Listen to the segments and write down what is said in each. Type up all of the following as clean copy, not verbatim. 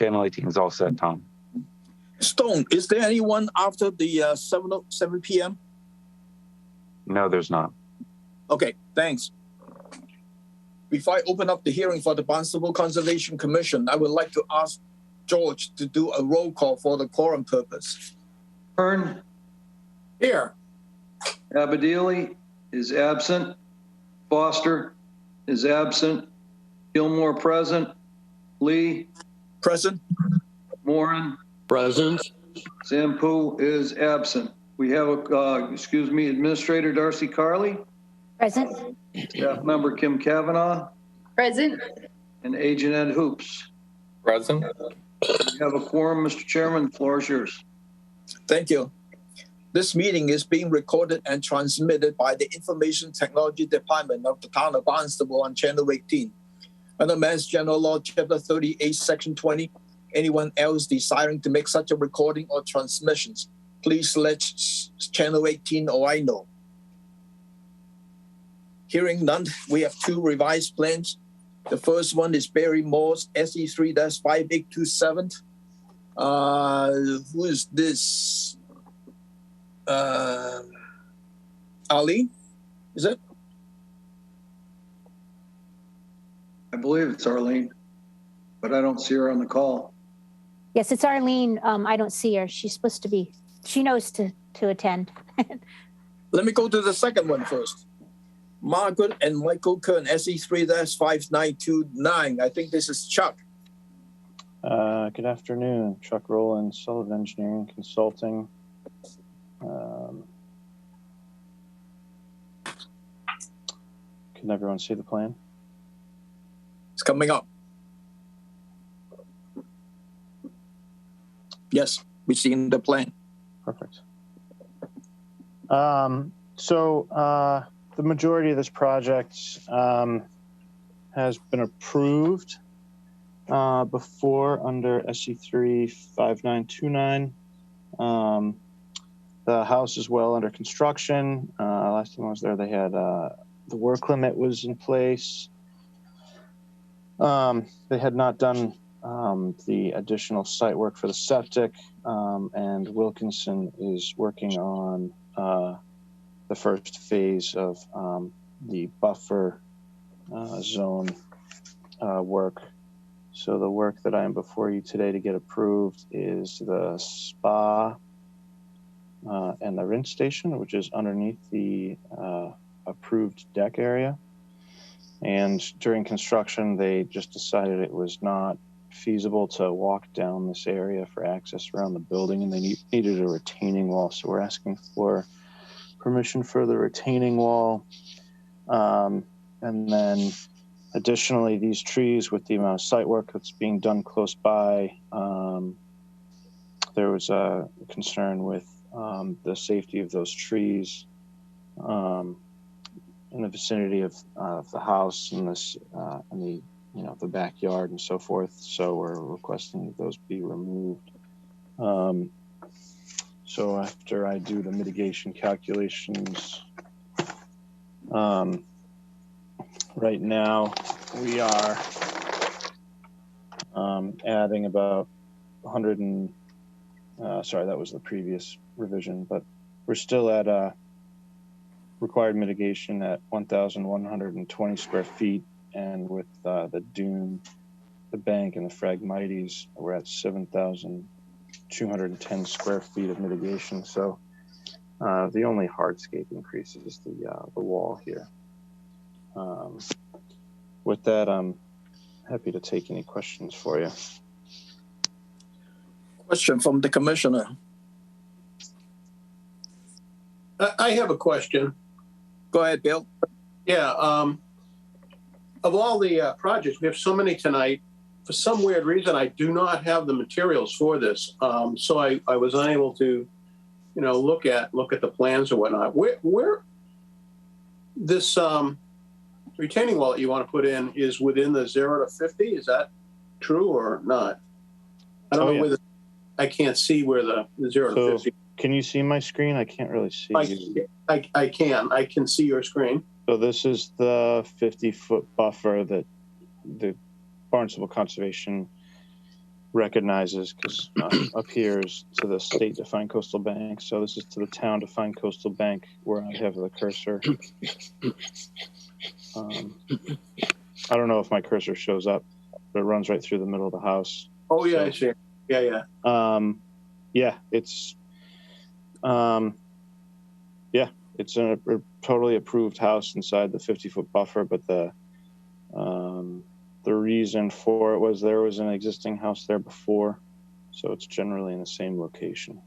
Channel 18 is all set, Tom. Stone, is there anyone after the 7 p.m.? No, there's not. Okay, thanks. Before I open up the hearing for the Barnstable Conservation Commission, I would like to ask George to do a roll call for the quorum purpose. Hearn. Here. Abadili is absent. Foster is absent. Gilmore present. Lee. Present. Moran. Present. Zampu is absent. We have Administrator Darcy Carley. Present. Staff member Kim Kavanaugh. Present. And Agent Ed Hoops. Present. We have a quorum, Mr. Chairman. The floor is yours. Thank you. This meeting is being recorded and transmitted by the Information Technology Department of the Town of Barnstable on Channel 18. Under Mass General Law, Chapter 38, Section 20, anyone else desiring to make such a recording or transmissions, please let Channel 18 or I know. Hearing none, we have two revised plans. The first one is Barry Moore's SE3-5827. Who is this? Ali, is it? I believe it's Arlene, but I don't see her on the call. Yes, it's Arlene. I don't see her. She's supposed to be. She knows to attend. Let me go to the second one first. Margaret and Michael Kern, SE3-5929. I think this is Chuck. Good afternoon. Chuck Rowland, Sullivan Engineering Consulting. Can everyone see the plan? It's coming up. Yes, we've seen the plan. Perfect. The majority of this project has been approved before under SE3-5929. The house is well under construction. Last time I was there, they had the work limit was in place. They had not done the additional site work for the septic, and Wilkinson is working on the first phase of the buffer zone work. So the work that I am before you today to get approved is the spa and the rinse station, which is underneath the approved deck area. And during construction, they just decided it was not feasible to walk down this area for access around the building, and they needed a retaining wall. So we're asking for permission for the retaining wall. And then additionally, these trees, with the amount of site work that's being done close by, there was a concern with the safety of those trees in the vicinity of the house and this and the backyard and so forth. So we're requesting that those be removed. So after I do the mitigation calculations, right now we are adding about 100 and sorry, that was the previous revision, but we're still at a required mitigation at 1,120 square feet, and with the dune, the bank, and the phragmites, we're at 7,210 square feet of mitigation. So the only hardscape increase is the wall here. With that, I'm happy to take any questions for you. Question from the commissioner. I have a question. Go ahead, Bill. Yeah. Of all the projects, we have so many tonight. For some weird reason, I do not have the materials for this. So I was unable to, look at the plans or whatnot. Where this retaining wall that you want to put in is within the 0 to 50. Is that true or not? I don't know whether I can't see where the 0 to 50. Can you see my screen? I can't really see. I can see your screen. So this is the 50-foot buffer that the Barnstable Conservation recognizes, because up here is to the state-defined coastal bank. So this is to the town-defined coastal bank where I have the cursor. I don't know if my cursor shows up, but it runs right through the middle of the house. Oh, yeah, So, I see. Yeah. yeah, it's it's a totally approved house inside the 50-foot buffer, but the reason for it was there was an existing house there before, so it's generally in the same location.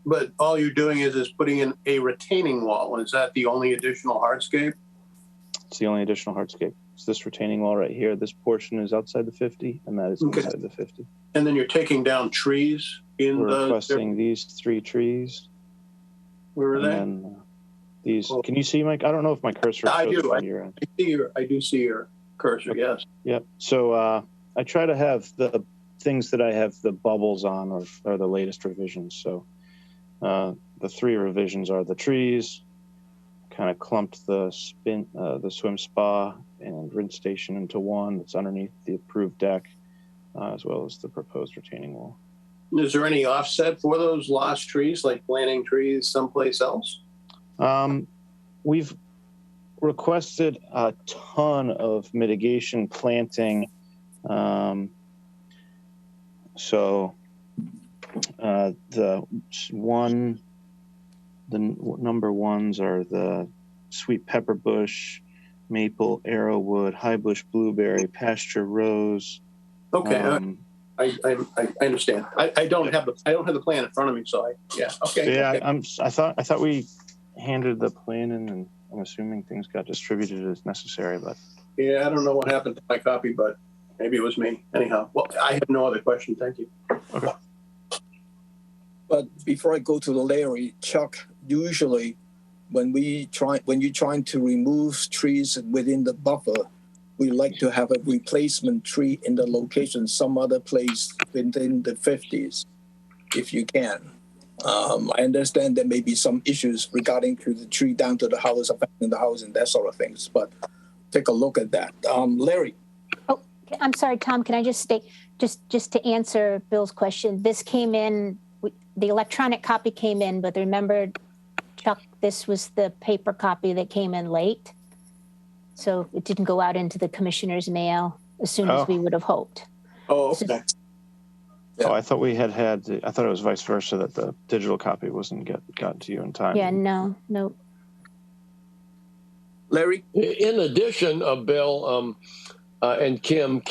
But all you're doing is putting in a retaining wall. Is that the only additional hardscape? It's the only additional hardscape. It's this retaining wall right here. This portion is outside the 50, and that is inside the 50. And then you're taking down trees in We're requesting these 3 trees. Where are they? And these. Can you see, Mike? I don't know if my cursor shows I do. from your end. I do see your cursor. Okay. Yes. Yep. So I try to have the things that I have the bubbles on are the latest revisions. So the 3 revisions are the trees, kind of clumped the swim spa and rinse station into one that's underneath the approved deck, as well as the proposed retaining wall. Is there any offset for those lost trees, like planting trees someplace else? We've requested a ton of mitigation planting. So the number ones are the sweet pepper bush, maple, arrowwood, high bush blueberry, pasture rose. Okay. I understand. I don't have the plan in front of me, so okay. Yeah, okay. I thought we handed the plan in, and I'm assuming things got distributed as necessary, but Yeah, I don't know what happened to my copy, but maybe it was me. Anyhow, well, I have no other question. Thank you. okay. But before I go to the Larry, Chuck, usually when you're trying to remove trees within the buffer, we like to have a replacement tree in the location, some other place within the 50s, if you can. I understand there may be some issues regarding to the tree down to the house, affecting the house and that sort of things, but take a look at that. Larry. Oh, I'm sorry, Tom, can I just state, just to answer Bill's question, this came in, the electronic copy came in, but remember, Chuck, this was the paper copy that came in late. So it didn't go out into the commissioner's mail as soon as we would have hoped. Oh, okay. Oh, I thought I thought it was vice versa, that the digital copy wasn't got to you in time. Yeah, no. Larry? In addition, Bill and Kim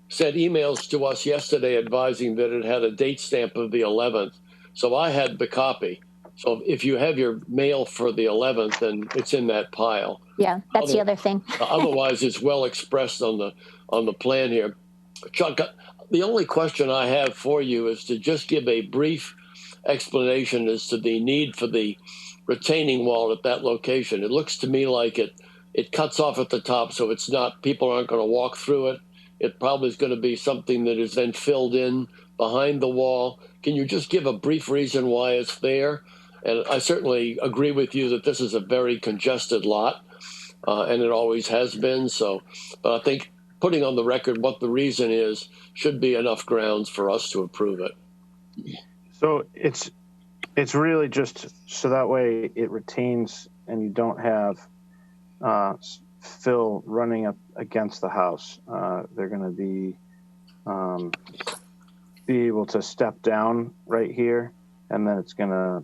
sent emails to us yesterday advising that it had a date stamp of the 11th. So I had the copy. So if you have your mail for the 11th, then it's in that pile. Yeah, that's the other thing. Otherwise, it's well expressed on the plan here. Chuck, the only question I have for you is to just give a brief explanation as to the need for the retaining wall at that location. It looks to me like it cuts off at the top, so it's not, people aren't going to walk through it. It probably is going to be something that is then filled in behind the wall. Can you just give a brief reason why it's there? And I certainly agree with you that this is a very congested lot, and it always has been. So, but I think putting on the record what the reason is should be enough grounds for us to approve it. So it's really just so that way it retains, and you don't have fill running up against the house. They're going to be able to step down right here, and then it's going to.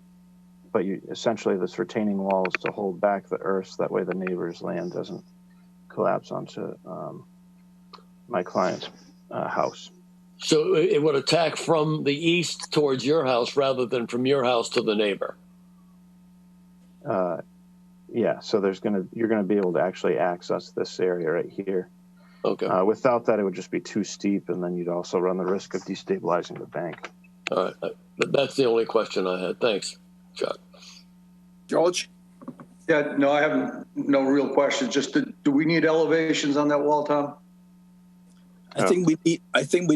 But essentially, this retaining wall is to hold back the earth. That way, the neighbor's land doesn't collapse onto my client's house. So it would attack from the east towards your house rather than from your house to the neighbor. Yeah. So you're gonna be able to actually access this area right here. Okay. Without that, it would just be too steep, and then you'd also run the risk of destabilizing the bank. All right. But that's the only question I had. Thanks, Chuck. George? Yeah, no, I have no real questions. Just do we need elevations on that wall, Tom? I think we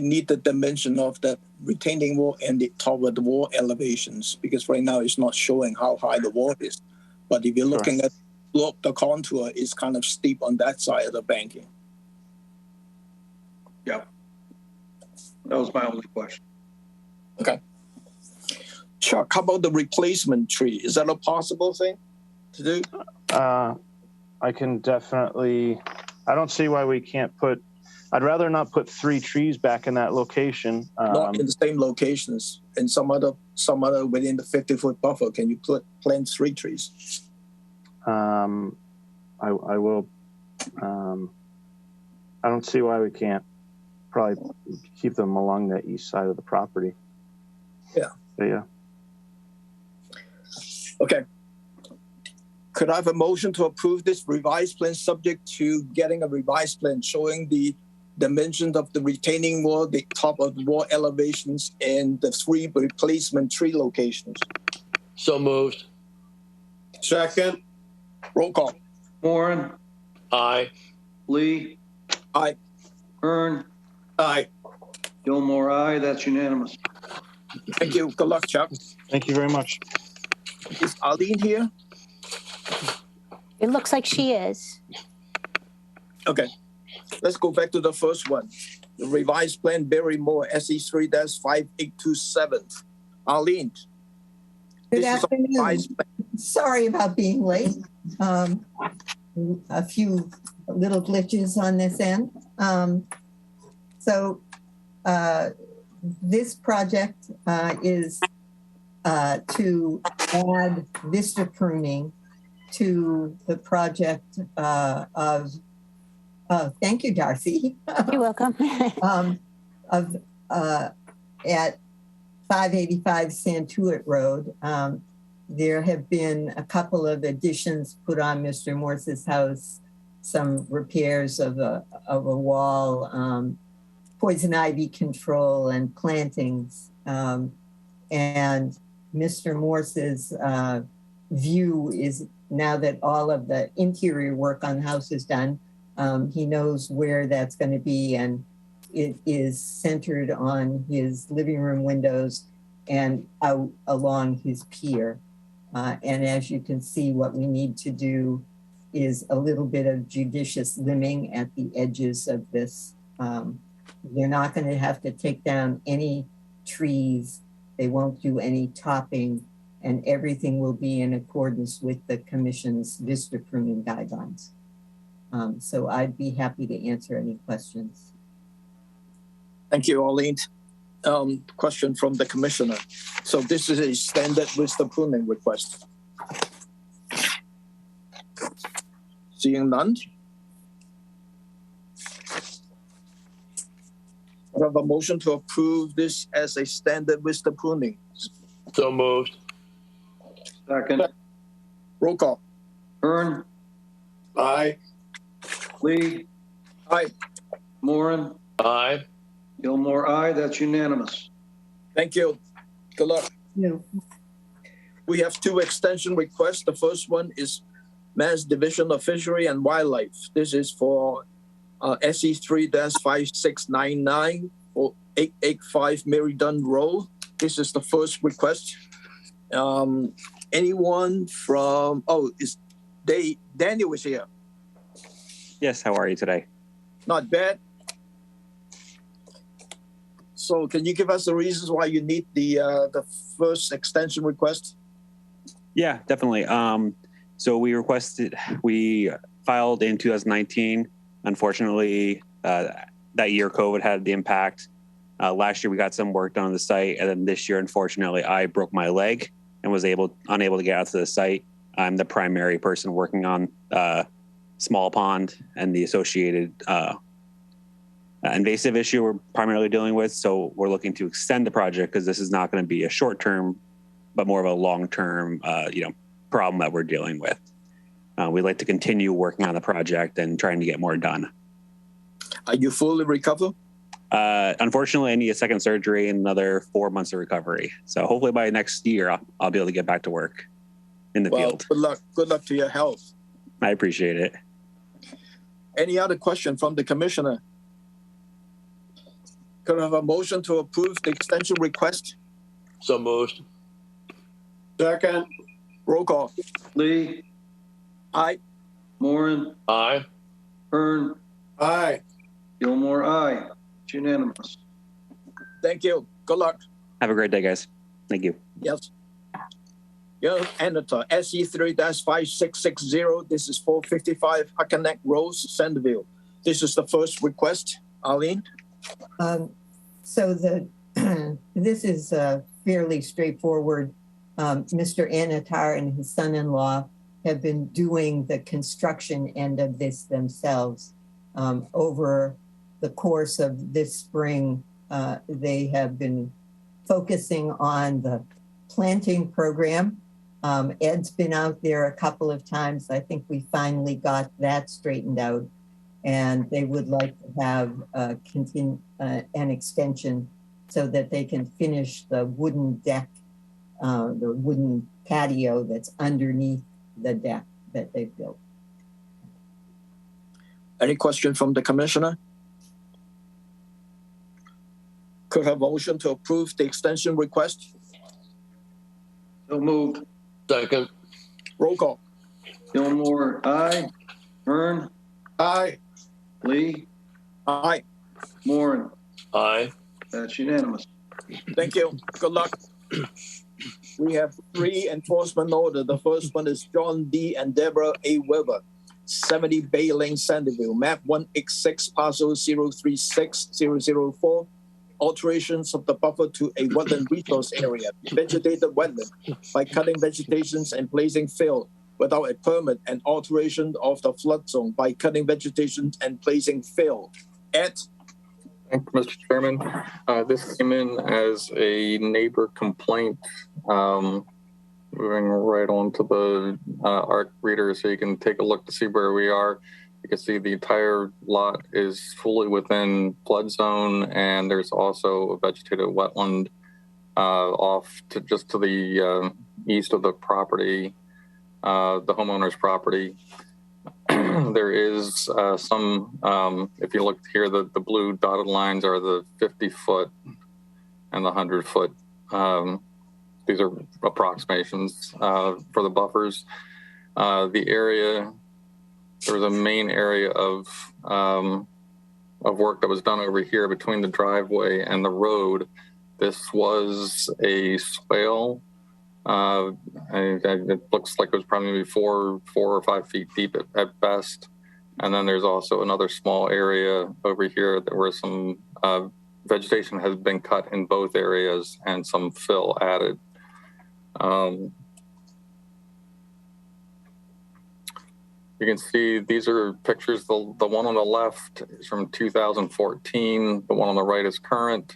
need the dimension of that retaining wall and the top of the wall elevations, because right now it's not showing how high the wall is. But if you're looking at the contour, it's kind of steep on that side of the banking. Yeah. That was my only question. Chuck, how about the replacement tree? Is that a possible thing to do? I can definitely. I don't see why we can't put. I'd rather not put 3 trees back in that location. Not in the same locations, in some other within the 50-foot buffer. Can you plant 3 trees? I will. I don't see why we can't. Probably keep them along the east side of the property. Yeah. But yeah. Okay. Could I have a motion to approve this revised plan subject to getting a revised plan showing the dimensions of the retaining wall, the top of the wall elevations, and the 3 replacement tree locations? So moved. Second. Roll call. Warren, Aye. Lee, Aye. Kern, Aye. Gilmore, aye. That's unanimous. Thank you. Good luck, Chuck. Thank you very much. Is Arlene here? It looks like she is. Okay. Let's go back to the first one. The revised plan, Barrymore, SE3-5827. Arlene. Good This is a afternoon. revised plan. Sorry about being late. A few little glitches on this end. This project is to add vista pruning to the project thank you, Darcy. You're welcome. At 585 Santuit Road. There have been a couple of additions put on Mr. Morse's house, some repairs of a wall, poison ivy control and plantings. And Mr. Morse's view is, now that all of the interior work on the house is done, he knows where that's going to be, and it is centered on his living room windows and out along his pier. And as you can see, what we need to do is a little bit of judicious limbing at the edges of this. They're not going to have to take down any trees. They won't do any topping, and everything will be in accordance with the commission's vista pruning guidelines. So I'd be happy to answer any questions. Thank you, Arlene. Question from the commissioner. So this is a standard vista pruning request. Seeing none. I have a motion to approve this as a standard vista pruning. So moved. Second. Roll call. Kern, Aye. Lee, Aye. Moran, Aye. Gilmore, aye. That's unanimous. Thank you. Good luck. No. We have 2 extension requests. The first one is Mass Division of Fishery and Wildlife. This is for SE3-5699 or 885 Mary Dunn Road. This is the first request. Anyone from, Daniel is here. Yes, how are you today? Not bad. So can you give us the reasons why you need the first extension request? Yeah, definitely. So we filed in 2019. Unfortunately, that year COVID had the impact. Last year we got some work done on the site, and then this year, unfortunately, I broke my leg and was unable to get out to the site. I'm the primary person working on Small Pond and the associated invasive issue we're primarily dealing with. So we're looking to extend the project because this is not going to be a short-term, but more of a long-term, problem that we're dealing with. We'd like to continue working on the project and trying to get more done. Are you fully recovered? Unfortunately, I need a second surgery and another 4 months of recovery. So hopefully by next year, I'll be able to get back to work in the field. Good luck. Good luck to your health. I appreciate it. Any other question from the commissioner? Could I have a motion to approve the extension request? So moved. Second. Roll call. Lee, Aye. Moran, Thank you. Good luck. Have a great day, guys. Thank you. Yes. Your editor, SE3-5660. This is 455 Hackensack Rose, Sandville. This is the first request. Arlene? So this is fairly straightforward. Mr. Anatar and his son-in-law have been doing the construction end of this themselves. Over the course of this spring, they have been focusing on the planting program. Ed's been out there a couple of times. I think we finally got that straightened out. And they would like to have an extension so that they can finish the wooden deck, the wooden patio that's underneath the deck that they've built. Any question from the commissioner? Could have motion to approve the extension request? So moved. Second. Roll call. Gilmore, aye. Hearn, Aye. Lee, Aye. Moran. Aye. That's unanimous. Thank you. Good luck. We have 3 enforcement orders. The first one is John D. and Deborah A. Weber, 70 Bay Lane, Sandyville, map 186, parcel 036004. Alterations of the buffer to a wetland resource area, vegetated wetland, by cutting vegetations and placing fill without a permit, and alteration of the flood zone by cutting vegetation and placing fill. Ed? Thank you, Mr. Chairman. This came in as a neighbor complaint. Moving right on to the ARC reader so you can take a look to see where we are. You can see the entire lot is fully within flood zone, and there's also a vegetated wetland off to just to the east of the property, the homeowner's property. There is some, if you look here, the blue dotted lines are the 50-foot and the 100-foot. These are approximations for the buffers. The area, there was a main area of work that was done over here between the driveway and the road. This was a swale. It looks like it was probably maybe 4 or 5 feet deep at best. And then there's also another small area over here that where some vegetation has been cut in both areas and some fill added. You can see these are pictures. The one on the left is from 2014. The one on the right is current.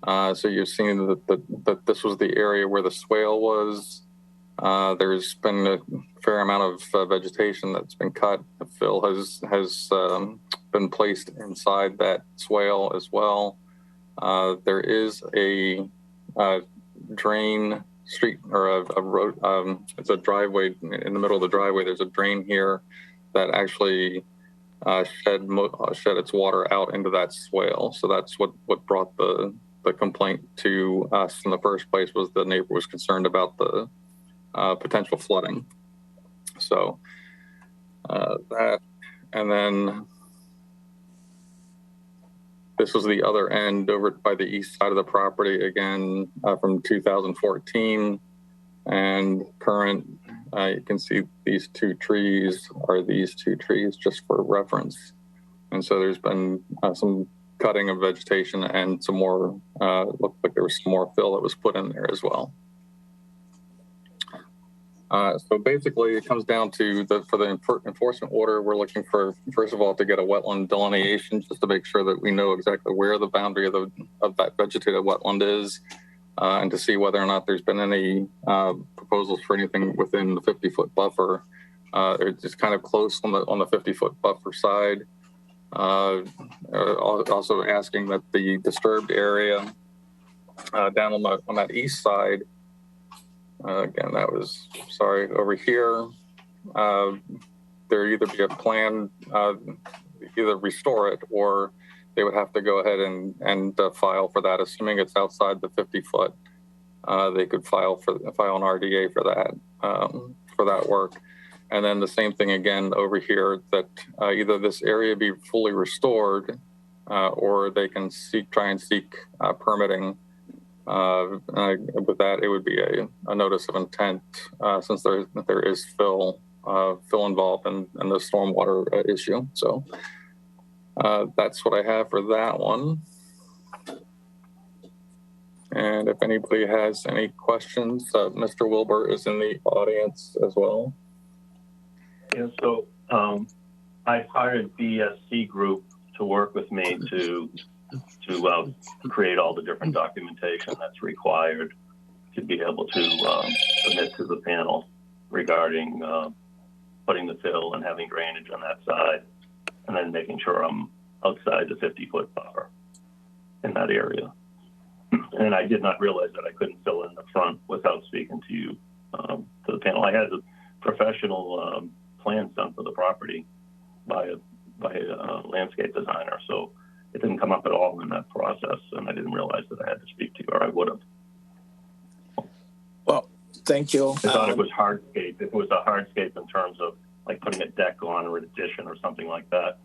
So you're seeing that this was the area where the swale was. There's been a fair amount of vegetation that's been cut. The fill has been placed inside that swale as well. There is a drain street or a road. It's a driveway in the middle of the driveway. There's a drain here that actually shed its water out into that swale. So that's what brought the complaint to us in the first place. Was the neighbor was concerned about the potential flooding. So that, and then this was the other end over by the east side of the property, again, from 2014 and current. You can see these 2 trees are these 2 trees just for reference. And so there's been some cutting of vegetation and some more, looked like there was some more fill that was put in there as well. So basically it comes down to for the enforcement order, we're looking for, first of all, to get a wetland delineation just to make sure that we know exactly where the boundary of that vegetated wetland is, and to see whether or not there's been any proposals for anything within the 50-foot buffer. It's kind of close on the 50-foot buffer side. Also asking that the disturbed area down on that east side, again, that was, sorry, over here, there either be a plan, either restore it, or they would have to go ahead and file for that. Assuming it's outside the 50-foot, they could file an RDA for that work. And then the same thing again over here, that either this area be fully restored or they can try and seek permitting. With that, it would be a notice of intent, since there is fill involved in the stormwater issue. So that's what I have for that one. And if anybody has any questions, Mr. Wilbur is in the audience as well. Yeah, so I hired BSC Group to work with me to create all the different documentation that's required to be able to submit to the panel regarding putting the fill and having drainage on that side, and then making sure I'm outside the 50-foot buffer in that area. And I did not realize that I couldn't fill in the front without speaking to you, to the panel. I had a professional plans done for the property by a landscape designer, so it didn't come up at all in that process, and I didn't realize that I had to speak to you, or I would have. Well, thank you. I thought it was hardscape. If it was a hardscape in terms of like putting a deck on or an addition or something like that,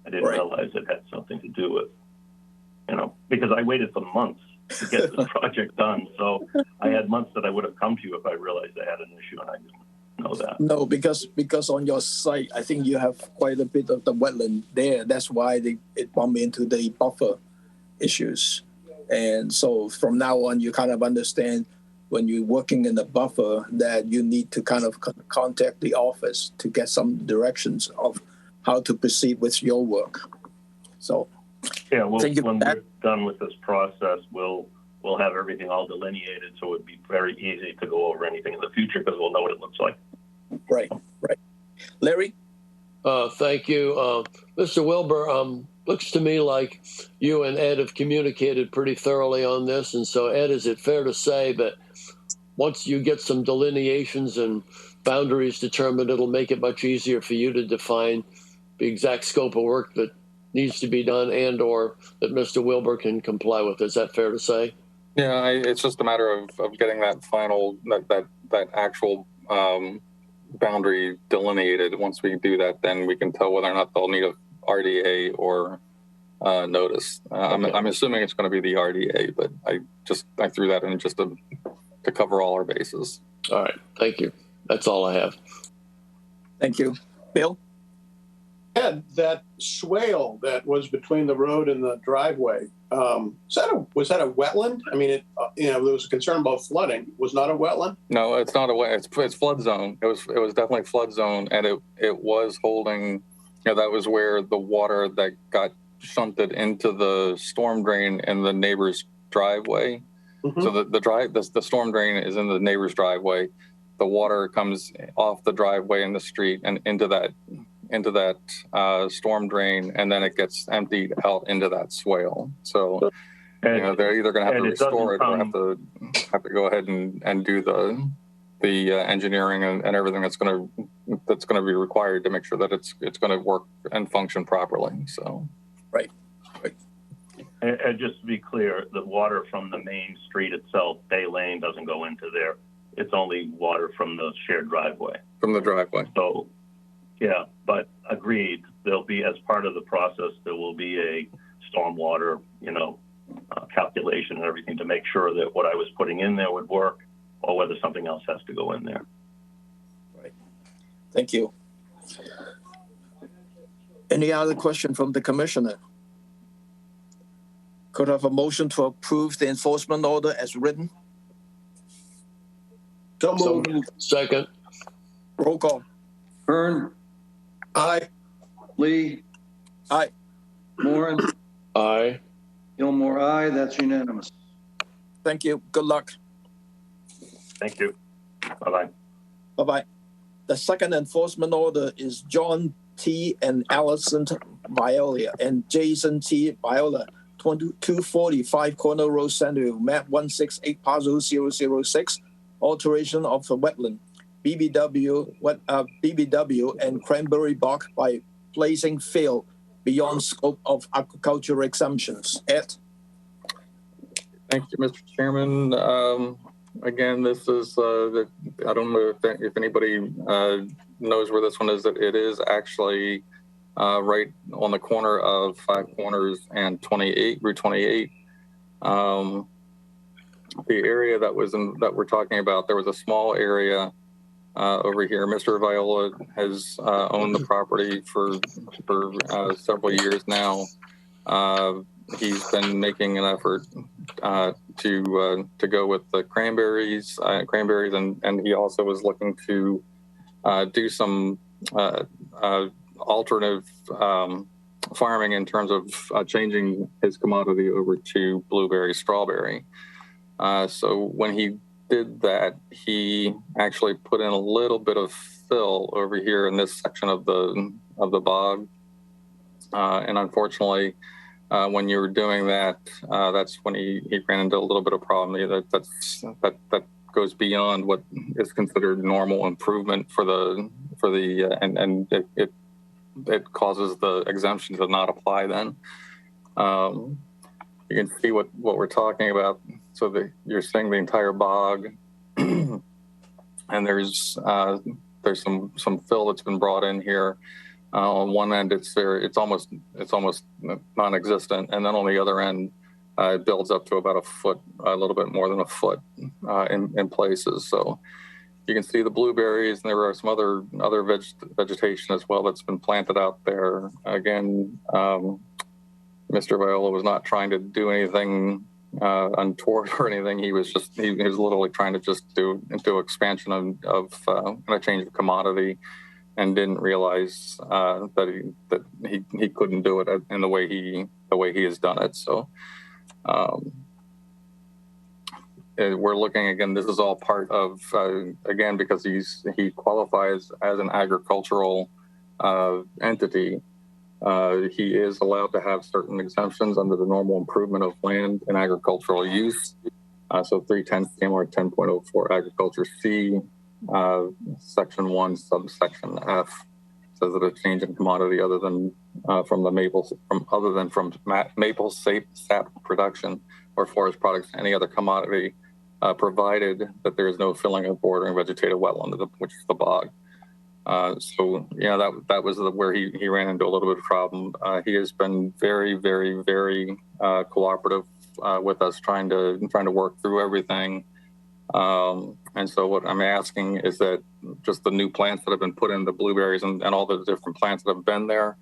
I didn't realize it had something to do with, because I waited for months to get this project done. So I had months that I would have come to you if I realized I had an issue, and I didn't know that. No, because on your site, I think you have quite a bit of the wetland there. That's why it bumped into the buffer issues. And so from now on, you kind of understand when you're working in the buffer that you need to kind of contact the office to get some directions of how to proceed with your work. So yeah, when we're done with this process, we'll have everything all delineated, so it would be very easy to go over anything in the future because we'll know what it looks like. Right. Larry? Thank you. Mr. Wilbur, looks to me like you and Ed have communicated pretty thoroughly on this. And so, Ed, is it fair to say that once you get some delineations and boundaries determined, it'll make it much easier for you to define the exact scope of work that needs to be done and or that Mr. Wilbur can comply with? Is that fair to say? Yeah, it's just a matter of getting that final, that actual boundary delineated. Once we do that, then we can tell whether or not they'll need a RDA or notice. I'm assuming it's going to be the RDA, but I threw that in just to cover all our bases. All right, thank you. That's all I have. Thank you. Bill? Ed, that swale that was between the road and the driveway, was that a wetland? I mean, there was a concern about flooding. Was not a wetland? No, it's not a wetland. It's flood zone. It was definitely flood zone, and it was holding. That was where the water that got shunted into the storm drain in the neighbor's driveway. Mm-hmm. So the storm drain is in the neighbor's driveway. The water comes off the driveway in the street and into that storm drain, and then it gets emptied out into that swale. So they're either going to have to restore it or have to go ahead and do the engineering and everything that's going to be required to make sure that it's going to work and function properly. So right. And just to be clear, the water from the main street itself, Bay Lane, doesn't go into there. It's only water from the shared driveway. From the driveway. So, yeah, but agreed. There'll be, as part of the process, there will be a stormwater, calculation and everything to make sure that what I was putting in there would work, or whether something else has to go in there. Right. Thank you. Any other question from the commissioner? Could I have a motion to approve the enforcement order as written? So moved. Second. Roll call. Hearn. Aye. Lee. Aye. Moran. Aye. Gilmore, aye. That's unanimous. Thank you. Good luck. Thank you. Bye-bye. Bye-bye. The second enforcement order is John T. and Allison Viola and Jason T. Viola, 2245 Corner Road, Centerville, map 168, parcel 006, alteration of the wetland, BBW and cranberry bog by placing fill beyond scope of agricultural exemptions. Ed? Thank you, Mr. Chairman. Again, this is, I don't know if anybody knows where this one is. That it is actually right on the corner of Five Corners and Route 28. The area that we're talking about, there was a small area over here. Mr. Viola has owned the property for several years now. He's been making an effort to go with the cranberries, and he also was looking to do some alternative farming in terms of changing his commodity over to blueberry, strawberry. So when he did that, he actually put in a little bit of fill over here in this section of the bog, and unfortunately, when you were doing that, that's when he ran into a little bit of problem. That goes beyond what is considered normal improvement and it causes the exemption to not apply then. You can see what we're talking about. So you're seeing the entire bog, and there's some fill that's been brought in here. On one end, it's almost non-existent, and then on the other end, it builds up to about a foot, a little bit more than a foot in places. So you can see the blueberries, and there are some other vegetation as well that's been planted out there. Again, Mr. Viola was not trying to do anything untoward or anything. He was literally trying to just do expansion of a change of commodity, and didn't realize that he couldn't do it in the way he has done it. So we're looking again. This is all part of again, because he qualifies as an agricultural entity. He is allowed to have certain exemptions under the normal improvement of land and agricultural use. So 310 CMR 10.04 Agriculture C, Section 1, subsection F, says that a change in commodity other than from maple sap production or forest products, any other commodity, provided that there is no filling of bordering vegetative wetland, which is the bog. So that was where he ran into a little bit of problem. He has been very, very, very cooperative with us, trying to work through everything. And so what I'm asking is that just the new plants that have been put in, the blueberries and all the different plants that have been there,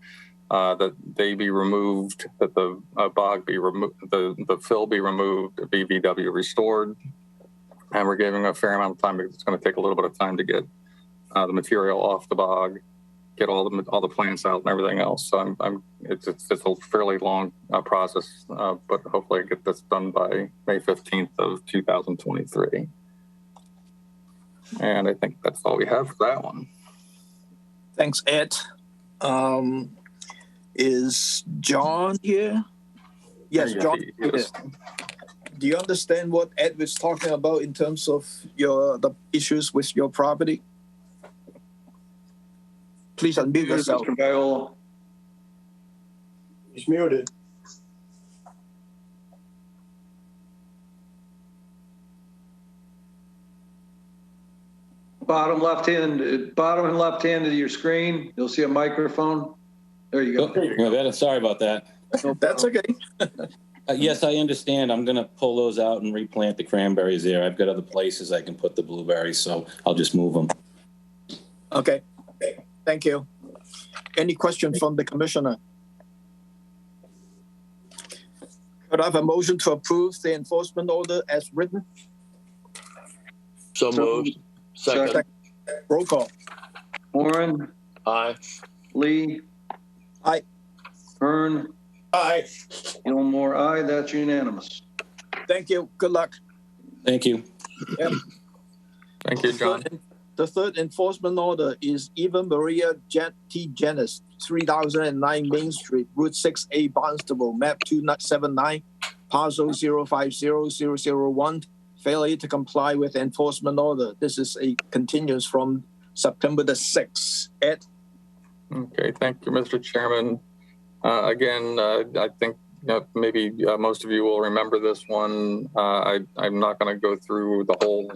that they be removed, that the bog be removed, the fill be removed, the BVW restored, and we're giving a fair amount of time because it's going to take a little bit of time to get the material off the bog, get all the plants out and everything else. So it's a fairly long process, but hopefully I get this done by May 15th of 2023. And I think that's all we have for that one. Thanks, Ed. Is John here? Yes, John. Do you understand what Ed was talking about in terms of the issues with your property? Please unmute yourself. Mr. Viola. He's muted. Bottom and left hand of your screen, you'll see a microphone. There you go. Oh, sorry about that. That's okay. Yes, I understand. I'm going to pull those out and replant the cranberries there. I've got other places I can put the blueberries, so I'll just move them. Okay. Thank you. Any questions from the commissioner? Could I have a motion to approve the enforcement order as written? So moved. Second. Roll call. Warren. Aye. Lee. Aye. Hearn. Aye. Gilmore, aye. That's unanimous. Thank you. Good luck. Thank you. Yep. Thank you, John. The third enforcement order is Eva Maria T. Janice, 3009 Main Street, Route 6A, Barnstable, map 279, parcel 050-001, failure to comply with enforcement order. This is a continuance from September the 6th. Ed? Okay, thank you, Mr. Chairman. Again, I think maybe most of you will remember this one. I'm not going to go through the whole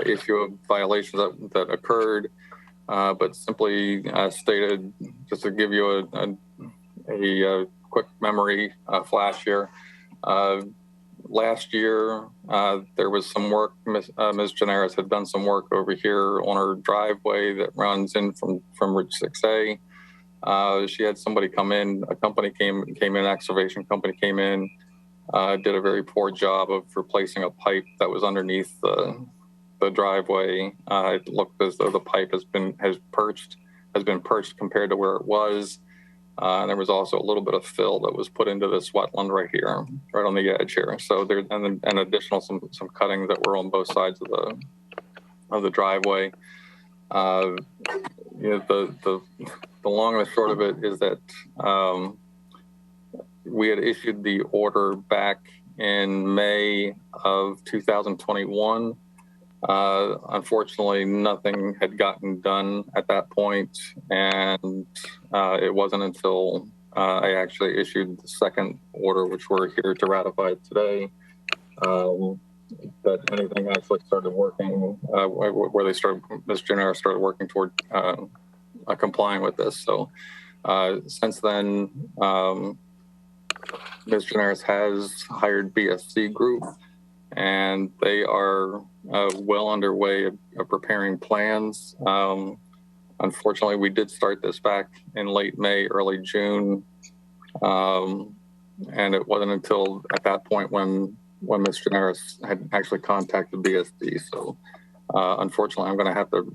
issue of violations that occurred. but simply stated, just to give you a quick memory flash here. Last year, there was some work. Ms. Generis had done some work over here on her driveway that runs in from Route 6A. She had somebody come in. A company came in. Excavation company came in. Did a very poor job of replacing a pipe that was underneath the driveway. It looked as though the pipe has been perched compared to where it was. And there was also a little bit of fill that was put into this wetland right here, right on the edge here. So there, and additional some cuttings that were on both sides of the driveway. The long and the short of it is that we had issued the order back in May of 2021. Unfortunately, nothing had gotten done at that point, and it wasn't until I actually issued the second order, which we're here to ratify today, that anything actually started working, where Ms. Generis started working toward complying with this. So since then, Ms. Generis has hired BSC Group, and they are well underway of preparing plans. Unfortunately, we did start this back in late May, early June, and it wasn't until at that point when Ms. Generis had actually contacted BSD. So unfortunately, I'm going to have to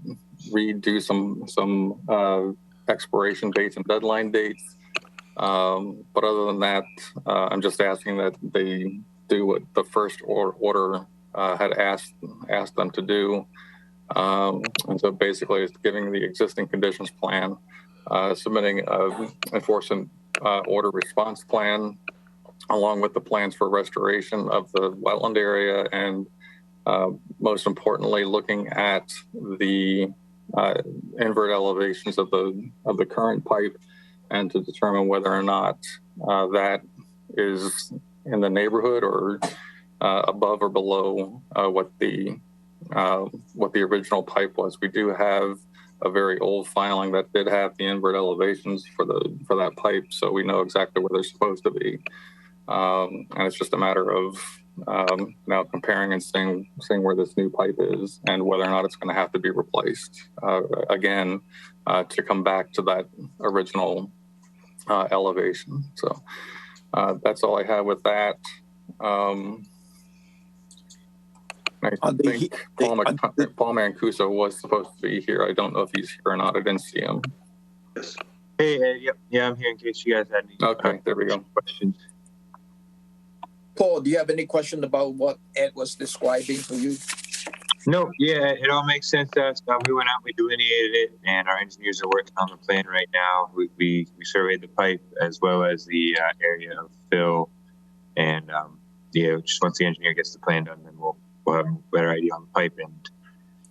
redo some expiration dates and deadline dates. But other than that, I'm just asking that they do what the first order had asked them to do. And so basically it's giving the existing conditions plan, submitting an enforcement order response plan, along with the plans for restoration of the wetland area, and most importantly, looking at the invert elevations of the current pipe, and to determine whether or not that is in the neighborhood or above or below what the original pipe was. We do have a very old filing that did have the invert elevations for that pipe, so we know exactly where they're supposed to be. And it's just a matter of now comparing and seeing where this new pipe is and whether or not it's going to have to be replaced again to come back to that original elevation. So that's all I have with that. I think Paul Mancuso was supposed to be here. I don't know if he's here or not. I didn't see him. Yes. Hey, yeah, I'm here in case you guys had any there we go. questions. Paul, do you have any question about what Ed was describing for you? No, yeah, it all makes sense to us. We went out, we delineated it, and our engineers are working on the plan right now. We surveyed the pipe as well as the area of fill, and just once the engineer gets the plan done, then we'll have a better idea on the pipe and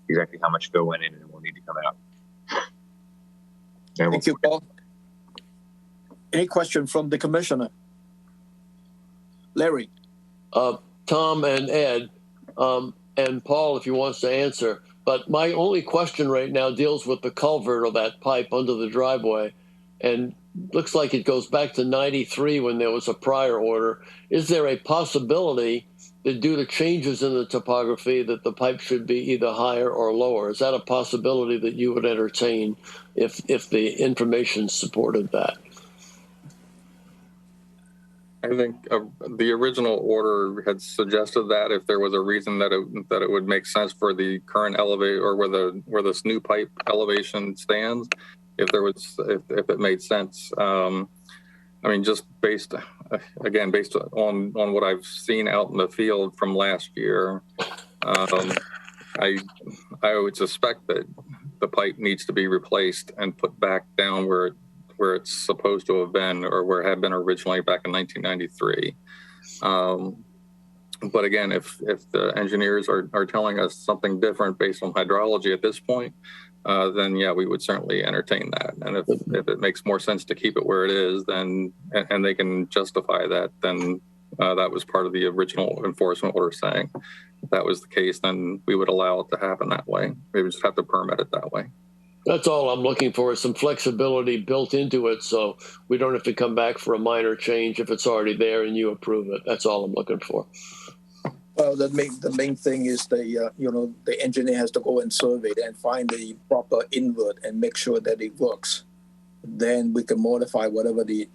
exactly how much fill went in and it will need to come out. Thank you, Paul. Any question from the commissioner? Larry. Tom and Ed, and Paul, if he wants to answer. But my only question right now deals with the culvert of that pipe under the driveway. And looks like it goes back to 93 when there was a prior order. Is there a possibility that due to changes in the topography that the pipe should be either higher or lower? Is that a possibility that you would entertain if the information supported that? I think the original order had suggested that if there was a reason that it would make sense for the current elevator or where this new pipe elevation stands, if it made sense. I mean, just based on what I've seen out in the field from last year, I would suspect that the pipe needs to be replaced and put back down where it's supposed to have been, or where it had been originally back in 1993. But again, if the engineers are telling us something different based on hydrology at this point, then yeah, we would certainly entertain that. And if it makes more sense to keep it where it is, then and they can justify that, then that was part of the original enforcement order saying if that was the case, then we would allow it to happen that way. We would just have to permit it that way. That's all I'm looking for is some flexibility built into it so we don't have to come back for a minor change if it's already there and you approve it. That's all I'm looking for. Well, the main thing is the engineer has to go and survey it and find the proper invert and make sure that it works. Then we can modify whatever the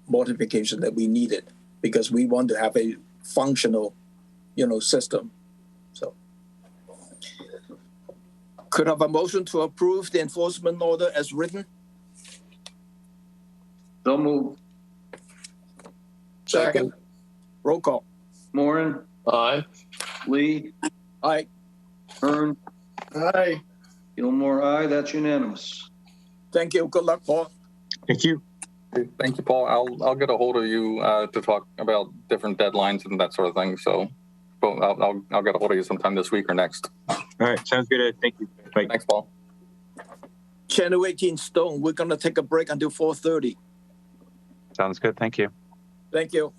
modification that we needed, because we want to have a functional system. So could I have a motion to approve the enforcement order as written? So move. Second. Roll call. Moran, Aye. Lee, Aye. Hearn, Aye. Gilmore, aye. That's unanimous. Thank you. Good luck, Paul. Thank you. Thank you, Paul. I'll get a hold of you to talk about different deadlines and that sort of thing. So, well, I'll get a hold of you sometime this week or next. All right, sounds good, Ed. Thank you. Bye. Thanks, Paul. Channel 18 Stone. We're gonna take a break until 4:30. Sounds good. Thank you. Thank you.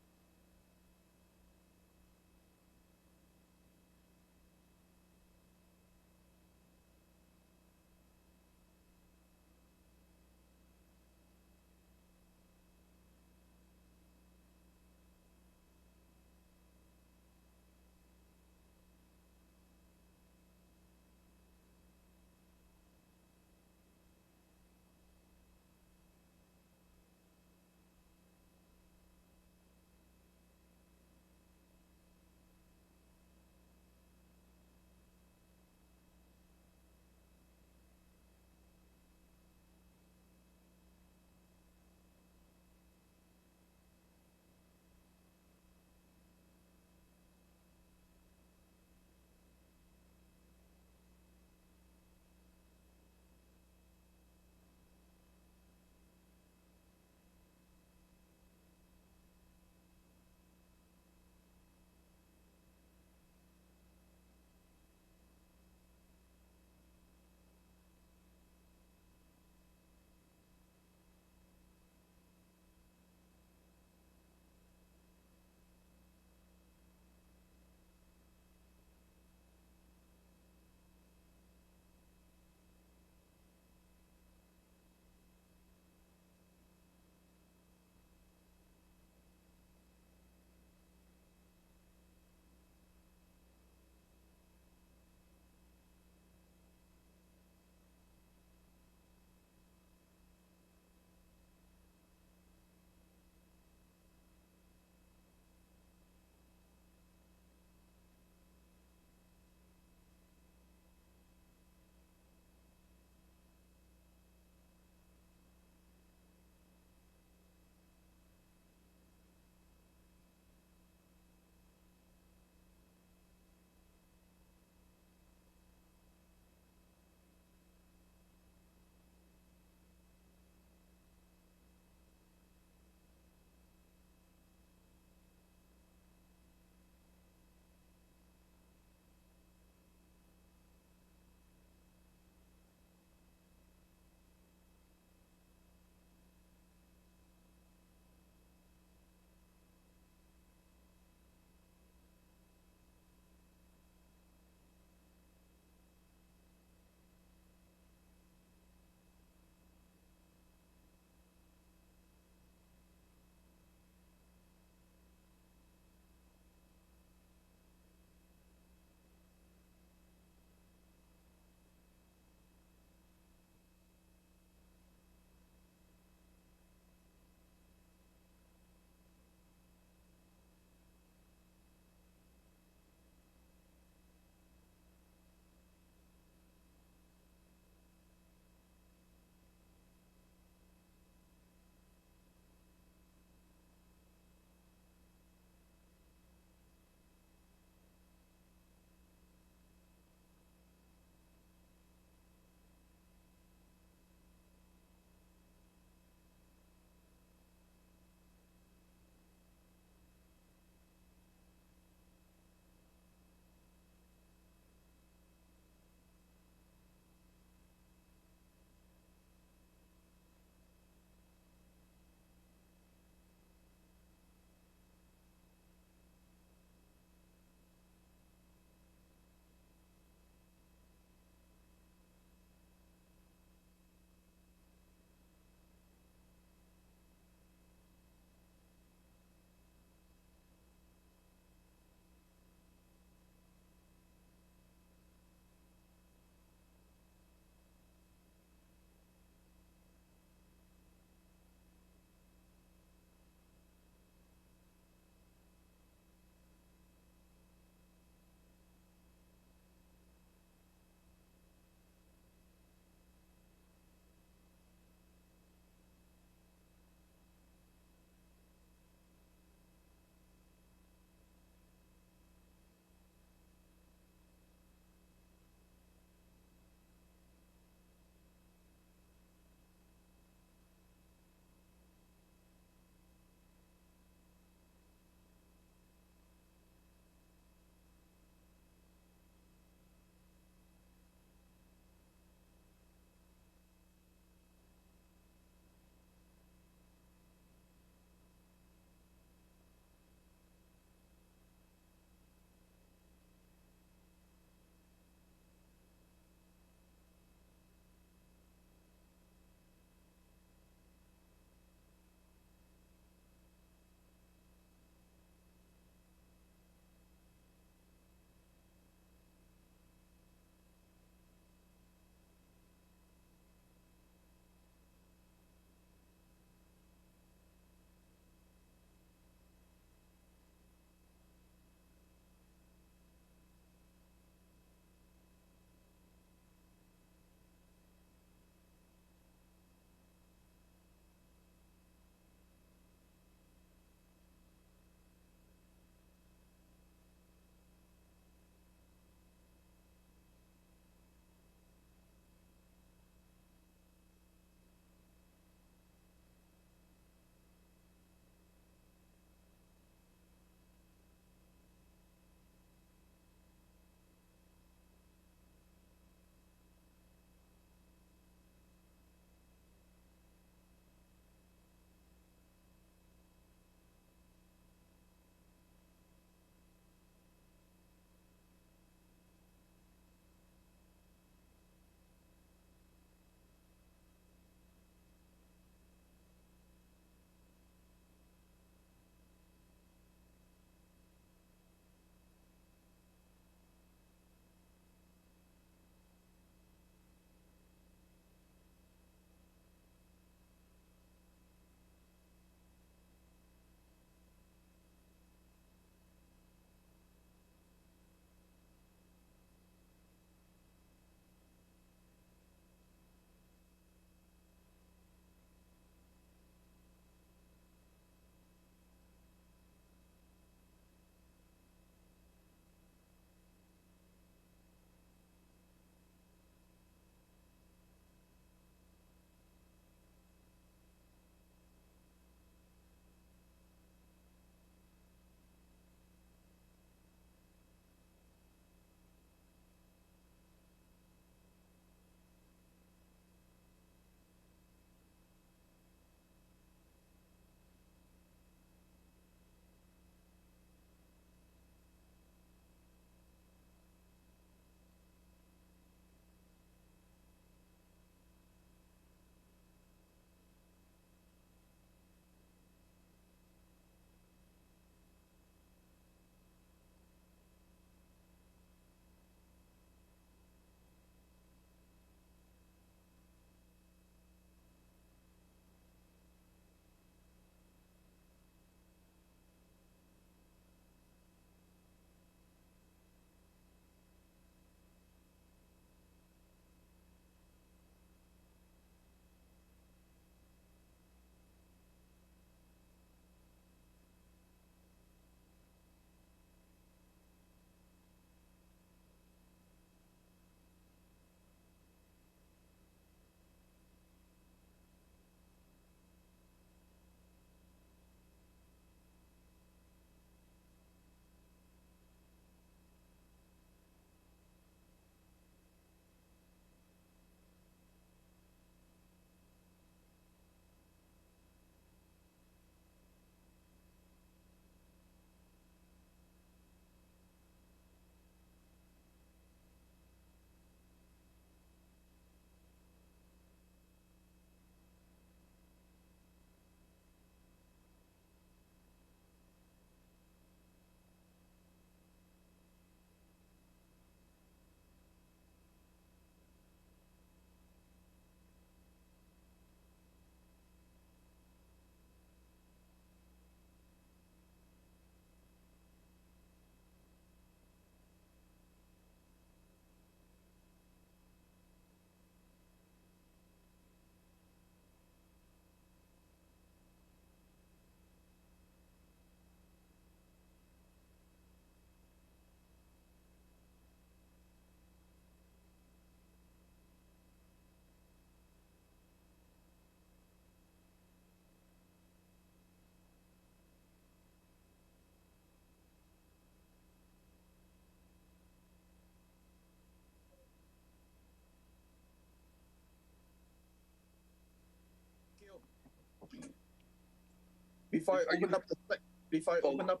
Before I open up,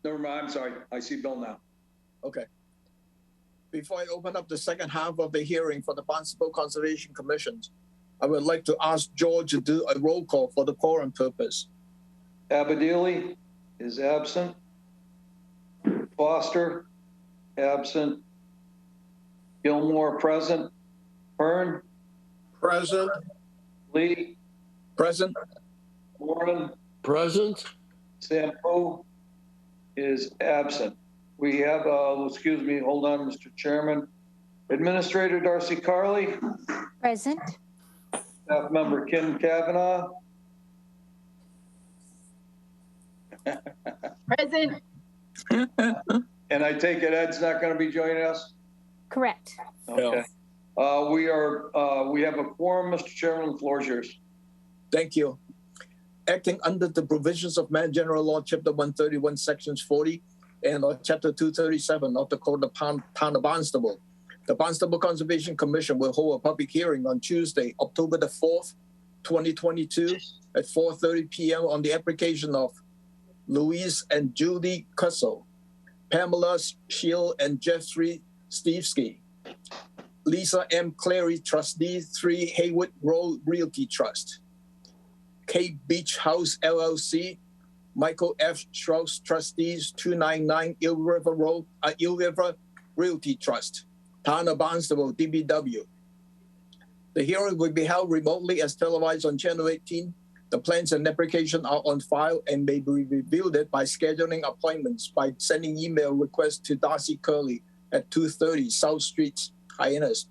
Never mind, I'm sorry. I see Bill now. okay. Before I open up the second half of the hearing for the Barnstable Conservation Commission, I would like to ask George to do a roll call for the quorum purpose. Abadili is absent. Foster, absent. Gilmore, present. Hearn, Present. Lee, Present? Warren, Present? Sampo is absent. We have, excuse me, hold on, Mr. Chairman. Administrator Darcy Carley, Present. staff member Ken Kavanaugh, Present. and I take it Ed's not going to be joining us? Correct. Okay. We have a quorum, Mr. Chairman, the floor is yours. Thank you. Acting under the provisions of Mass General Law, Chapter 131, Sections 40, and Chapter 237 of the Code of Town of Barnstable, the Barnstable Conservation Commission will hold a public hearing on Tuesday, October the 4th, 2022, at 4:30 p.m. on the application of Louise and Judy Cussel, Pamela Shield and Jeffrey Stevesky, Lisa M. Clary, Trustee, 3 Haywood Road Realty Trust, Cape Beach House LLC, Michael F. Strauss, Trustees, 299 Eel River Road, Eel River Realty Trust, Town of Barnstable, DBW. The hearing will be held remotely as televised on Channel 18. The plans and application are on file and may be reviewed by scheduling appointments by sending email requests to Darcy Curley at 230 South Street, Hyannis.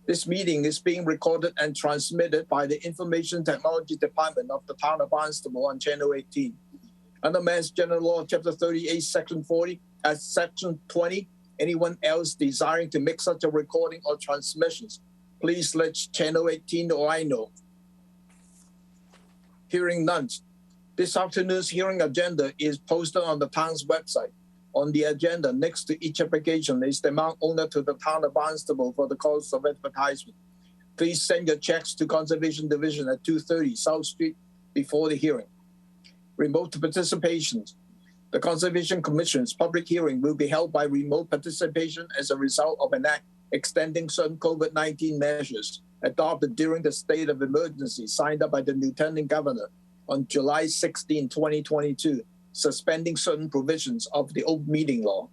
This meeting is being recorded and transmitted by the Information Technology Department of the Town of Barnstable on Channel 18. Under Mass General Law, Chapter 38, Section 40, as Section 20, anyone else desiring to make such a recording or transmissions, please let Channel 18 or I know. Hearing none. This afternoon's hearing agenda is posted on the town's website. On the agenda, next to each application is the amount owed to the Town of Barnstable for the cost of advertisement. Please send your checks to Conservation Division at 230 South Street before the hearing. Remote participation. The Conservation Commission's public hearing will be held by remote participation as a result of an act extending certain COVID-19 measures adopted during the state of emergency signed up by the Lieutenant Governor on July 16, 2022, suspending certain provisions of the open meeting law.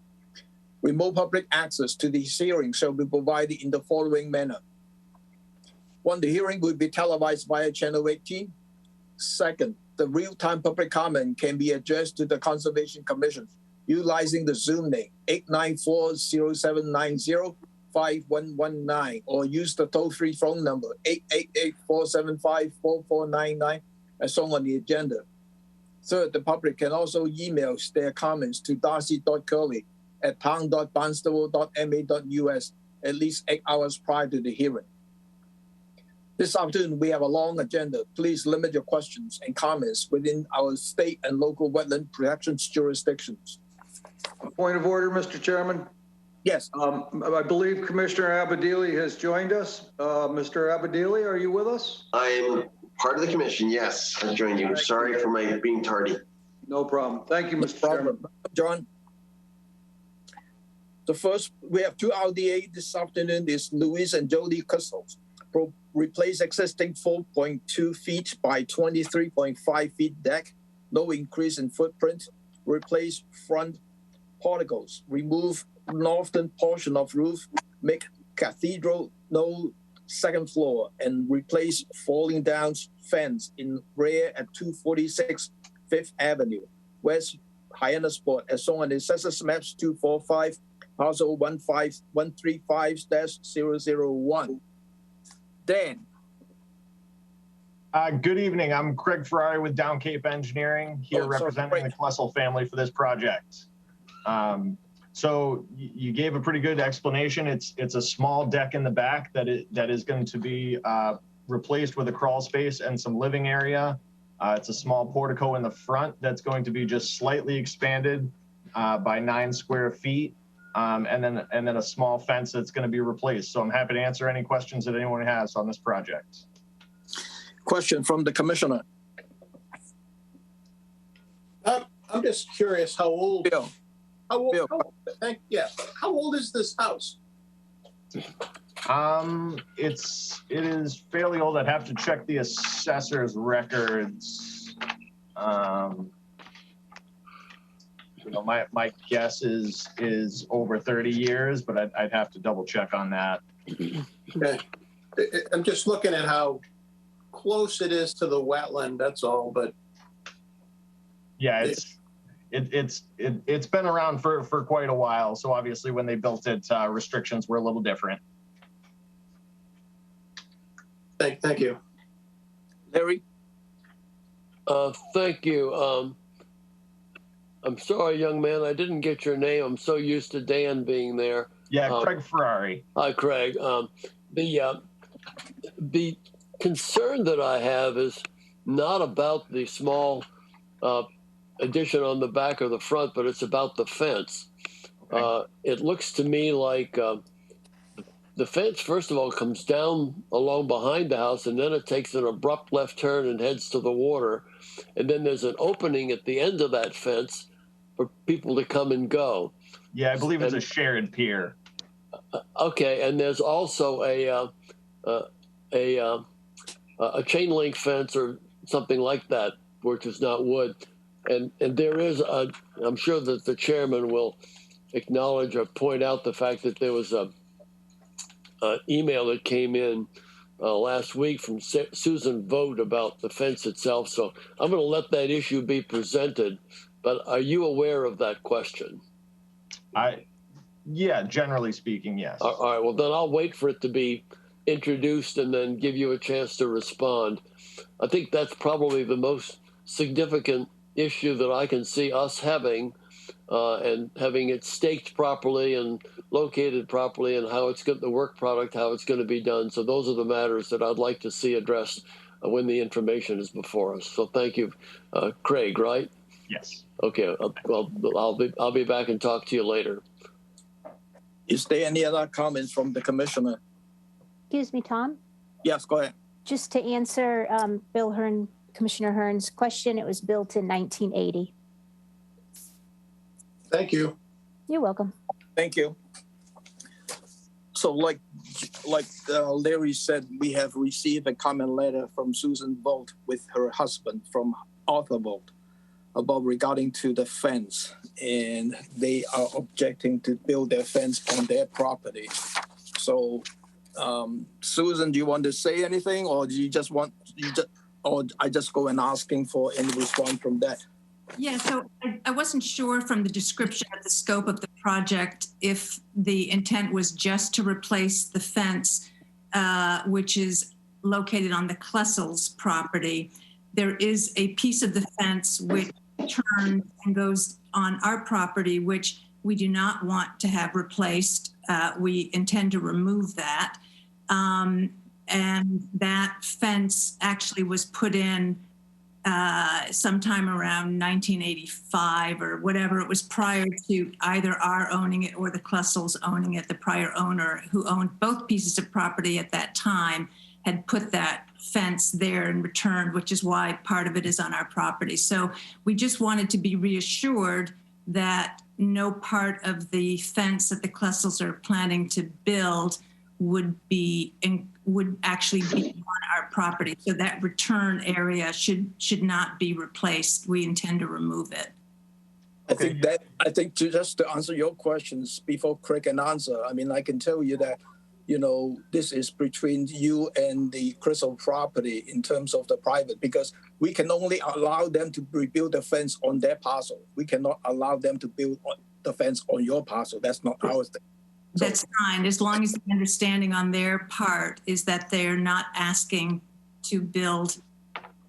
Remote public access to this hearing shall be provided in the following manner. 1, the hearing will be televised via Channel 18. 2nd, the real-time public comment can be addressed to the Conservation Commission utilizing the Zoom name 894-0790-5119 or use the toll-free phone number 888-475-4499 as shown on the agenda. 3rd, the public can also email their comments to darcy.curley@town.barnstable.ma.us at least 8 hours prior to the hearing. This afternoon, we have a long agenda. Please limit your questions and comments within our state and local wetland protection jurisdictions. A point of order, Mr. Chairman. Yes. I believe Commissioner Abadili has joined us. Mr. Abadili, are you with us? I'm part of the commission. Yes, I joined you. Sorry for my being tardy. No problem. Thank you, Mr. Chairman. John. The first, we have 2 RDA this afternoon is Louise and Jody Cussels. Replace existing 4.2 feet by 23.5 feet deck, no increase in footprint. Replace front porticos, remove northern portion of roof, make cathedral no second floor, and replace falling down fence in rear at 246 5th Avenue, West Hyannisport, as shown on the Census Maps 245, parcel 135-135-001. Dan. Good evening. I'm Craig Ferrari with Down Cape Engineering, here representing the Klessel family for this project. So you gave a pretty good explanation. It's a small deck in the back that is going to be replaced with a crawl space and some living area. It's a small portico in the front that's going to be just slightly expanded by 9 square feet. And then a small fence that's going to be replaced. So I'm happy to answer any questions that anyone has on this project. Question from the commissioner. just curious how old. Bill. How old? Bill. How old is this house? It is fairly old. I'd have to check the assessor's records. My guess is over 30 years, but I'd have to double check on that. Okay. I'm just looking at how close it is to the wetland. That's all. But yeah, it's been around for quite a while. So obviously, when they built it, restrictions were a little different. Thank you, Larry. Thank you. I'm sorry, young man, I didn't get your name. I'm so used to Dan being there. Yeah, Craig Ferrari. Hi, Craig. The concern that I have is not about the small addition on the back or the front, but it's about the fence. Okay. It looks to me like the fence, first of all, comes down along behind the house, and then it takes an abrupt left turn and heads to the water. And then there's an opening at the end of that fence for people to come and go. Yeah, I believe it's a shared pier. Okay, and there's also a chain link fence or something like that, which is not wood. And there is I'm sure that the chairman will acknowledge or point out the fact that there was a email that came in last week from Susan Vogt about the fence itself. So I'm going to let that issue be presented. But are you aware of that question? Yeah, generally speaking, yes. All right. Well, then I'll wait for it to be introduced and then give you a chance to respond. I think that's probably the most significant issue that I can see us having, and having it staked properly and located properly, and how it's going, the work product, how it's going to be done. So those are the matters that I'd like to see addressed when the information is before us. So thank you, Craig. Right? Yes. Okay. Well, I'll be back and talk to you later. Is there any other comments from the Excuse me, Tom? Yes, go ahead. Just to answer Bill Hearn, Commissioner Hearn's question, it was built in 1980. Thank you. You're welcome. Thank you. So like Larry said, we have received a comment letter from Susan Vogt with her husband from Arthur Vogt about regarding to the fence, and they are objecting to build their fence on their property. So Susan, do you want to say anything, or do you just want or I just go and asking for any response from that? Yeah, so I wasn't sure from the description of the scope of the project if the intent was just to replace the fence, which is located on the Klessel's property. There is a piece of the fence which turns and goes on our property, which we do not want to have replaced. We intend to remove that. And that fence actually was put in sometime around 1985 or whatever. It was prior to either our owning it or the Klessels owning it. The prior owner, who owned both pieces of property at that time, had put that fence there in return, which is why part of it is on our property. So we just wanted to be reassured that no part of the fence that the Klessels are planning to build would actually be on our property. So that return area should not be replaced. We intend to remove it. I think just to answer your questions before Craig can answer, I mean, I can tell you that, this is between you and the Crystal property in terms of the private, because we can only allow them to rebuild the fence on their parcel. We cannot allow them to build the fence on your parcel. That's not our thing. That's fine, as long as the understanding on their part is that they're not asking to build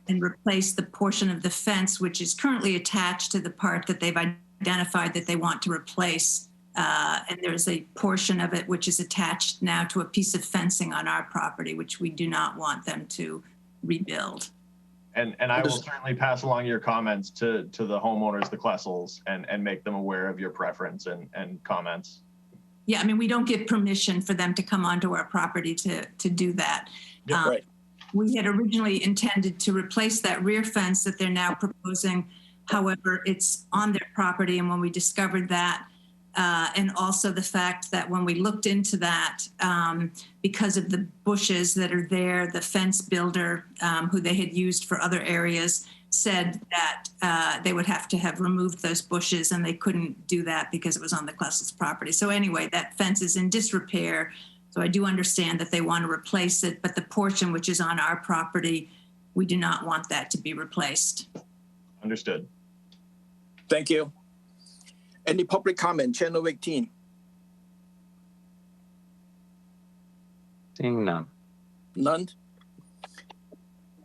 and replace the portion of the fence which is currently attached to the part that they've identified that they want to replace. And there's a portion of it which is attached now to a piece of fencing on our property, which we do not want them to rebuild. And I will certainly pass along your comments to the homeowners, the Klessels, and make them aware of your preference and comments. Yeah, I mean, we don't give permission for them to come onto our property to do that. Yeah, right. We had originally intended to replace that rear fence that they're now proposing However, it's on their property. And when we discovered that, and also the fact that when we looked into that, because of the bushes that are there, the fence builder who they had used for other areas said that they would have to have removed those bushes, and they couldn't do that because it was on the Klessel's property. So anyway, that fence is in disrepair. So I do understand that they want to replace it, but the portion which is on our property, we do not want that to be replaced. Understood. Thank you. Any public comment, Channel 18? Seeing none. None?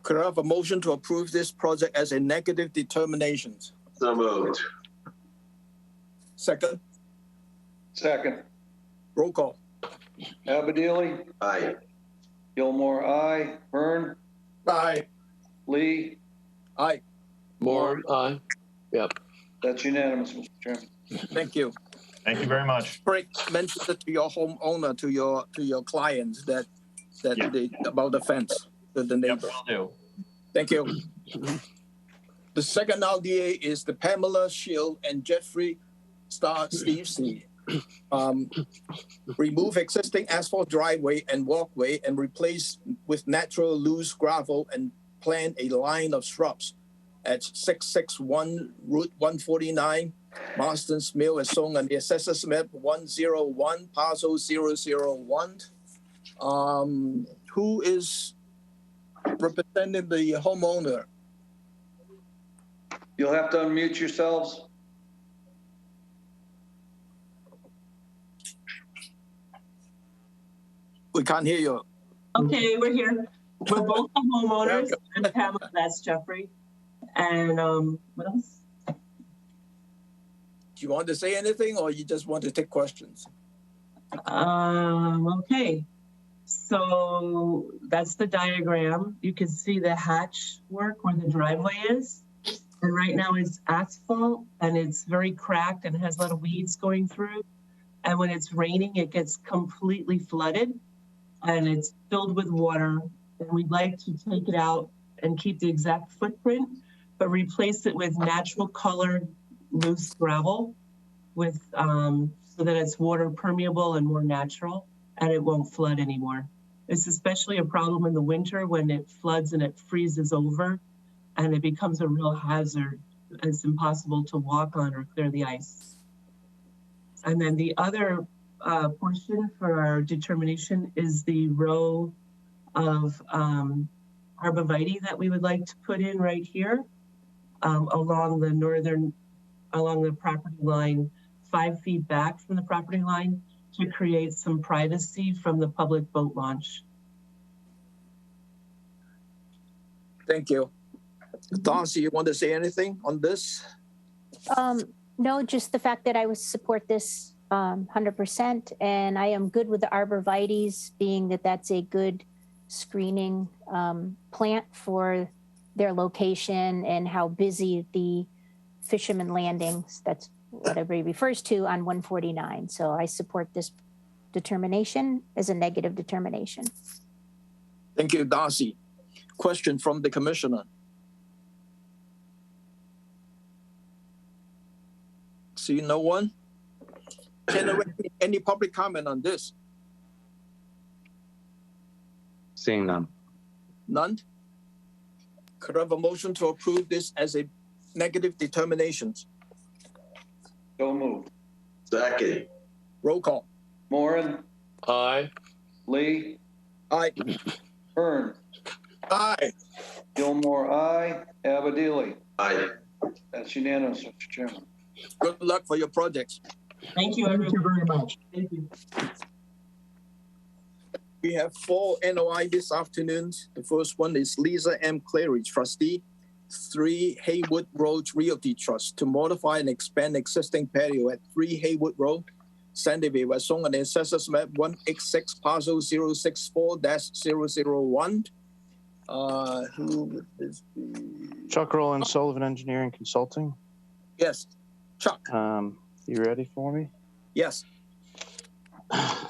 Could I have a motion to approve this project as a negative determination? So moved. Second? Second. Roll call. Abadili? Aye. Gilmore, aye. Byrne? Aye. Lee? Aye. Moore, aye. Yep. That's unanimous, Mr. Chairman. Thank you. Thank you very much. Frank, mention it to your homeowner, to your clients that Yeah. they, about the fence, to the Yep, neighbor. will do. Thank you. The second RDA is the Pamela Shield and Jeffrey Steve C. Remove existing asphalt driveway and walkway and replace with natural loose gravel and plant a line of shrubs at 661 Route 149, Marston's Mill, as shown on the Assessors Map 101, Parcel 001. Who is representing the homeowner? You'll have to unmute yourselves. We can't hear you. Okay, we're here. We're both the homeowners. I'm Pamela, that's Jeffrey. And what else? Do you want to say anything, or you just want to take questions? Okay. So that's the diagram. You can see the hatch work where the driveway is. And right now it's asphalt and it's very cracked and has a lot of weeds going through. And when it's raining, it gets completely flooded and it's filled with water. And we'd like to take it out and keep the exact footprint, but replace it with natural colored loose gravel with so that it's water permeable and more natural and it won't flood anymore. It's especially a problem in the winter when it floods and it freezes over and it becomes a real hazard. It's impossible to walk on or clear the ice. And then the other portion for our determination is the row of arborvitae that we would like to put in right here along the property line, 5 feet back from the property line to create some privacy from the public boat launch. Thank you. Darcy, you want to say anything on this? No, just the fact that I would support this 100%, and I am good with the arborvitaes, being that that's a good screening plant for their location and how busy the fisherman landings, that's what everybody refers to, on 149. So I support this determination as a negative determination. Thank you, Darcy. Question from the commissioner. See no one? Any public comment on this? Seeing none. None? Could I have a motion to approve this as a negative determination? So moved. Second. Roll call. Moran? Aye. Lee? Aye. Byrne? Aye. Gilmore, aye. Abadili? Aye. That's unanimous, Mr. Chairman. Good luck for your projects. Thank you, everyone. Thank you very much. Thank you. We have 4 NOI this afternoon. The first one is Lisa M. Clary, trustee, 3 Haywood Road Realty Trust, to modify and expand existing patio at 3 Haywood Road, Sandyville, as shown on the Assessors Map 186, Parcel 064-001. Who would this be? Chuck Rowland, Sullivan Engineering Consulting. Yes, Chuck. You ready for me? Yes.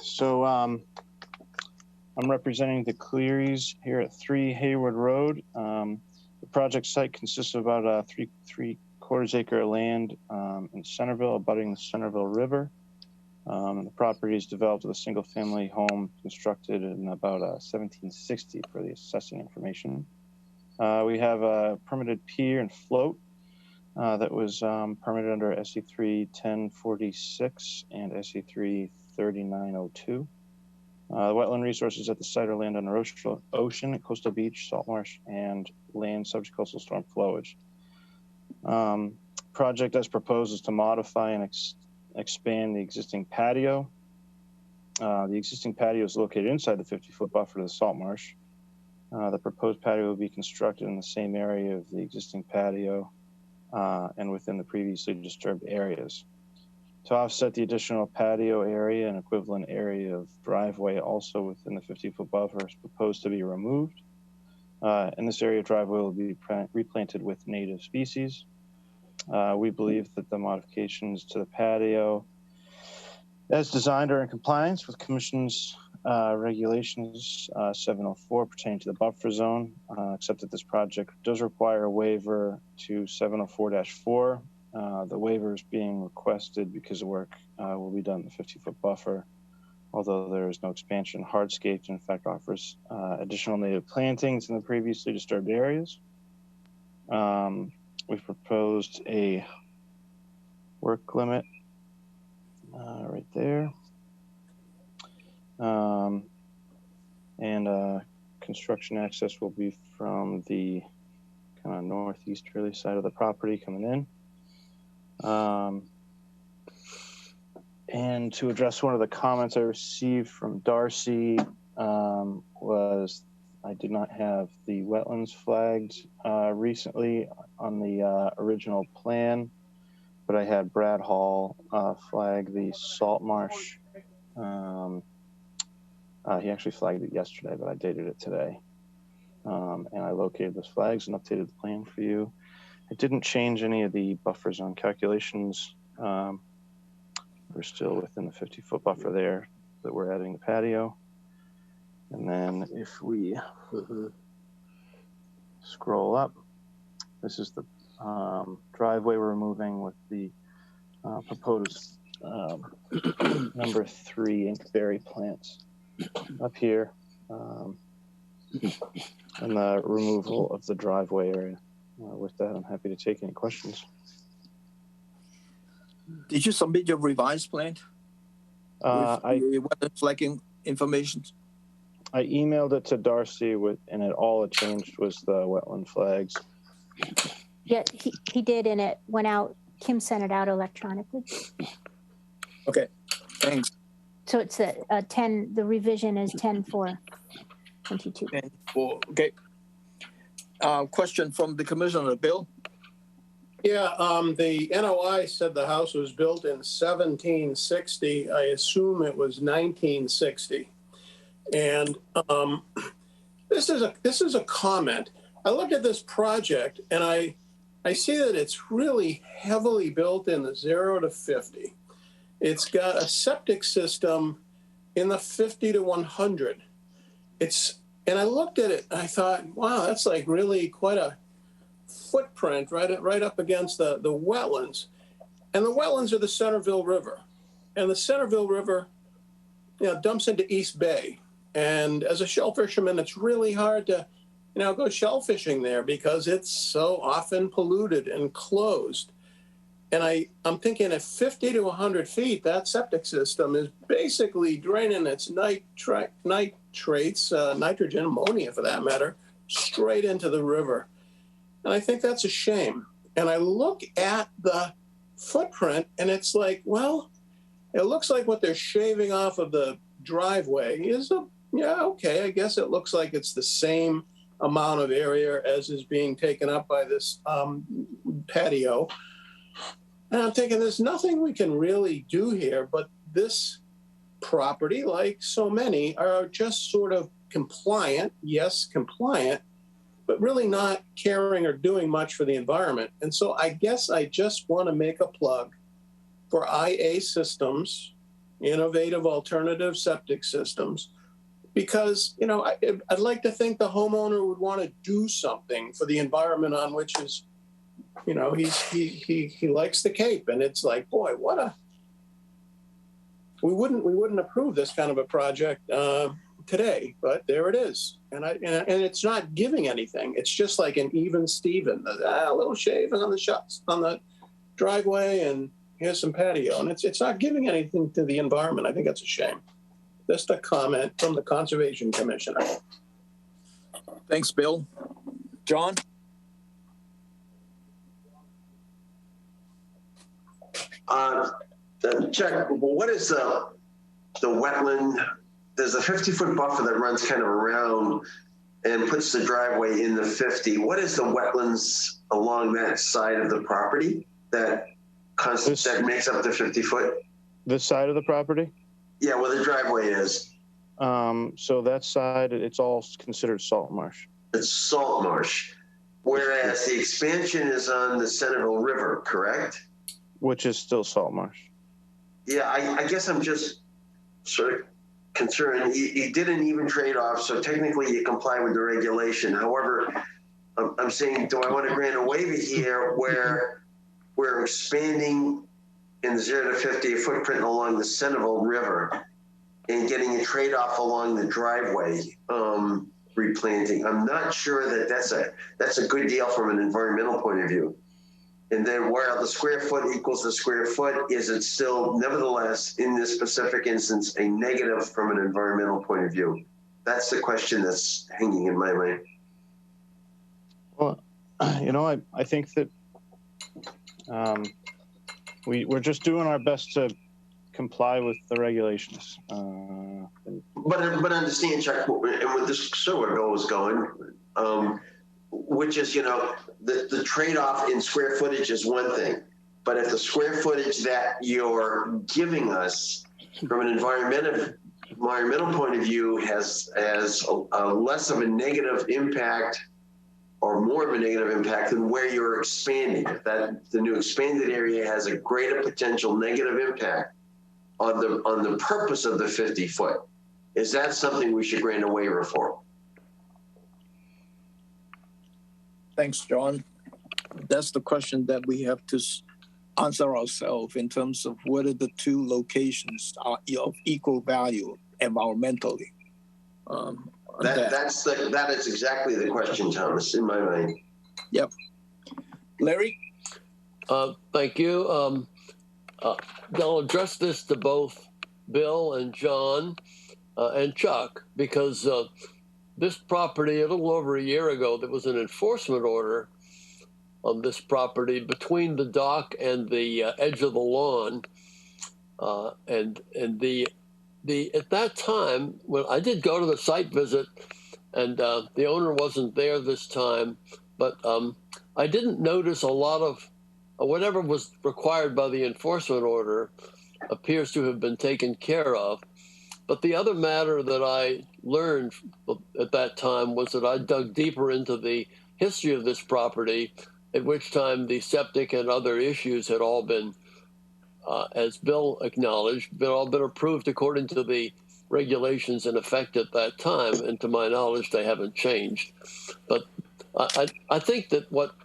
So I'm representing the Clearys here at 3 Hayward Road. The project site consists of about 3 quarters-acre of land in Centerville, abutting the Centerville River. The property is developed with a single-family home constructed in about 1760 for the assessing information. We have a permitted pier and float that was permitted under SE 3-1046 and SE 3-3902. The wetland resources at the site are land under ocean, coastal beach, salt marsh, and land subject to coastal storm flowage. Project as proposed is to modify and expand the existing patio. The existing patio is located inside the 50-foot buffer to the salt marsh. The proposed patio will be constructed in the same area of the existing patio and within the previously disturbed areas. To offset the additional patio area and equivalent area of driveway also within the 50-foot buffer is proposed to be removed. In this area, driveway will be replanted with native species. We believe that the modifications to the patio as designed are in compliance with Commission's regulations 704 pertaining to the buffer zone, except that this project does require a waiver to 704-4. The waiver is being requested because the work will be done in the 50-foot buffer, although there is no expansion. Hardscape, in fact, offers additional native plantings in the previously disturbed areas. We've proposed a work limit right there. Construction access will be from the kind of northeasterly side of the property coming in. And to address one of the comments I received from Darcy was I did not have the wetlands flagged recently on the original plan, but I had Brad Hall flag the salt marsh. He actually flagged it yesterday, but I dated it today. And I located those flags and updated the plan for you. It didn't change any of the buffer zone calculations. We're still within the 50-foot buffer there that we're adding the patio. And then if we scroll up, this is the driveway we're removing with the proposed number 3 inkberry plants up here, and the removal of the driveway area. With that, I'm happy to take any questions. Did you submit your revised plan with the wetland flagging information? I emailed it to Darcy and all it changed was the wetland flags. Yeah, he did, and it went out. Kim sent it out electronically. Okay, thanks. So it's the 10. The revision is 10/4/22. 10/4. Okay. Question from the commissioner, Bill. Yeah, the NOI said the house was built in 1760. I assume it was 1960. And this is a comment. I looked at this project and I see that it's really heavily built in the 0 to 50. It's got a septic system in the 50 to 100. And I looked at it and I thought, wow, that's like really quite a footprint right up against the wetlands. And the wetlands are the Centerville River. And the Centerville River, dumps into East Bay. And as a shell fisherman, it's really hard to, go shell fishing there because it's so often polluted and closed. And I'm thinking at 50 to 100 feet, that septic system is basically draining its nitrates, nitrogen, ammonia for that matter, straight into the river. And I think that's a shame. And I look at the footprint and it's like, well, it looks like what they're shaving off of the driveway is okay. I guess it looks like it's the same amount of area as is being taken up by this patio. And I'm thinking there's nothing we can really do here, but this property, like so many, are just sort of compliant, but really not caring or doing much for the environment. And so I guess I just want to make a plug for IA systems, innovative alternative septic systems, because, I'd like to think the homeowner would want to do something for the environment on which his You know, he likes the Cape, and it's like, boy, we wouldn't approve this kind of a project today, but there it is, and it's not giving anything. It's just like an even Steven, a little shaving on the driveway, and here's some patio, and it's not giving anything to the environment. I think that's a shame. Just a comment from the Conservation Commissioner. Thanks, Bill. John? Chuck, what is the wetland? There's a 50-foot buffer that runs kind of around and puts the driveway in the 50. What is the wetlands along that side of the property that makes up the 50-foot? This side of the property? Yeah, where the driveway is. So that side, it's all considered salt marsh. It's salt marsh. Whereas the expansion is on the Centerville River, correct? Which is still salt marsh. Yeah, I guess I'm just sort of concerned. You did an even trade-off, so technically you comply with the regulation. However, I'm saying, do I want to grant a waiver here where we're expanding in the 0 to 50 footprint along the Centerville River and getting a trade-off along the driveway replanting? I'm not sure that that's a good deal from an environmental point of view. And then where the square foot equals the square foot, is it still, nevertheless, in this specific instance, a negative from an environmental point of view? That's the question that's hanging in my mind. Well, you know, I think that we're just doing our best to comply with the regulations. But understand, Chuck, and with this sewer bill is going, which is, you know, the trade-off in square footage is one thing, but if the square footage that you're giving us from an environmental point of view has a less of a negative impact or more of a negative impact than where you're expanding, if that the new expanded area has a greater potential negative impact on the purpose of the 50-foot, is that something we should grant a waiver for? Thanks, John. That's the question that we have to answer ourselves in terms of whether the two locations are of equal value environmentally. That is exactly the question, Thomas, in my mind. Yep. Larry? Thank you. I'll address this to both Bill and John and Chuck, because this property, a little over a year ago, there was an enforcement order on this property between the dock and the edge of the lawn. And at that time, when I did go to the site visit, and the owner wasn't there this time, but I didn't notice a lot of whatever was required by the enforcement order appears to have been taken care of. But the other matter that I learned at that time was that I dug deeper into the history of this property, at which time the septic and other issues had all been, as Bill acknowledged, all been approved according to the regulations in effect at that time. And to my knowledge, they haven't changed. But I think that what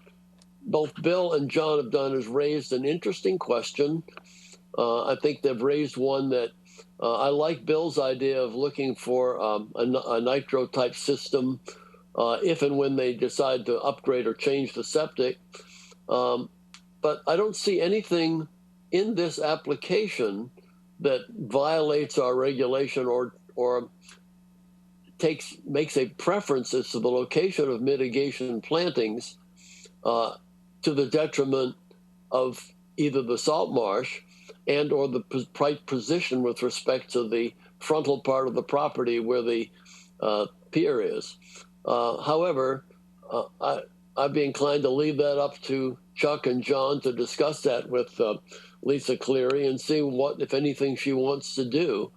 both Bill and John have done is raised an interesting question. I think they've raised one that I like Bill's idea of looking for a nitro type system if and when they decide to upgrade or change the septic. But I don't see anything in this application that violates our regulation or makes a preference as to the location of mitigation plantings to the detriment of either the salt marsh and or the position with respect to the frontal part of the property where the pier is. However, I'd be inclined to leave that up to Chuck and John to discuss that with Lisa Cleary and see what, if anything, she wants to do.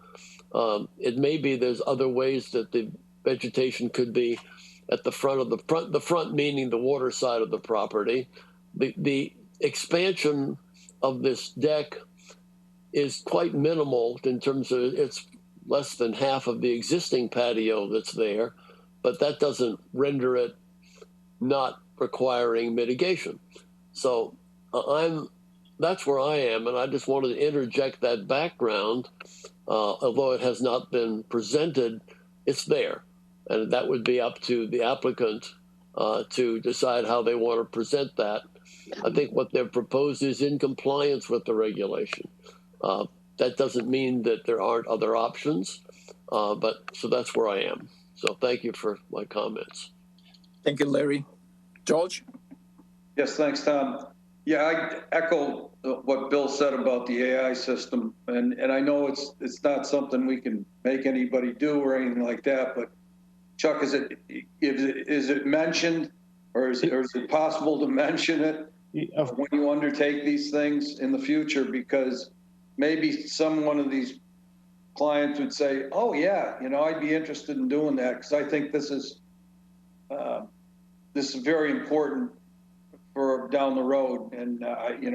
It may be there's other ways that the vegetation could be at the front of the front meaning the water side of the property. The expansion of this deck is quite minimal in terms of it's less than half of the existing patio that's there, but that doesn't render it not requiring mitigation. So that's where I am, and I just wanted to interject that background. Although it has not been presented, it's there, and that would be up to the applicant to decide how they want to present that. I think what they've proposed is in compliance with the regulation. That doesn't mean that there aren't other options, but so that's where I am. So thank you for my comments. Thank you, Larry. George? Yes, thanks, Tom. Yeah, I echo what Bill said about the AI system, and I know it's not something we can make anybody do or anything like that. But Chuck, is it mentioned, or is it possible to mention it when you undertake these things in the future? Because maybe one of these clients would say, "Oh yeah, I'd be interested in doing that because I think this is very important for down the road, and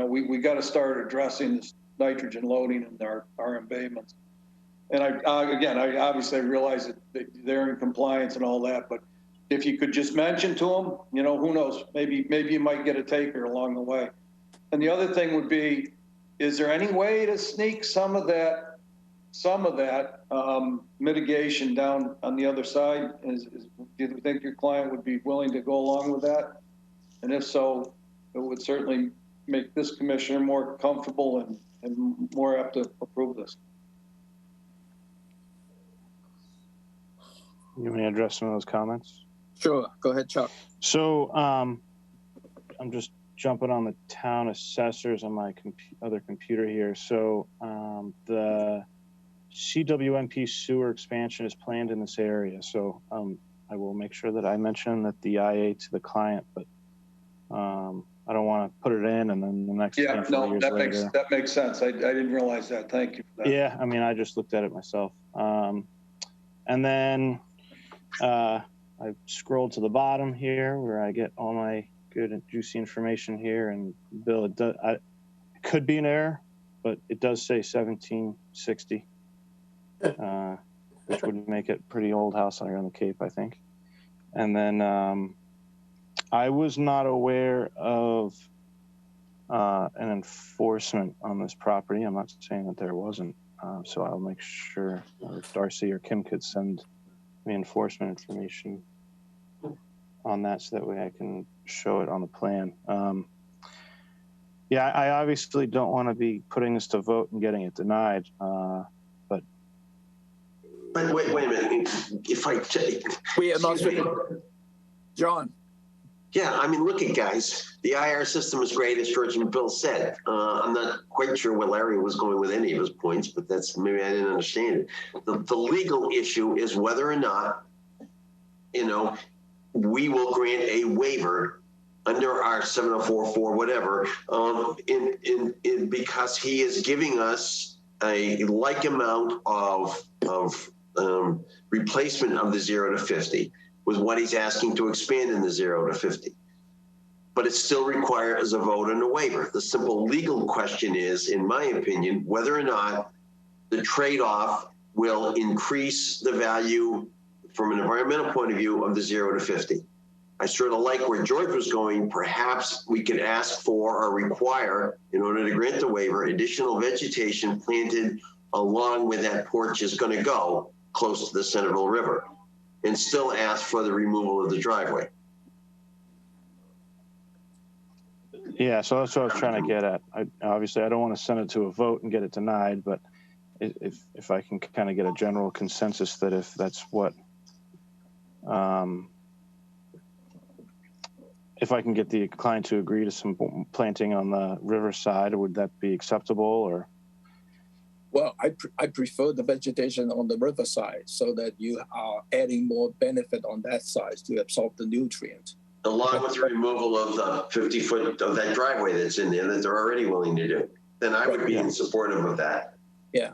we got to start addressing this nitrogen loading in our embayments." And I obviously realize that they're in compliance and all that, but if you could just mention to them, who knows, maybe you might get a taker along the way. And the other thing would be, is there any way to sneak some of that mitigation down on the other side? Do you think your client would be willing to go along with that? And if so, it would certainly make this commissioner more comfortable and more apt to approve this. You want me to address some of those comments? Sure. Go ahead, Chuck. So I'm just jumping on the town assessors on my other computer here. So the CWMP sewer expansion is planned in this area. So I will make sure that I mention that the IA to the client, but I don't want to put it in and then the next years later. That makes sense. I didn't realize that. Thank you for that. Yeah, I mean, I just looked at it myself. And then I scrolled to the bottom here where I get all my good and juicy information here. And Bill, it could be an error, but it does say 1760, which would make it a pretty old house here on the Cape, I think. And then I was not aware of an enforcement on this property. I'm not saying that there wasn't. So I'll make sure if Darcy or Kim could send me enforcement information on that so that way I can show it on the plan. Yeah, I obviously don't want to be putting this to vote and getting it denied, but wait a minute. If I we are not John. Yeah, I mean, look at guys. The IR system is great, as George and Bill said. I'm not quite sure where Larry was going with any of his points, but that's maybe I didn't understand it. The legal issue is whether or not, we will grant a waiver under our 7044 whatever, because he is giving us a like amount of replacement of the 0 to 50. With what he's asking to expand in the 0 to 50. But it still requires a vote and a waiver. The simple legal question is, in my opinion, whether or not the trade-off will increase the value from an environmental point of view of the 0 to 50. I sort of like where George was going. Perhaps we could ask for or require, in order to grant the waiver, additional vegetation planted along where that porch is going to go, close to the Centerville River, and still ask for the removal of the driveway. Yeah, so that's what I was trying to get at. Obviously, I don't want to send it to a vote and get it denied, but if I can kind of get a general consensus that if that's what, if I can get the client to agree to some planting on the riverside, would that be acceptable or? Well, I prefer the vegetation on the riverside so that you are adding more benefit on that side to absorb the nutrients. Along with the removal of the 50 foot of that driveway that's in there that they're already willing to do, then I would be in supportive of that. Yeah.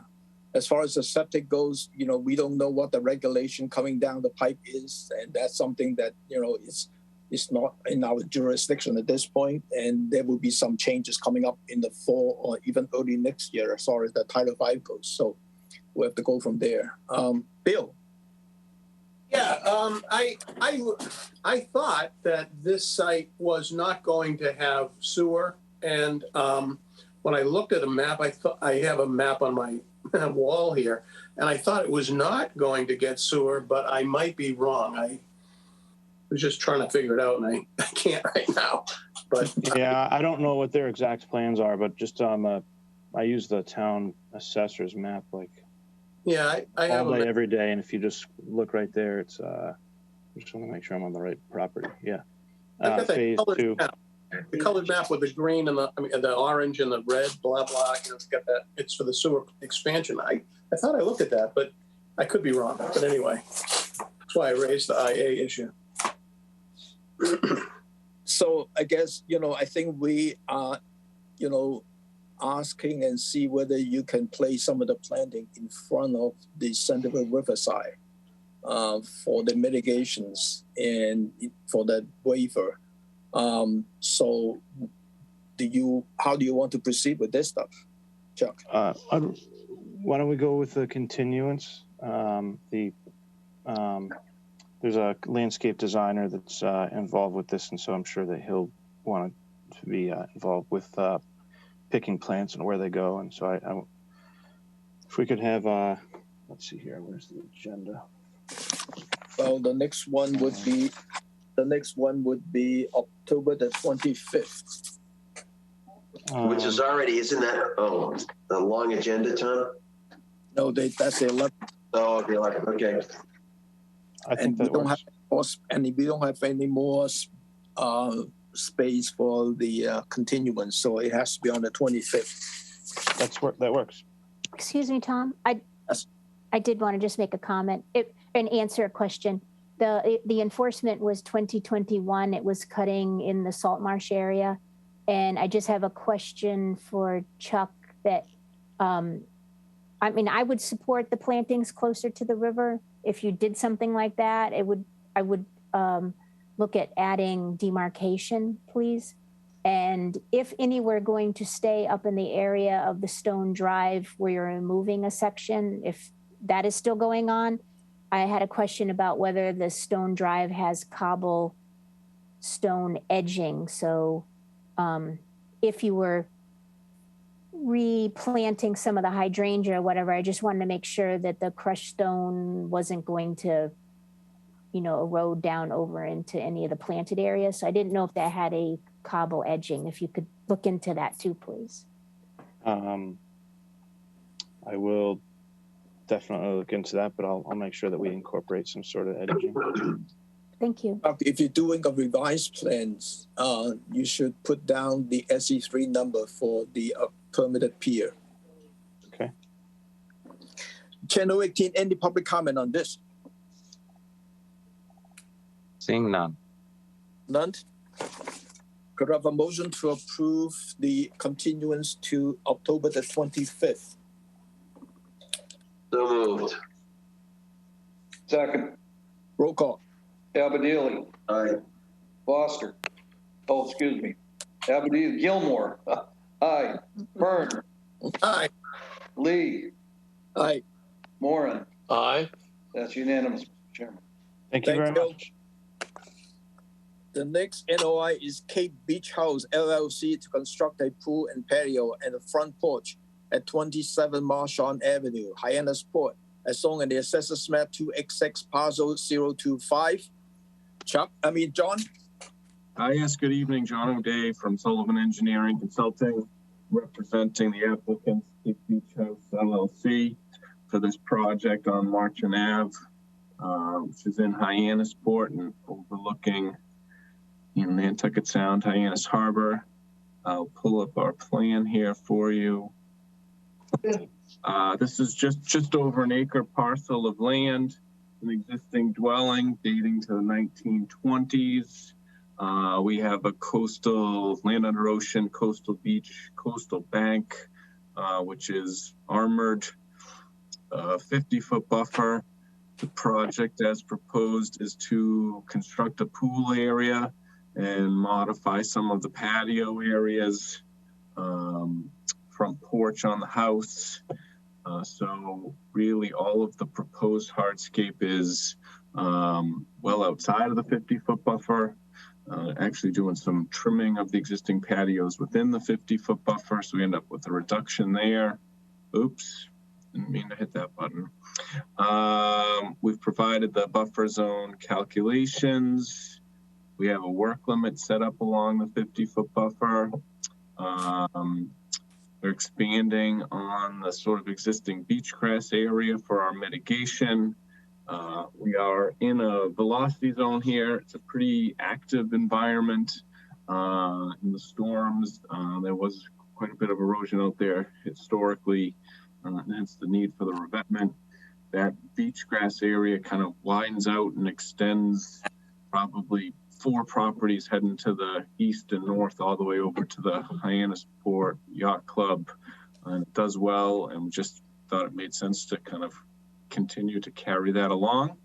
As far as the septic goes, we don't know what the regulation coming down the pipe is. And that's something that, it's not in our jurisdiction at this point, and there will be some changes coming up in the fall or even early next year as far as the Title V goes. So we'll have to go from there. Bill. Yeah, I thought that this site was not going to have sewer, and when I looked at a map, I have a map on my wall here, and I thought it was not going to get sewer, but I might be wrong. I was just trying to figure it out, and I can't right now. But yeah, I don't know what their exact plans are, but just I use the town assessor's map like yeah, I have all day, every day, and if you just look right there, it's I just want to make sure I'm on the right property. Yeah, I got phase two. The colored map with the green and the orange and the red, blah blah. You know, it's got that. It's for the sewer expansion. I thought I looked at that, but I could be wrong. But anyway, that's why I raised the IA issue. So I guess, I think we are, asking and see whether you can place some of the planting in front of the Centerville Riverside for the mitigations and for the waiver. So how do you want to proceed with this stuff, Chuck? Why don't we go with the continuance? There's a landscape designer that's involved with this, and so I'm sure that he'll want to be involved with picking plants and where they go. And so if we could have, let's see here, where's the agenda? Well, the next one would be October the 25th. Which is already, isn't that the long agenda, Tom? No, that's the 11th. Oh, the 11th. Okay. I think that works. We don't have any more space for the continuance, so it has to be on the 25th. That works. Excuse me, Tom. I did want to just make a comment and answer a question. The enforcement was 2021. It was cutting in the salt marsh area, and I just have a question for Chuck. That I would support the plantings closer to the river. If you did something like that, I would look at adding demarcation, please. And if any were going to stay up in the area of the stone drive where you're removing a section, if that is still going on, I had a question about whether the stone drive has cobble stone edging. So if you were replanting some of the hydrangea or whatever, I just wanted to make sure that the crushed stone wasn't going to, erode down over into any of the planted areas. So I didn't know if that had a cobble edging. If you could look into that too, please. I will definitely look into that, but I'll make sure that we incorporate some sort of edging. Thank you. If you're doing a revised plans, you should put down the SE3 number for the permitted pier. Okay. Channel 18, any public comment on this? Seeing none. None? Could I have a motion to approve the continuance to October the 25th? So moved. Second. Roll call. Abadili. Aye. Foster. Oh, excuse me. Abadili. Gilmore. Aye. Byrne. Aye. Lee. Aye. Moran. Aye. That's unanimous, Mr. Chairman. Thank you very much. The next NOI is Cape Beach House LLC to construct a pool and patio and a front porch at 27 Marshawn Avenue, Hyannisport, as shown in the Assessors Map 2XX Parcel 025. John? Yes, good evening. John O'Day from Sullivan Engineering Consulting, representing the applicant, Cape Beach House LLC, for this project on Marchand Ave, which is in Hyannisport and overlooking Nantucket Sound, Hyannis Harbor. I'll pull up our plan here for you. This is just over an acre parcel of land, an existing dwelling dating to the 1920s. We have a coastal land under ocean, coastal beach, coastal bank, which is armored, 50-foot buffer. The project as proposed is to construct a pool area and modify some of the patio areas, front porch on the house. So really all of the proposed hardscape is well outside of the 50-foot buffer. Actually doing some trimming of the existing patios within the 50-foot buffer, so we end up with a reduction there. Oops, didn't mean to hit that button. We've provided the buffer zone calculations. We have a work limit set up along the 50-foot buffer. We're expanding on the sort of existing beach grass area for our mitigation. We are in a velocity zone here. It's a pretty active environment. In the storms, there was quite a bit of erosion out there historically, hence the need for the revetment. That beach grass area kind of widens out and extends probably 4 properties heading to the east and north all the way over to the Hyannisport Yacht Club. It does well, and we just thought it made sense to kind of continue to carry that along.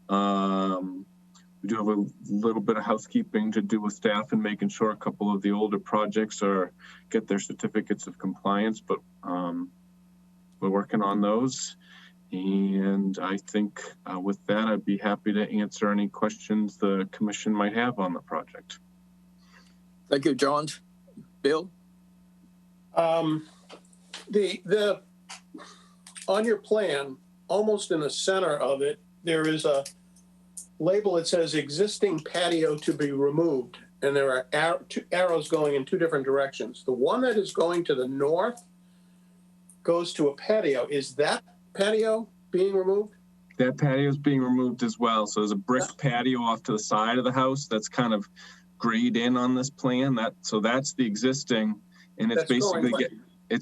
We do have a little bit of housekeeping to do with staff and making sure a couple of the older projects get their certificates of compliance, but we're working on those. And I think with that, I'd be happy to answer any questions the commission might have on the project. Thank you, John. Bill? The on your plan, almost in the center of it, there is a label that says existing patio to be removed. And there are 2 arrows going in 2 different directions. The one that is going to the north goes to a patio. Is that patio being removed? That patio is being removed as well. So there's a brick patio off to the side of the house that's kind of grayed in on this plan. So that's the existing, and it's basically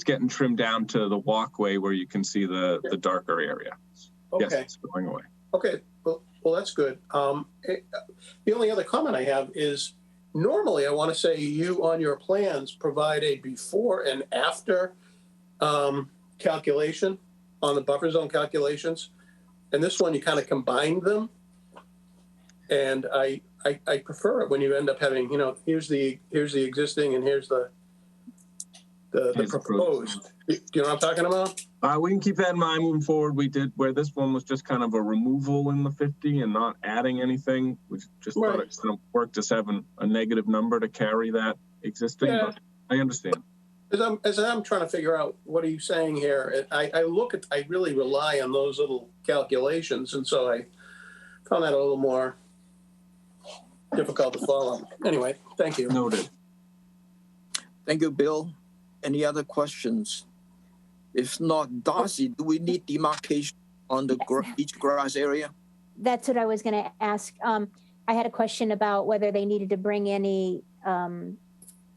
getting trimmed down to the walkway where you can see the darker area. Okay. Yes, it's going away. Okay, well that's good. The only other comment I have is normally I want to say you on your plans provide a before and after calculation on the buffer zone calculations. And this one, you kind of combined them. And I prefer it when you end up having, here's the existing and here's the proposed. Do you know what I'm talking about? We can keep that in mind moving forward. We did where this one was just kind of a removal in the 50 and not adding anything. We just thought it kind of worked as having a negative number to carry that existing, but I understand. As I'm trying to figure out what are you saying here, I really rely on those little calculations, and so I found that a little more difficult to follow. Anyway, thank you. Noted. Thank you, Bill. Any other questions? If not, Darcy, do we need demarcation on the beach grass area? That's what I was going to ask. I had a question about whether they needed to bring any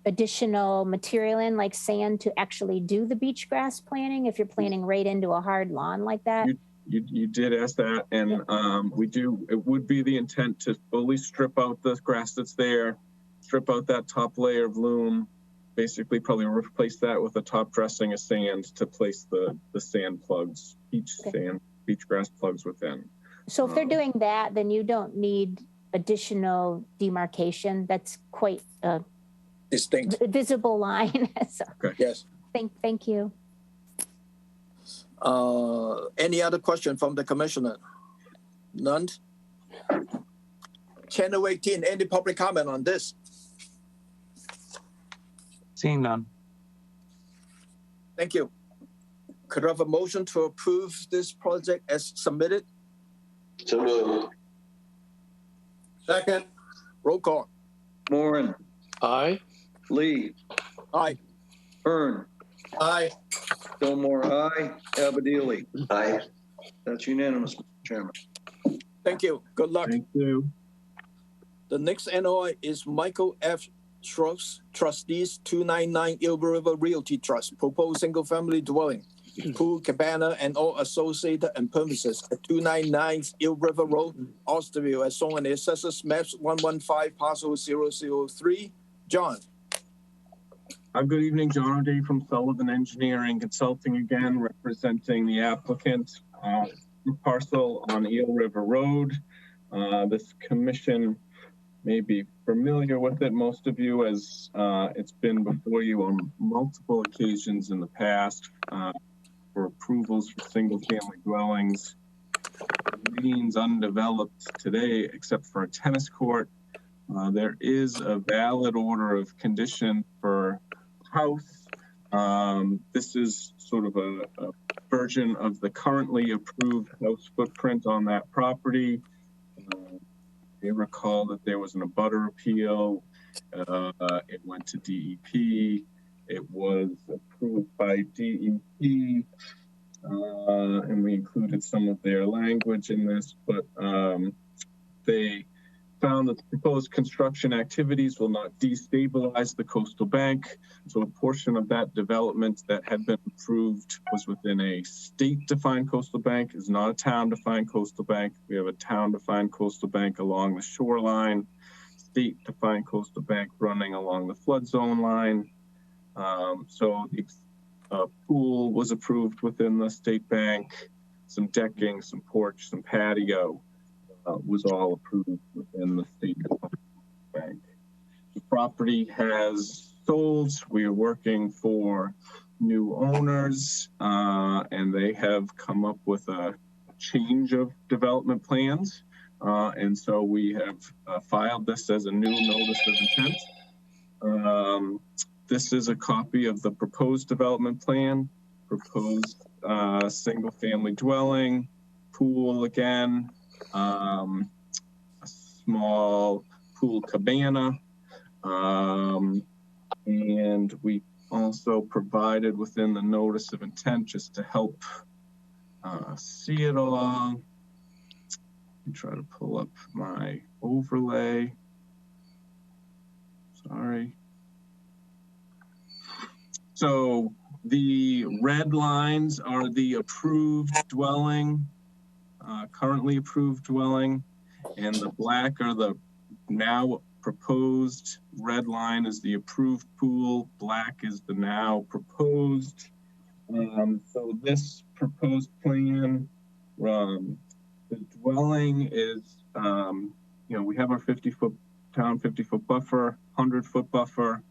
additional material in, like sand, to actually do the beach grass planting, if you're planting right into a hard lawn like that. You did ask that, and it would be the intent to fully strip out the grass that's there, strip out that top layer of loam, basically probably replace that with a top dressing of sand to place the sand plugs, beach grass plugs within. So if they're doing that, then you don't need additional demarcation. That's quite a distinct visible line. So yes. Thank you. Any other question from the commissioner? None? Channel 18, any public comment on this? Seeing none. Thank you. Could I have a motion to approve this project as submitted? So moved. Second. Roll call. Moran. Aye. Lee. Aye. Hearn. Aye. Fillmore, aye. Abadili. Aye. That's unanimous, Mr. Chairman. Thank you. Good luck. Thank you. The next NOI is Michael F. Strauss, Trustees, 299 Eel River Realty Trust, proposed single-family dwelling, pool, cabana, and all associated and premises at 299 Eel River Road, Osterville, as shown on the Assessors Maps 115, parcel 003. John. Good evening, John O'Day from Sullivan Engineering Consulting again, representing the applicant. Parcel on Eel River Road. This commission may be familiar with it, most of you, as it's been before you on multiple occasions in the past for approvals for single-family dwellings. remains undeveloped today, except for a tennis court. There is a valid order of condition for house. This is sort of a version of the currently approved house footprint on that property. You recall that there was an abutter appeal. It went to DEP. It was approved by DEP, and we included some of their language in this, but they found that the proposed construction activities will not destabilize the coastal bank. So a portion of that development that had been approved was within a state-defined coastal bank, is not a town-defined coastal bank. We have a town-defined coastal bank along the shoreline, state-defined coastal bank running along the flood zone line. So the pool was approved within the state bank, some decking, some porch, some patio. Was all approved within the state bank. The property has sold. We are working for new owners, and they have come up with a change of development plans. And so we have filed this as a new notice of intent. This is a copy of the proposed development plan, proposed single family dwelling, pool again, a small pool cabana, and we also provided within the notice of intent, just to help see it all. Let me try to pull up my overlay. Sorry. So the red lines are the approved dwelling, currently approved dwelling, and the black are the now proposed. Red line is the approved pool, black is the now proposed. So this proposed plan, the dwelling is, we have our 50-foot town 50-foot buffer, 100-foot buffer.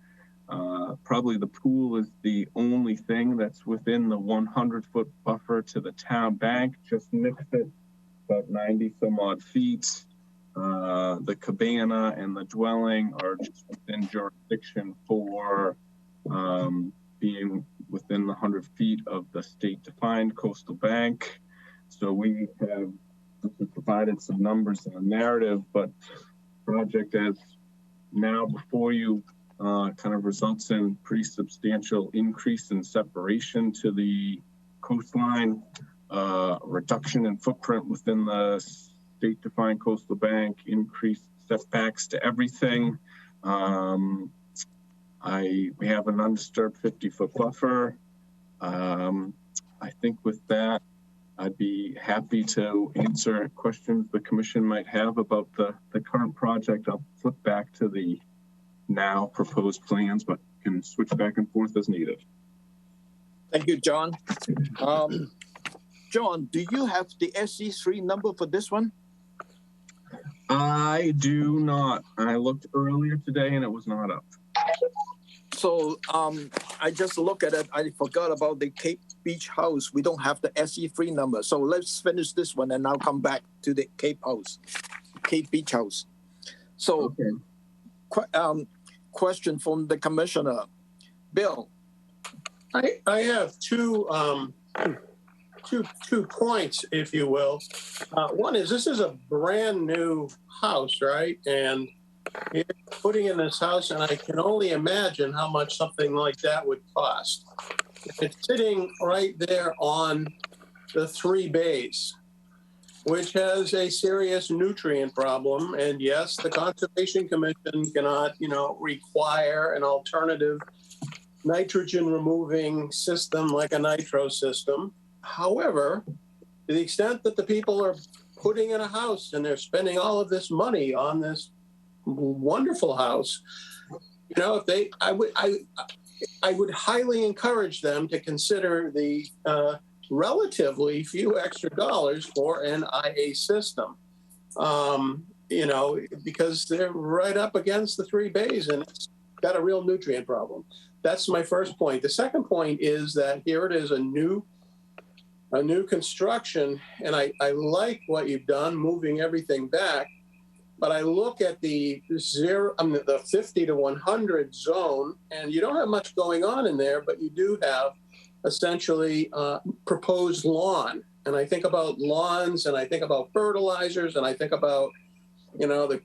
Probably the pool is the only thing that's within the 100-foot buffer to the town bank, just mixed it about 90 some odd feet. The cabana and the dwelling are just within jurisdiction for being within the 100 feet of the state-defined coastal bank. So we have provided some numbers in the narrative, but project as now before you kind of results in pretty substantial increase in separation to the coastline, reduction in footprint within the state-defined coastal bank, increased setbacks to everything. We have an undisturbed 50-foot buffer. I think with that, I'd be happy to answer questions the commission might have about the current project. I'll flip back to the now proposed plans, but can switch back and forth as needed. Thank you, John. John, do you have the SC3 number for this one? I do not. I looked earlier today and it was not up. So I just look at it. I forgot about the Cape Beach house. We don't have the SC3 number. So let's finish this one and I'll come back to the Cape Beach house. So okay. Question from the commissioner. Bill. I have two points, if you will. One is this is a brand new house, right? And you're putting in this house, and I can only imagine how much something like that would cost. It's sitting right there on the 3 bays, which has a serious nutrient problem. And yes, the Conservation Commission cannot, require an alternative nitrogen removing system like a nitro system. However, to the extent that the people are putting in a house and they're spending all of this money on this wonderful house, I would highly encourage them to consider the relatively few extra dollars for an IA system, because they're right up against the 3 bays and it's got a real nutrient problem. That's my first point. The second point is that here it is, a new a new construction, and I like what you've done, moving everything back. But I look at the 50 to 100 zone, and you don't have much going on in there, but you do have essentially proposed lawn. And I think about lawns, and I think about fertilizers, and I think about, you know, the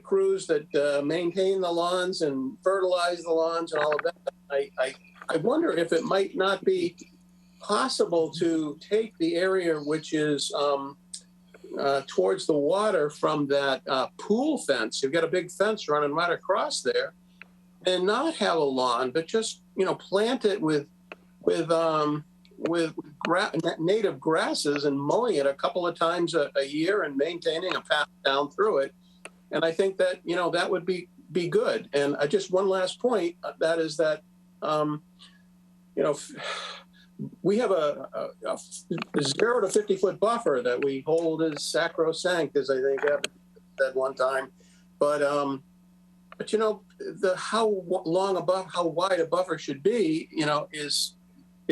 crews that maintain the lawns and fertilize the lawns and all of that. I wonder if it might not be possible to take the area which is towards the water from that pool fence. You've got a big fence running right across there, and not have a lawn, but just, you know, plant it with native grasses and mowing it a couple of times a year and maintaining a path down through it. And I think that, you know, that would be good. And just one last point, that is that, you know, we have a 0 to 50 foot buffer that we hold as sacrosanct, as I think Evan said one time. But you know, how wide a buffer should be, you know, is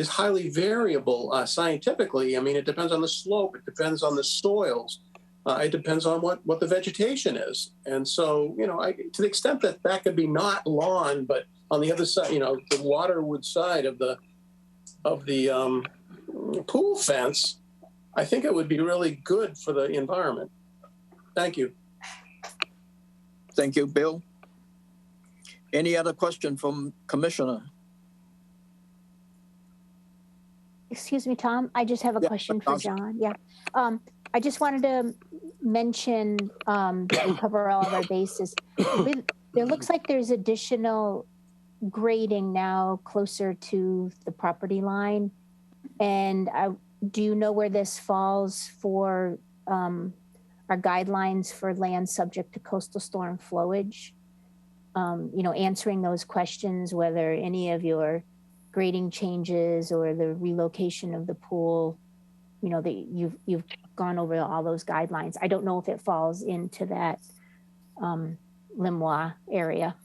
highly variable scientifically. I mean, it depends on the slope, it depends on the soils, it depends on what the vegetation is. And so, you know, to the extent that that could be not lawn, but on the other side, you know, the waterward side of the pool fence, I think it would be really good for the environment. Thank you. Thank you, Bill. Any other question from Commissioner? Excuse me, Tom. I just have a question for John. Yeah. I just wanted to mention that we cover all of our bases. There looks like there's additional grading now closer to the property line. And do you know where this falls for our guidelines for land subject to coastal storm flowage? You know, answering those questions, whether any of your grading changes or the relocation of the pool, you know, that you've gone over all those guidelines. I don't know if it falls into that Limois area.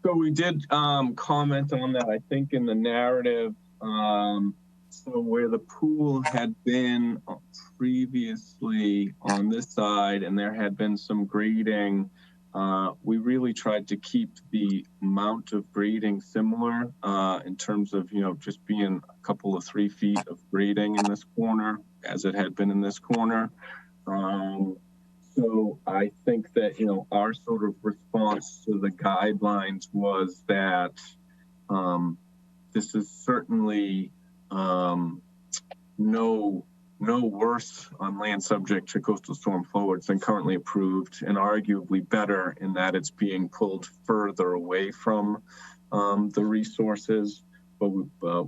So we did comment on that, I think, in the narrative. So where the pool had been previously on this side, and there had been some grading, we really tried to keep the amount of grading similar in terms of, you know, just being a couple of 3 feet of grading in this corner as it had been in this corner. So I think that, you know, our sort of response to the guidelines was that this is certainly no worse on land subject to coastal storm flowage than currently approved, and arguably better in that it's being pulled further away from the resources. But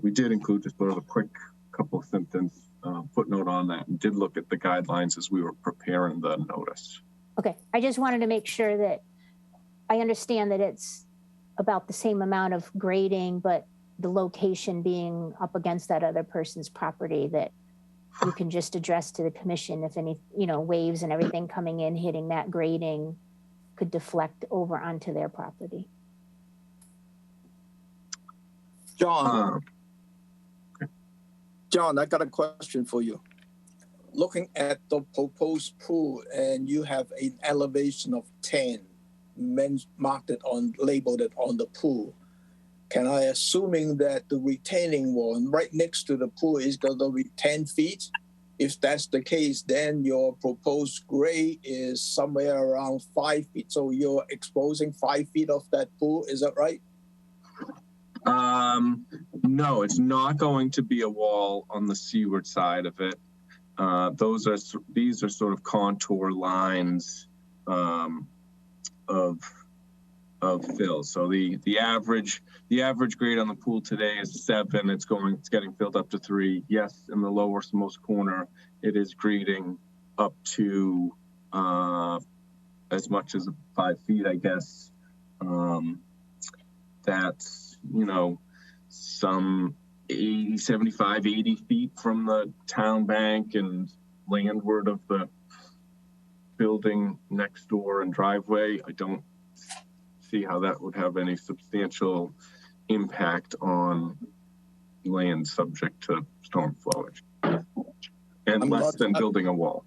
we did include just sort of a quick couple of sentence footnote on that, and did look at the guidelines as we were preparing the notice. Okay, I just wanted to make sure that I understand that it's about the same amount of grading, but the location being up against that other person's property, that you can just address to the commission if any, you know, waves and everything coming in, hitting that grading could deflect over onto their property. John, I got a question for you. Looking at the proposed pool, and you have an elevation of 10, labeled it on the pool. Can I assuming that the retaining wall right next to the pool is going to be 10 feet? If that's the case, then your proposed grade is somewhere around 5 feet. So you're exposing 5 feet of that pool, is that right? No, it's not going to be a wall on the seaward side of it. These are sort of contour lines of fill. So the average grade on the pool today is 7. It's getting filled up to 3. Yes, in the lowermost corner, it is grading up to as much as 5 feet, I guess. That's, you know, some 80, 75, 80 feet from the town bank and landward of the building next door and driveway. I don't see how that would have any substantial impact on land subject to storm flowage, and less than building a wall.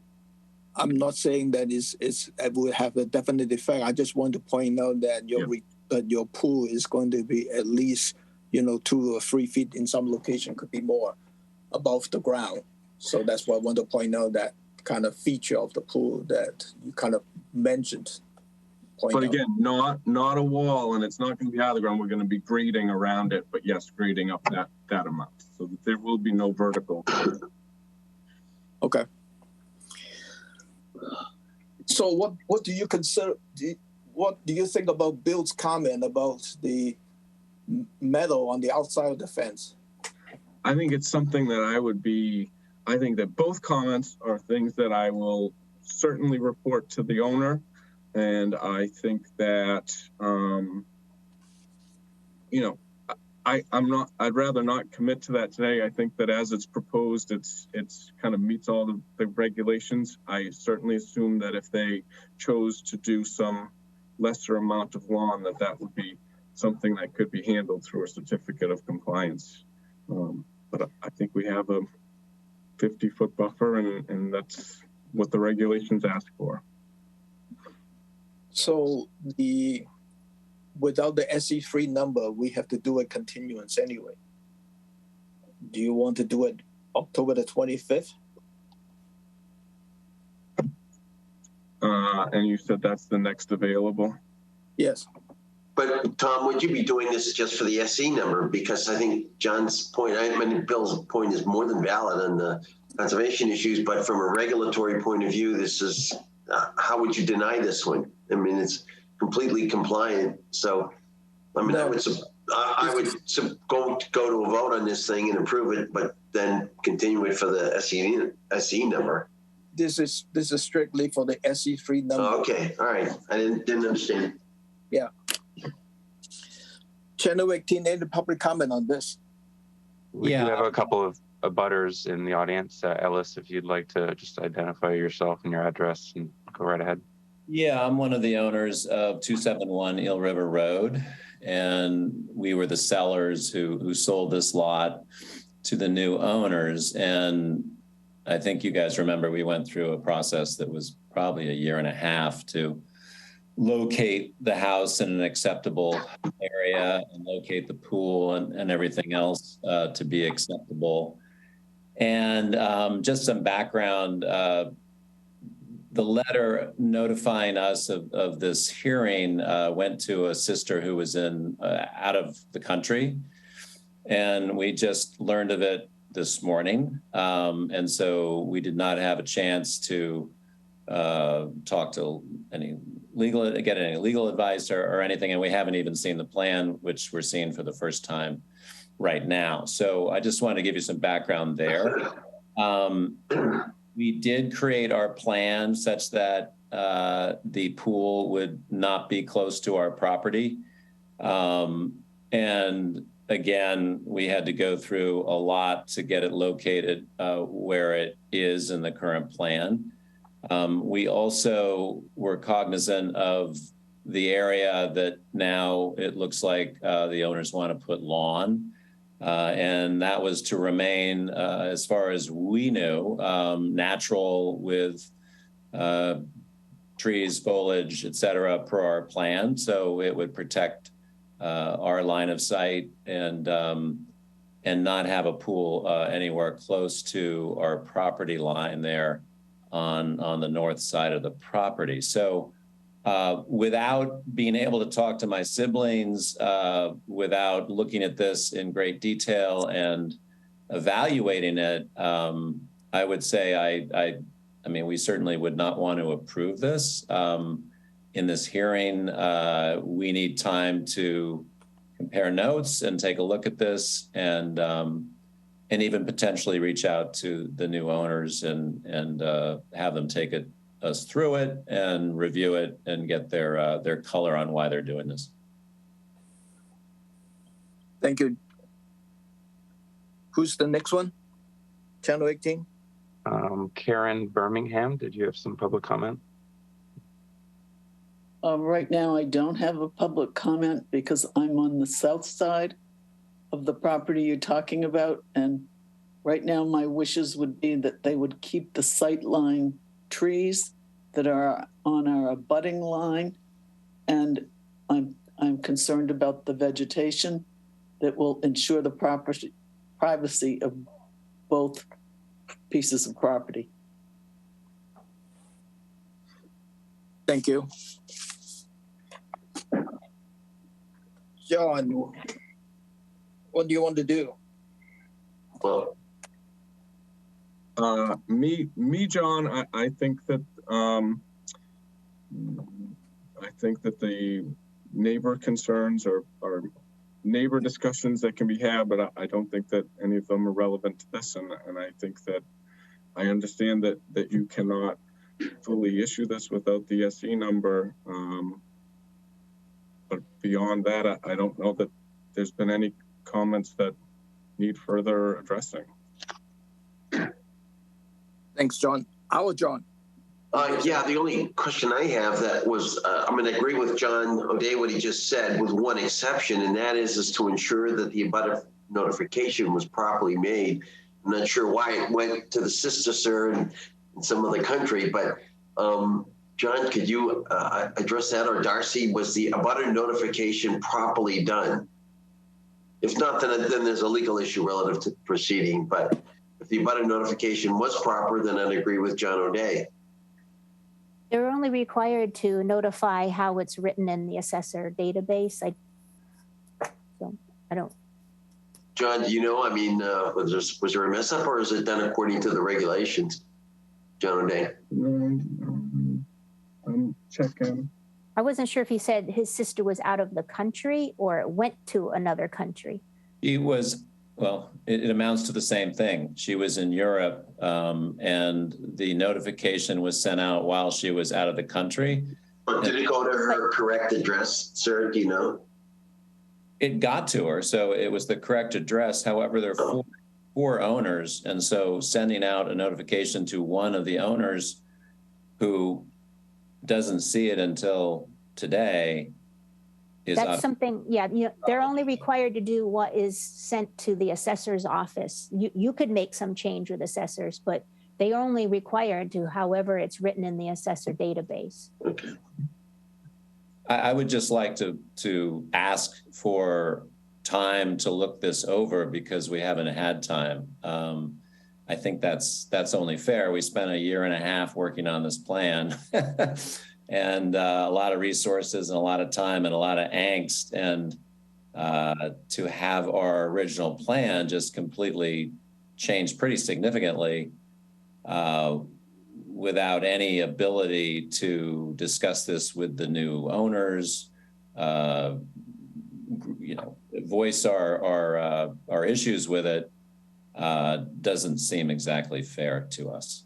I'm not saying that it will have a definite effect. I just want to point out that your pool is going to be at least 2 or 3 feet, in some location could be more, above the ground. So that's why I want to point out that kind of feature of the pool that you kind of mentioned. But again, not a wall, and it's not going to be out of the ground. We're going to be grading around it, but yes, grading up that amount, so that there will be no vertical. Okay. So what do you consider? What do you think about Bill's comment about the metal on the outside of the fence? I think it's something that I think that both comments are things that I will certainly report to the owner. And I think that, I'd rather not commit to that today. I think that as it's proposed, it's kind of meets all the regulations. I certainly assume that if they chose to do some lesser amount of lawn, that would be something that could be handled through a certificate of compliance. But I think we have a 50-foot buffer, and that's what the regulations ask for. So without the SE3 number, we have to do a continuance anyway. Do you want to do it October the 25th? And you said that's the next available? Yes. But Tom, would you be doing this just for the SE number? Because I think John's point, Bill's point is more than valid on the conservation issues, but from a regulatory point of view, this is, how would you deny this one? I mean, it's completely compliant. So, I mean, I would go to a vote on this thing and approve it, but then continue it for the SE number. This is strictly for the SE3 number. Oh, okay, all right. I didn't understand. Yeah. Channel 18, any public comment on this? We do have a couple of abutters in the audience. Ellis, if you'd like to just identify yourself and your address and go right ahead. Yeah, I'm one of the owners of 271 Eel River Road, and we were the sellers who sold this lot to the new owners. And I think you guys remember we went through a process that was probably 1.5 years to locate the house in an acceptable area and locate the pool and everything else to be acceptable. And just some background, the letter notifying us of this hearing went to a sister who was out of the country. And we just learned of it this morning. And so we did not have a chance to talk to get any legal advice or anything. And we haven't even seen the plan, which we're seeing for the first time right now. So I just want to give you some background there. We did create our plan such that the pool would not be close to our property. And again, we had to go through a lot to get it located where it is in the current plan. We also were cognizant of the area that now it looks like the owners want to put lawn. And that was to remain, as far as we knew, natural with trees, foliage, et cetera, per our plan. So it would protect our line of sight and not have a pool anywhere close to our property line there on the north side of the property. So without being able to talk to my siblings, without looking at this in great detail and evaluating it, I would say I mean, we certainly would not want to approve this. In this hearing, we need time to compare notes and take a look at this and even potentially reach out to the new owners and have them take us through it and review it and get their color on why they're doing this. Thank you. Who's the next one? Channel 18. Karen Birmingham, did you have some public comment? Right now, I don't have a public comment because I'm on the south side of the property you're talking about. And right now, my wishes would be that they would keep the sightline trees that are on our abutting line. And I'm concerned about the vegetation that will ensure the privacy of both pieces of property. Thank you. John, what do you want to do? Well, John, I think that the neighbor concerns are neighbor discussions that can be had, but I don't think that any of them are relevant to this. And I think that I understand that you cannot fully issue this without the SE number. But beyond that, I don't know that there's been any comments that need further addressing. Thanks, John. John. Yeah, the only question I have that was, I'm going to agree with John O'Day, what he just said, with one exception, and that is to ensure that the abutter notification was properly made. I'm not sure why it went to the sister in some other country, but John, could you address that, or Darcy, was the abutter notification properly done? If not, then there's a legal issue relative to the proceeding, but if the abutter notification was proper, then I'd agree with John O'Day. They're only required to notify how it's written in the assessor database. So I don't. John, do you know, I mean, was there a mess up, or is it done according to the regulations? John O'Day. I'm checking. I wasn't sure if he said his sister was out of the country or went to another country. She was, well, it amounts to the same thing. She was in Europe, and the notification was sent out while she was out of the country. But did it go to her correct address, sir? Do you know? It got to her, so it was the correct address. However, there are four owners, and so sending out a notification to one of the owners who doesn't see it until today is that's something, yeah, they're only required to do what is sent to the assessor's office. You could make some change with assessors, but they are only required to however it's written in the assessor database. Okay. I would just like to ask for time to look this over because we haven't had time. I think that's only fair. We spent a year and a half working on this plan and a lot of resources and a lot of time and a lot of angst. And to have our original plan just completely changed pretty significantly without any ability to discuss this with the new owners, voice our issues with it, doesn't seem exactly fair to us.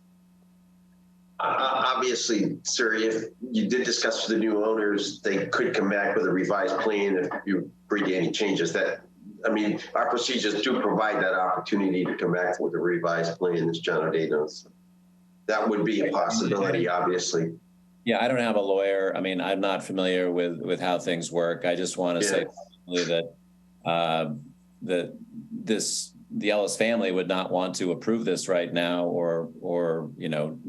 Obviously, sir, if you did discuss with the new owners, they could come back with a revised plan if you agree to any changes. Our procedures do provide that opportunity to come back with a revised plan, as John O'Day knows. That would be a possibility, obviously. Yeah, I don't have a lawyer. I mean, I'm not familiar with how things work. I just want to say that the Ellis family would not want to approve this right now or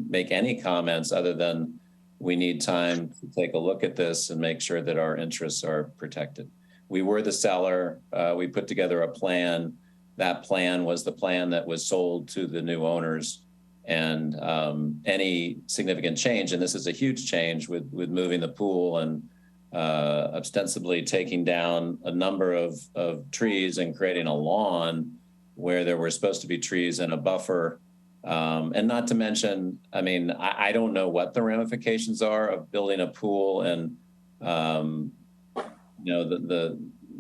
make any comments other than we need time to take a look at this and make sure that our interests are protected. We were the seller. We put together a plan. That plan was the plan that was sold to the new owners. And any significant change, and this is a huge change with moving the pool and ostensibly taking down a number of trees and creating a lawn where there were supposed to be trees and a buffer. And not to mention, I don't know what the ramifications are of building a pool and,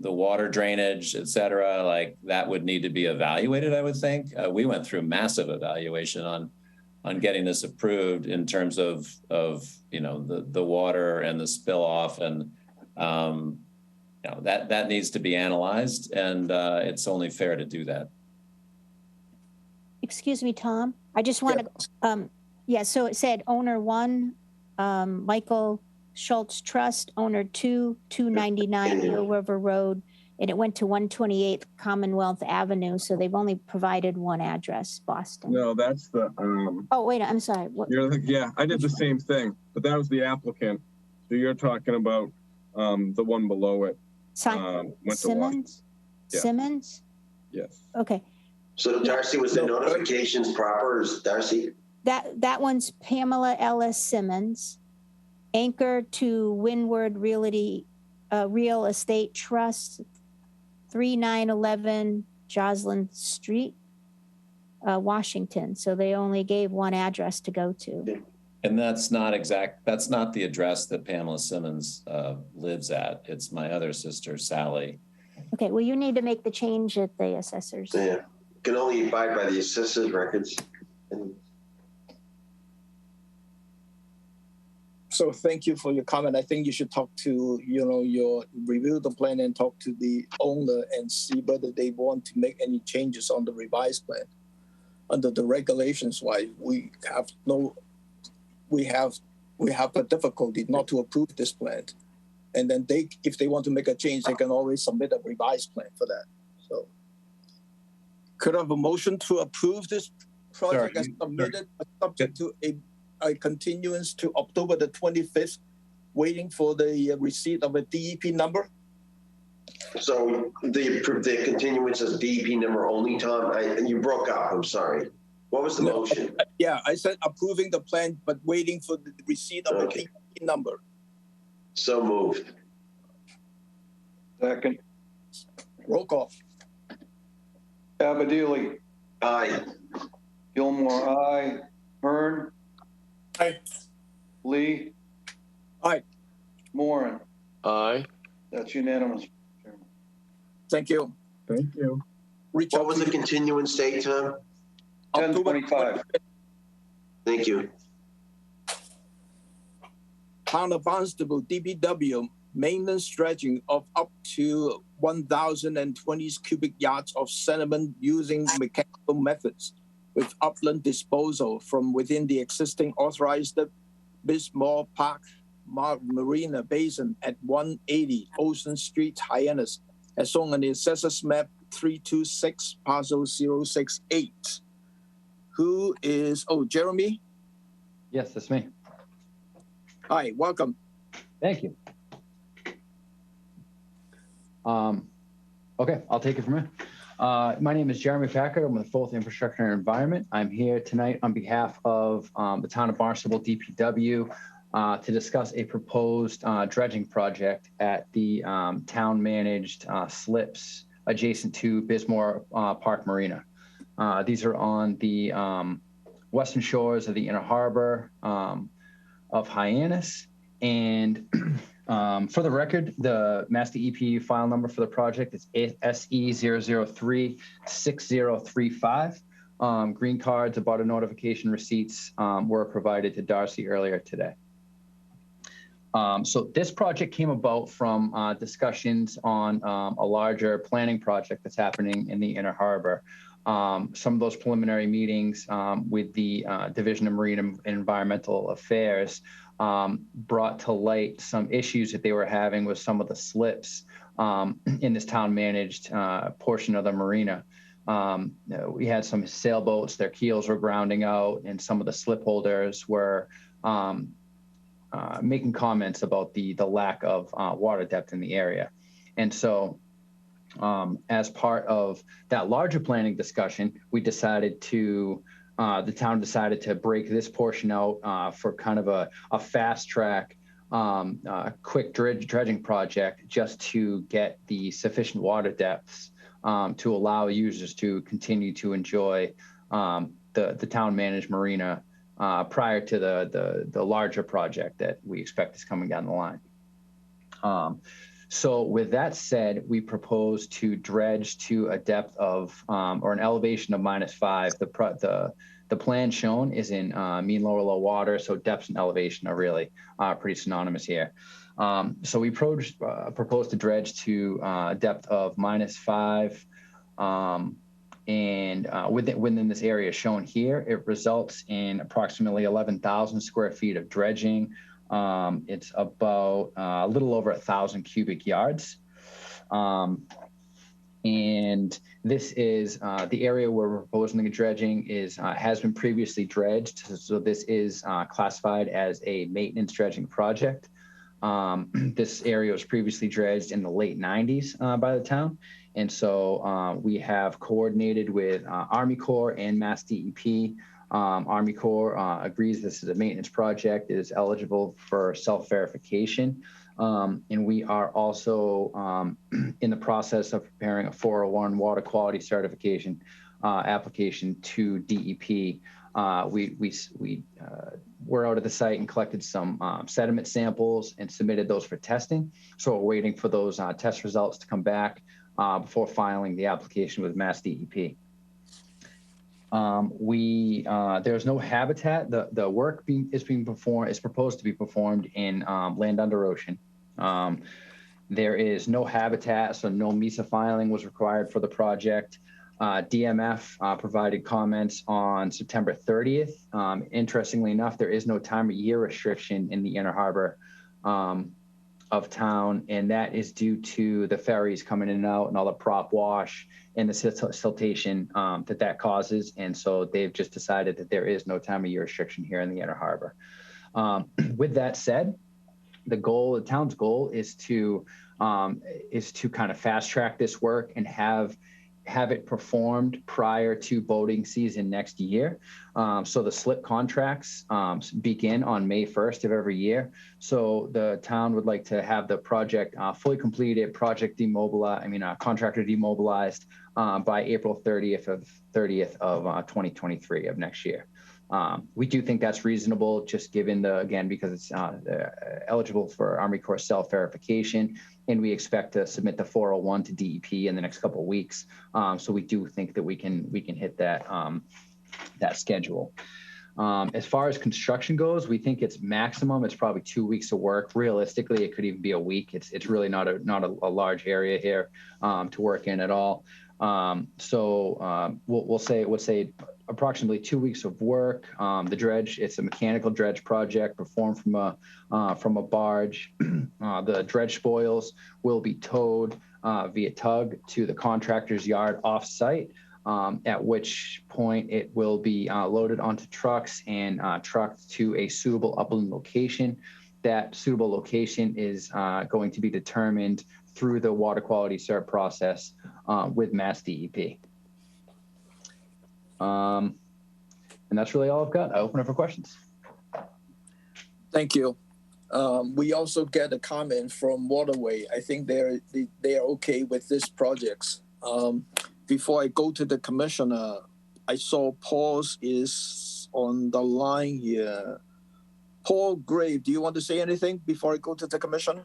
the water drainage, et cetera, like that would need to be evaluated, I would think. We went through massive evaluation on getting this approved in terms of the water and the spill off, and that needs to be analyzed, and it's only fair to do that. Excuse me, Tom. I just want to, so it said owner 1, Michael Schultz Trust, owner 2, 299 Eel River Road, and it went to 128 Commonwealth Avenue. So they've only provided one address, Boston. No, that's the. Oh, wait, I'm sorry. What? Yeah, I did the same thing, but that was the applicant. So you're talking about the one below it. Simmons? Yeah. Simmons? Yes. Okay. So Darcy, was the notifications proper? Is Darcy? That one's Pamela Ellis Simmons, anchor to Windward Real Estate Trust, 3911 Joslyn Street, Washington. So they only gave one address to go to. And that's not the address that Pamela Simmons lives at. It's my other sister, Sally. Okay, well, you need to make the change at the assessors. Yeah, can only abide by the assessors records. So thank you for your comment. I think you should talk to, your review the plan and talk to the owner and see whether they want to make any changes on the revised plan. Under the regulations, why we have a difficulty not to approve this plan. And then if they want to make a change, they can always submit a revised plan for that. So could I have a motion to approve this project as submitted, subject to a continuance to October the 25th, waiting for the receipt of a DEP number? So the continuance is DEP number only, Tom? You broke up, I'm sorry. What was the motion? Yeah, I said approving the plan, but waiting for the receipt of a DEP number. So moved. Second. Roll call. Abadili. Aye. Gilmore, aye. Hearn. Aye. Lee. Aye. Moran. Aye. That's unanimous. Thank you. Thank you. What was the continuance date, Tom? 10/25. Thank you. Town of Barnstable, DPW, maintenance dredging of up to 1,020 cubic yards of sediment using mechanical methods with upland disposal from within the existing authorized Bismore Park Marina Basin at 180 Ocean Street, Hyannis, as shown on the Assessors Map 326, parcel 068. Who is, Jeremy? Yes, that's me. Hi, welcome. Thank you. Okay, I'll take it from here. My name is Jeremy Packard. I'm with Both Infrastructure and Environment. I'm here tonight on behalf of the town of Barnstable DPW to discuss a proposed dredging project at the town-managed slips adjacent to Bismore Park Marina. These are on the western shores of the Inner Harbor of Hyannis. And for the record, the Master EP file number for the project is SE0036035. Green cards about a notification receipts were provided to Darcy earlier today. So this project came about from discussions on a larger planning project that's happening in the Inner Harbor. Some of those preliminary meetings with the Division of Marine and Environmental Affairs brought to light some issues that they were having with some of the slips in this town-managed portion of the marina. We had some sailboats, their keels were grounding out, and some of the slip holders were making comments about the lack of water depth in the area. And so as part of that larger planning discussion, we decided to, the town decided to break this portion out for kind of a fast track, quick dredging project just to get the sufficient water depths to allow users to continue to enjoy the town managed marina prior to the larger project that we expect is coming down the line. So with that said, we propose to dredge to a depth of, or an elevation of -5. The plan shown is in mean lower low water, so depths and elevation are really pretty synonymous here. So we propose to dredge to a depth of -5. And within this area shown here, it results in approximately 11,000 square feet of dredging. It's about a little over 1,000 cubic yards. And this is the area where we're proposing the dredging has been previously dredged. So this is classified as a maintenance dredging project. This area was previously dredged in the late 90s by the town. And so we have coordinated with Army Corps and Mass DEP. Army Corps agrees this is a maintenance project. It is eligible for self-verification. And we are also in the process of preparing a 401 water quality certification application to DEP. We're out at the site and collected some sediment samples and submitted those for testing. So we're waiting for those test results to come back before filing the application with Mass DEP. There's no habitat. The work is proposed to be performed in land under ocean. There is no habitat, so no MESA filing was required for the project. DMF provided comments on September 30th. Interestingly enough, there is no time of year restriction in the inner harbor of town, and that is due to the ferries coming in and out and all the prop wash and the siltation that causes. And so they've just decided that there is no time of year restriction here in the inner harbor. With that said, the town's goal is to kind of fast track this work and have it performed prior to boating season next year. So the slip contracts begin on May 1st of every year. So the town would like to have the project fully completed, contractor demobilized by April 30th of 2023 of next year. We do think that's reasonable, just given because it's eligible for Army Corps self-verification, and we expect to submit the 401 to DEP in the next couple of weeks. So we do think that we can hit that schedule. As far as construction goes, we think it's probably 2 weeks of work. Realistically, it could even be a week. It's really not a large area here to work in at all. We'll say approximately 2 weeks of work. The dredge, it's a mechanical dredge project performed from a barge. The dredge spoils will be towed via tug to the contractor's yard off-site, at which point it will be loaded onto trucks and trucked to a suitable upland location. That suitable location is going to be determined through the water quality cert process with Mass DEP. And that's really all I've got. I open up for questions. Thank you. We also get a comment from Waterway. I think they are okay with this project. Before I go to the commissioner, I saw Paul is on the line here. Paul Grave, do you want to say anything before I go to the commissioner?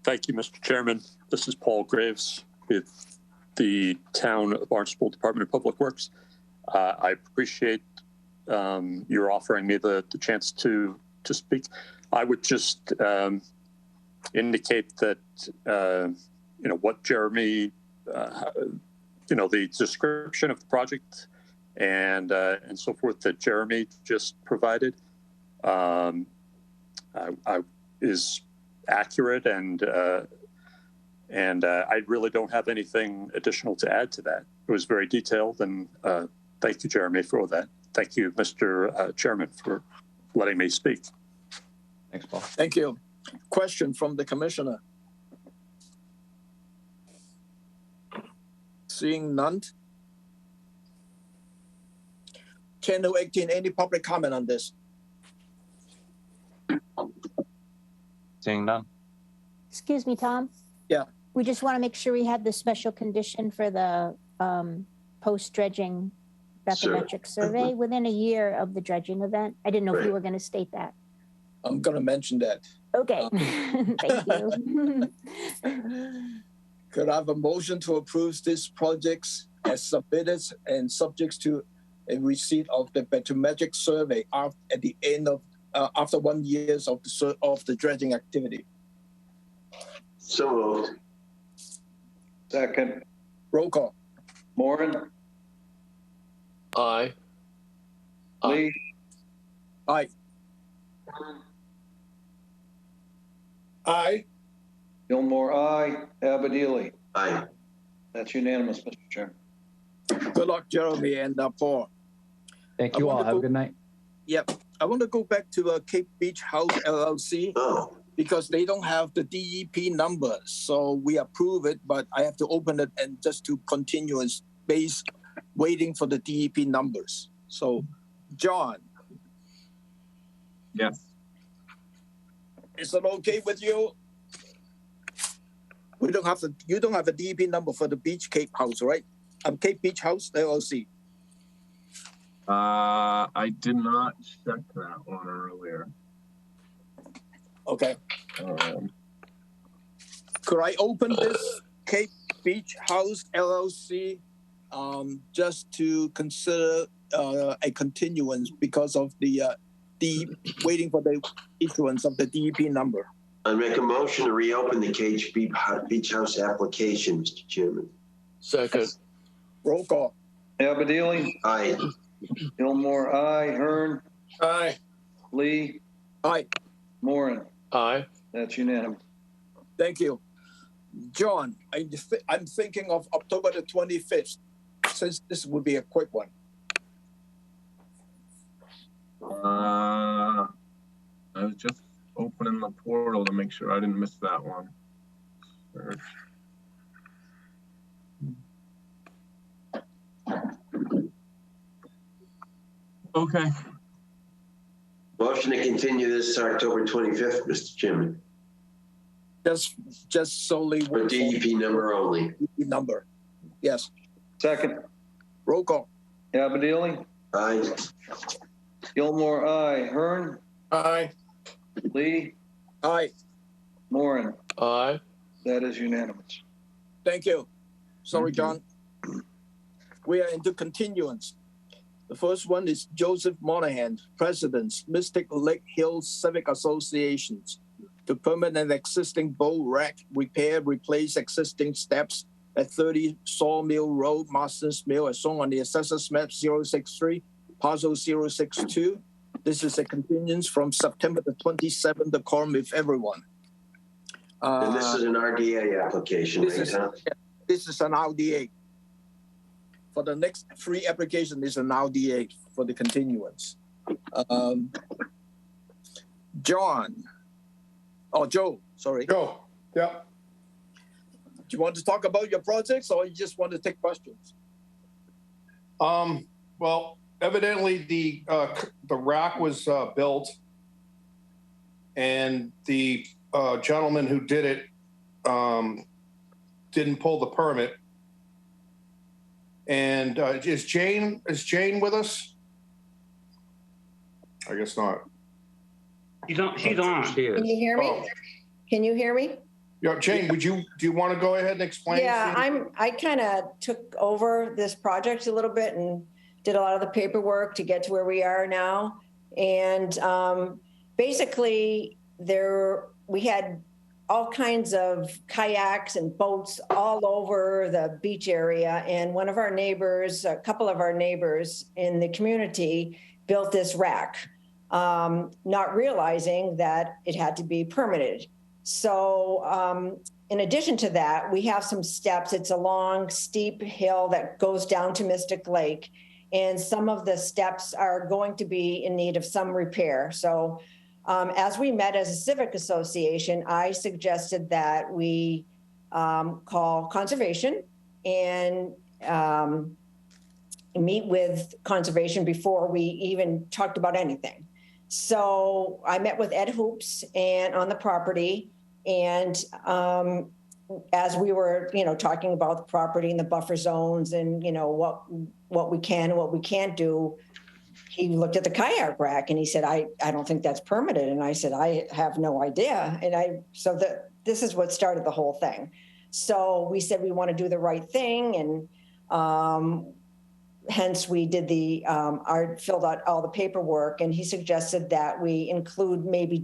Thank you, Mr. Chairman. This is Paul Graves with the Town of Barnstable Department of Public Works. I appreciate your offering me the chance to speak. I would just indicate that what Jeremy, the description of the project and so forth that Jeremy just provided is accurate, and I really don't have anything additional to add to that. It was very detailed, and thank you, Jeremy, for that. Thank you, Mr. Chairman, for letting me speak. Thanks, Paul. Thank you. Question from the commissioner. Seeing none. Channel 18, any public comment on this? Seeing none. Excuse me, Tom. Yeah. We just want to make sure we had the special condition for the post-dredging bathymetric survey within a year of the dredging event. I didn't know if you were going to state that. I'm going to mention that. Okay. Thank you. Could I have a motion to approve this projects as submitted and subject to a receipt of the bathymetric survey at the end of after 1 year of the dredging activity? So moved. Second. Roll call. Moran. Aye. Lee. Aye. Aye. Gilmore, aye. Abadili. Aye. That's unanimous, Mr. Chairman. Good luck, Jeremy and Paul. Thank you all. Have a good night. Yep. I want to go back to Cape Beach House LLC because they don't have the DEP number. So we approve it, but I have to open it and just to continuous base waiting for the DEP numbers. So, John. Yes. Is it okay with you? You don't have a DEP number for the Beach Cape House, right? Cape Beach House LLC. I did not check that one earlier. Okay. Could I open this Cape Beach House LLC just to consider a continuance because of the waiting for the issuance of the DEP number? I make a motion to reopen the Cage Beach House application, Mr. Chairman. Second. Roll call. Abadili. Aye. Gilmore, aye. Hearn. Aye. Lee. Aye. Moran. Aye. That's unanimous. Thank you. John, I'm thinking of October the 25th, since this would be a quick one. I was just opening the portal to make sure I didn't miss that one. Search. Okay. Motion to continue this to October 25th, Mr. Chairman. Just solely for DEP number only. DEP number. Yes. Second. Roll call. Abadili. Aye. Gilmore, aye. Hearn. Aye. Lee. Aye. Moran. Aye. That is unanimous. Thank you. Sorry, John. We are into continuance. The first one is Joseph Monahan, President, Mystic Lake Hills Civic Associations, to permit an existing boat wreck, repair, replace existing steps at 30 Sawmill Road, Marston's Mill, as shown on the Assessor's Map 063, Parcel 062. This is a continuance from September the 27th, the quorum with everyone. And this is an RDA application, right, Tom? This is an RDA. For the next three application is an RDA for the continuance. Joe, sorry. Joe, yeah. Do you want to talk about your projects or you just want to take questions? Well, evidently the rack was built and the gentleman who did it didn't pull the permit. And is Jane with us? I guess not. She's on. She is. Can you hear me? Oh. Can you hear me? Yeah, Jane, do you want to go ahead and explain? Yeah, I kind of took over this project a little bit and did a lot of the paperwork to get to where we are now. And basically we had all kinds of kayaks and boats all over the beach area. And one of our neighbors, a couple of our neighbors in the community built this rack, not realizing that it had to be permitted. So in addition to that, we have some steps. It's a long, steep hill that goes down to Mystic Lake. And some of the steps are going to be in need of some repair. So as we met as a civic association, I suggested that we call conservation and meet with conservation before we even talked about anything. So I met with Ed Hoops and on the property, and as we were, talking about the property and the buffer zones and what we can and what we can't do, he looked at the kayak rack and he said, I don't think that's permitted. And I said, I have no idea. And this is what started the whole thing. So we said we want to do the right thing, and hence we did filled out all the paperwork, and he suggested that we include maybe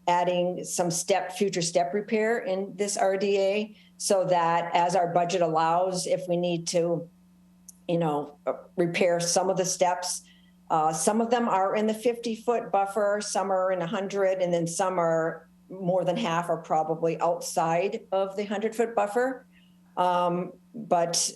adding some future step repair in this RDA, so that as our budget allows, if we need to, repair some of the steps, some of them are in the 50-foot buffer, some are in 100, and then some are more than half are probably outside of the 100-foot buffer. But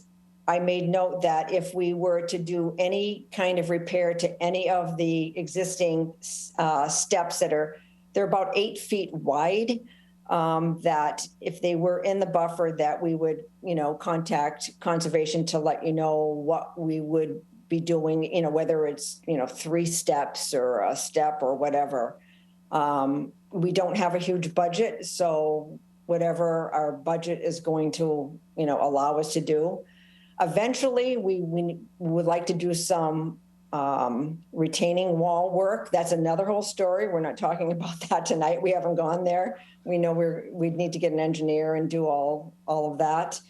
I made note that if we were to do any kind of repair to any of the existing steps they're about 8 feet wide, that if they were in the buffer, that we would, contact conservation to let you know what we would be doing, whether it's, 3 steps or a step or whatever. We don't have a huge budget, so whatever our budget is going to, allow us to do. Eventually, we would like to do some retaining wall work. That's another whole story. We're not talking about that tonight. We haven't gone there. We know we'd need to get an engineer and do all of that.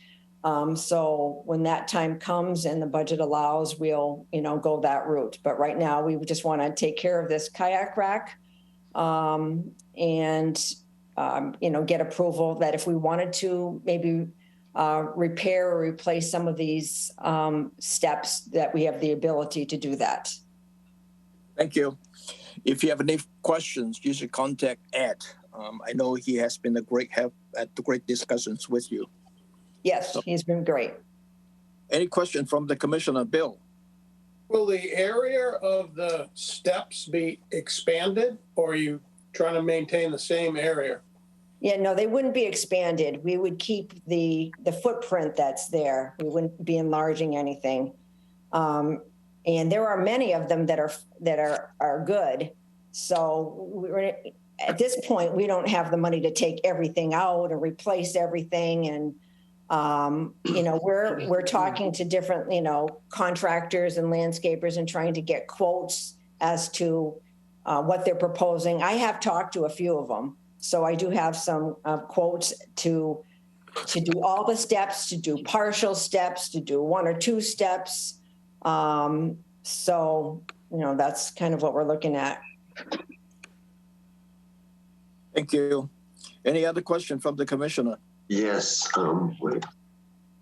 So when that time comes and the budget allows, we'll, go that route. But right now, we just want to take care of this kayak rack and, get approval that if we wanted to maybe repair or replace some of these steps, that we have the ability to do that. Thank you. If you have any questions, you should contact Ed. I know he has been a great help at the great discussions with you. Yes, he's been great. Any question from the Commissioner, Bill? Will the area of the steps be expanded, or are you trying to maintain the same area? Yeah, no, they wouldn't be expanded. We would keep the footprint that's there. We wouldn't be enlarging anything. And there are many of them that are good. So at this point, we don't have the money to take everything out or replace everything. And we're talking to different contractors and landscapers and trying to get quotes as to what they're proposing. I have talked to a few of them. So I do have some quotes to do all the steps, to do partial steps, to do 1 or 2 steps. So, that's kind of what we're looking at. Thank you. Any other question from the Commissioner? Yes. Wait.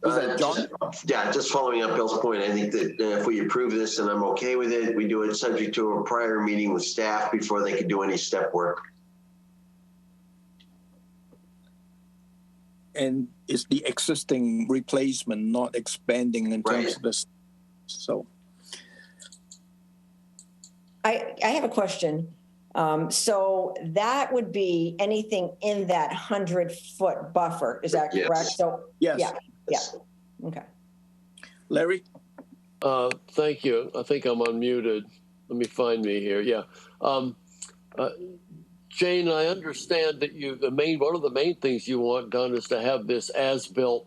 Was that John? Just following up Bill's point, I think that if we approve this and I'm okay with it, we do it subject to a prior meeting with staff before they could do any step work. And it's the existing replacement, not expanding in terms of this. So I have a question. So that would be anything in that 100-foot buffer. Is that correct? Yes. So yes. Yeah. Okay. Larry? Thank you. I think I'm unmuted. Let me find me here. Yeah. Jane, I understand that one of the main things you want done is to have this as-built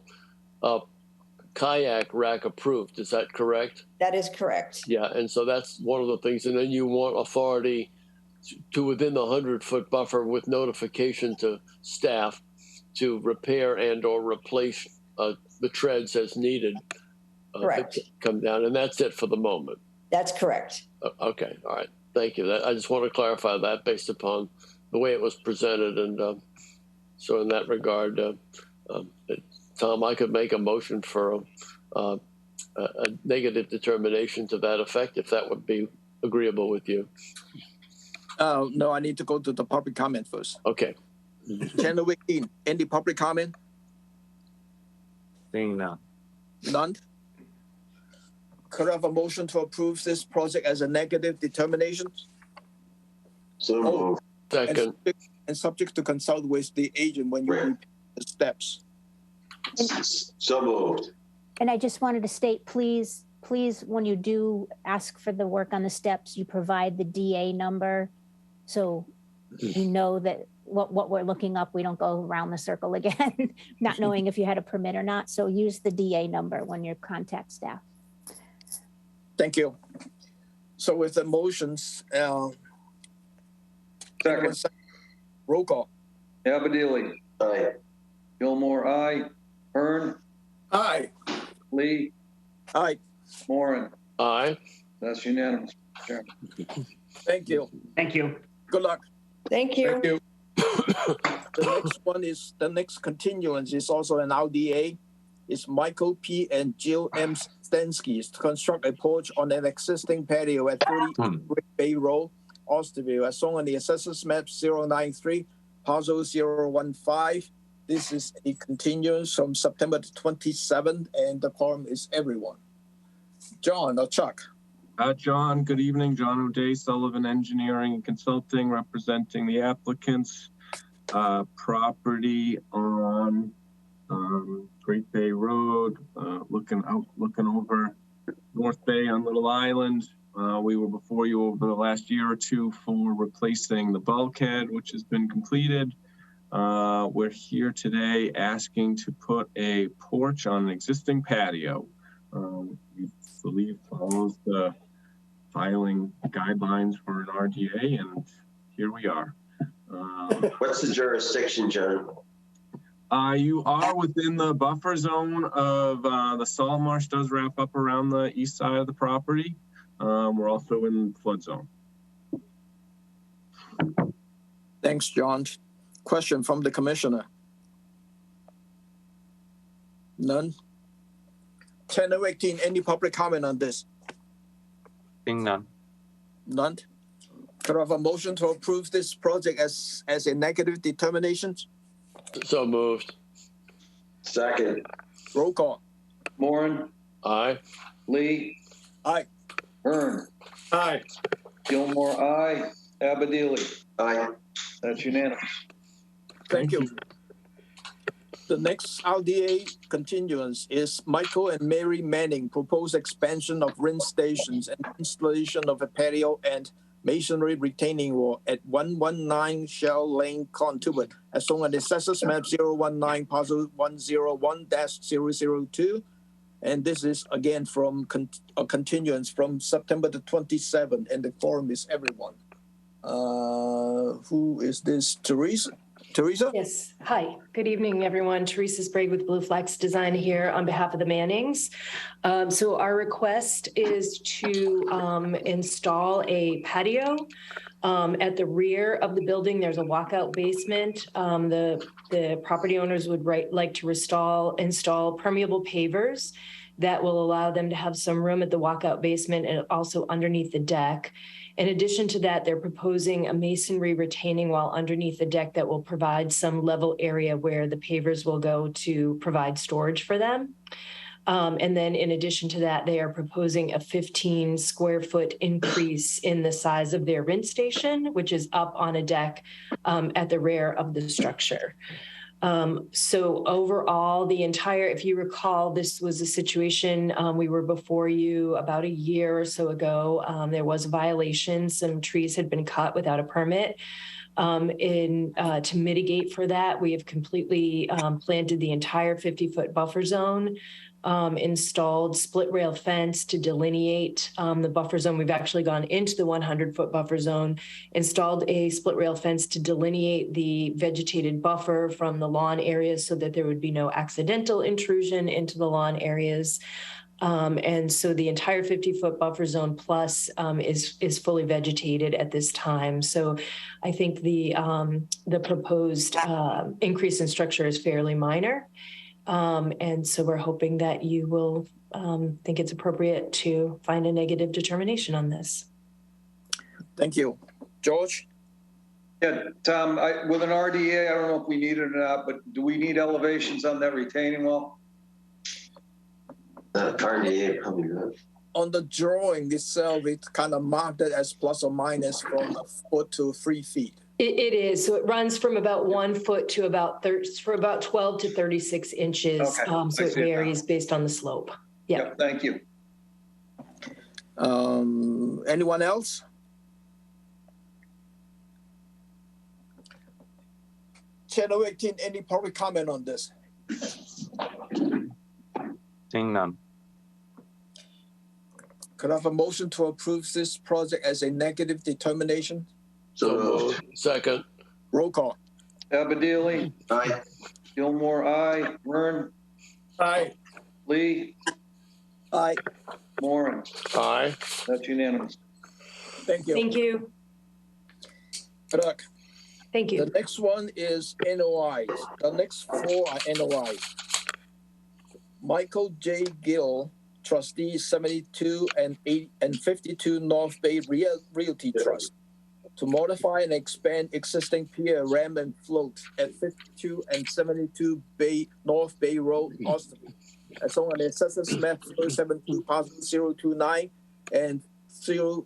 kayak rack approved. Is that correct? That is correct. Yeah, and so that's one of the things. And then you want authority to within the 100-foot buffer with notification to staff to repair and or replace the treads as needed. Correct. Come down, and that's it for the moment. That's correct. Okay, all right. Thank you. I just want to clarify that based upon the way it was presented. And so in that regard, Tom, I could make a motion for a negative determination to that effect, if that would be agreeable with you. No, I need to go to the public comment first. Okay. Channel 18, any public comment? Seeing none. None? Could I have a motion to approve this project as a negative determination? So second. And subject to consult with the agent when you repeat the steps. So moved. And I just wanted to state, please, when you do ask for the work on the steps, you provide the DA number. So you know that what we're looking up, we don't go around the circle again, not knowing if you had a permit or not. So use the DA number when you contact staff. Thank you. So with the motions, Second. Roll call. Abadili. Aye. Gilmore, aye. Hearn. Aye. Lee. Aye. Moran. Aye. That's unanimous, Chairman. Thank you. Thank you. Good luck. Thank you. Thank you. The next one is the next continuance is also an RDA. It's Michael P. and Jill M. Stensky to construct a porch on an existing patio at 30 Great Bay Road, Austinville, as shown on the assessors map 093 parcel 015. This is a continuance from September 27th, and the quorum is everyone. John or Chuck? John, good evening. John O'Day, Sullivan Engineering and Consulting, representing the applicants. Property on Great Bay Road, looking over North Bay on Little Island. We were before you over the last year or two for replacing the bulkhead, which has been completed. We're here today asking to put a porch on an existing patio. We believe follows the filing guidelines for an RDA, and here we are. What's the jurisdiction, John? You are within the buffer zone of the salt marsh does wrap up around the east side of the property. We're also in flood zone. Thanks, John. Question from the commissioner? None? 10:18, any public comment on this? Seeing none. None? Could I have a motion to approve this project as a negative determination? So moved. Second. Roll call. Moran. Aye. Lee. Aye. Hearn. Aye. Gilmore, aye. Abadili. Aye. That's unanimous. Thank you. The next RDA continuance is Michael and Mary Manning proposed expansion of rinse stations and installation of a patio and masonry retaining wall at 119 Shell Lane, Conduit, as shown on the Assessors Map 019, parcel 101-002. And this is again from a continuance from September the 27th, and the quorum is everyone. Who is this? Teresa? Yes. Hi. Good evening, everyone. Teresa Sprague with Blue Flex Design here on behalf of the Mannings. So our request is to install a patio at the rear of the building. There's a walkout basement. The property owners would like to install permeable pavers that will allow them to have some room at the walkout basement and also underneath the deck. In addition to that, they're proposing a masonry retaining wall underneath the deck that will provide some level area where the pavers will go to provide storage for them. And then in addition to that, they are proposing a 15 square foot increase in the size of their rinse station, which is up on a deck at the rear of the structure. So overall, if you recall, this was a situation, we were before you about a year or so ago. There was a violation. Some trees had been cut without a permit. To mitigate for that, we have completely planted the entire 50-foot buffer zone, installed split rail fence to delineate the buffer zone. We've actually gone into the 100-foot buffer zone, installed a split rail fence to delineate the vegetated buffer from the lawn areas so that there would be no accidental intrusion into the lawn areas. And so the entire 50-foot buffer zone plus is fully vegetated at this time. So I think the proposed increase in structure is fairly minor. And so we're hoping that you will think it's appropriate to find a negative determination on this. Thank you. George? Yeah, Tom, with an RDA, I don't know if we need it or not, but do we need elevations on that retaining wall? RDA probably not. On the drawing itself, it's kind of marked it as plus or minus from a foot to 3 feet. It is. So it runs from about 1 foot to about 12 to 36 inches. Okay. So it varies based on the slope. Yeah. Yep, thank you. Anyone else? Channel 18, any public comment on this? Seeing none. Could I have a motion to approve this project as a negative determination? So moved. Second. Roll call. Abadili. Aye. Gilmore, aye. Hearn. Aye. Lee. Aye. Moran. Aye. That's unanimous. Thank you. Thank you. Look, Thank you. the next one is NOIs. The next 4 are NOIs. Michael J. Gill, trustee 72 and 52 North Bay Realty Trust. to modify and expand existing pier, ramp, and float at 52 and 72 North Bay Road, Austin, as on the Assessors Map 072, parcel 029 and 030.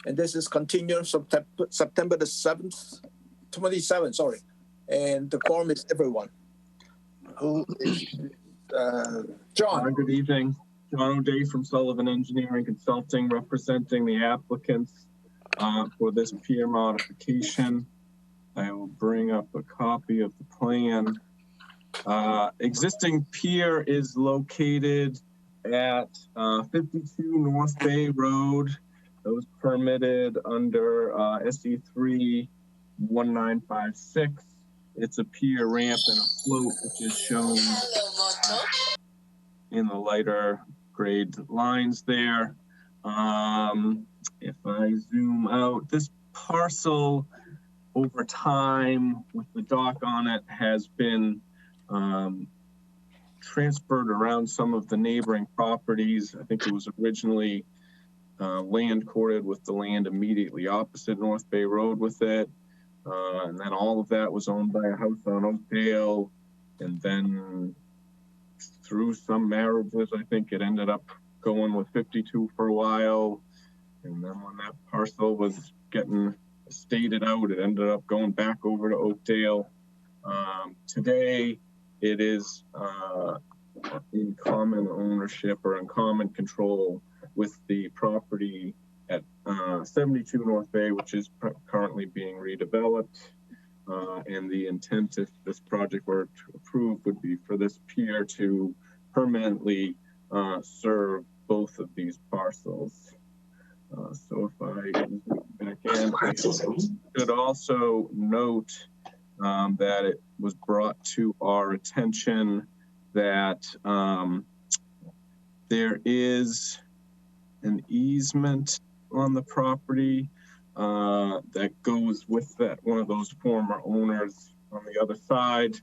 And this is continued September the 27th, sorry. And the quorum is everyone. Who is John? Good evening. John O'Day from Sullivan Engineering Consulting, representing the applicants for this pier modification. I will bring up a copy of the plan. Existing pier is located at 52 North Bay Road. That was permitted under SE 3 1956. It's a pier, ramp, and a float, which is shown in the lighter grade lines there. If I zoom out, this parcel over time with the dock on it has been transferred around some of the neighboring properties. I think it was originally land courted with the land immediately opposite North Bay Road with it. And then all of that was owned by a house on Oakdale. And then through some marriages, I think it ended up going with 52 for a while. And then when that parcel was getting estated out, it ended up going back over to Oakdale. Today, it is in common ownership or in common control with the property at 72 North Bay, which is currently being redeveloped. And the intent, if this project were approved, would be for this pier to permanently serve both of these parcels. So if I go back in, I should also note that it was brought to our attention that there is an easement on the property that goes with that one of those former owners on the other side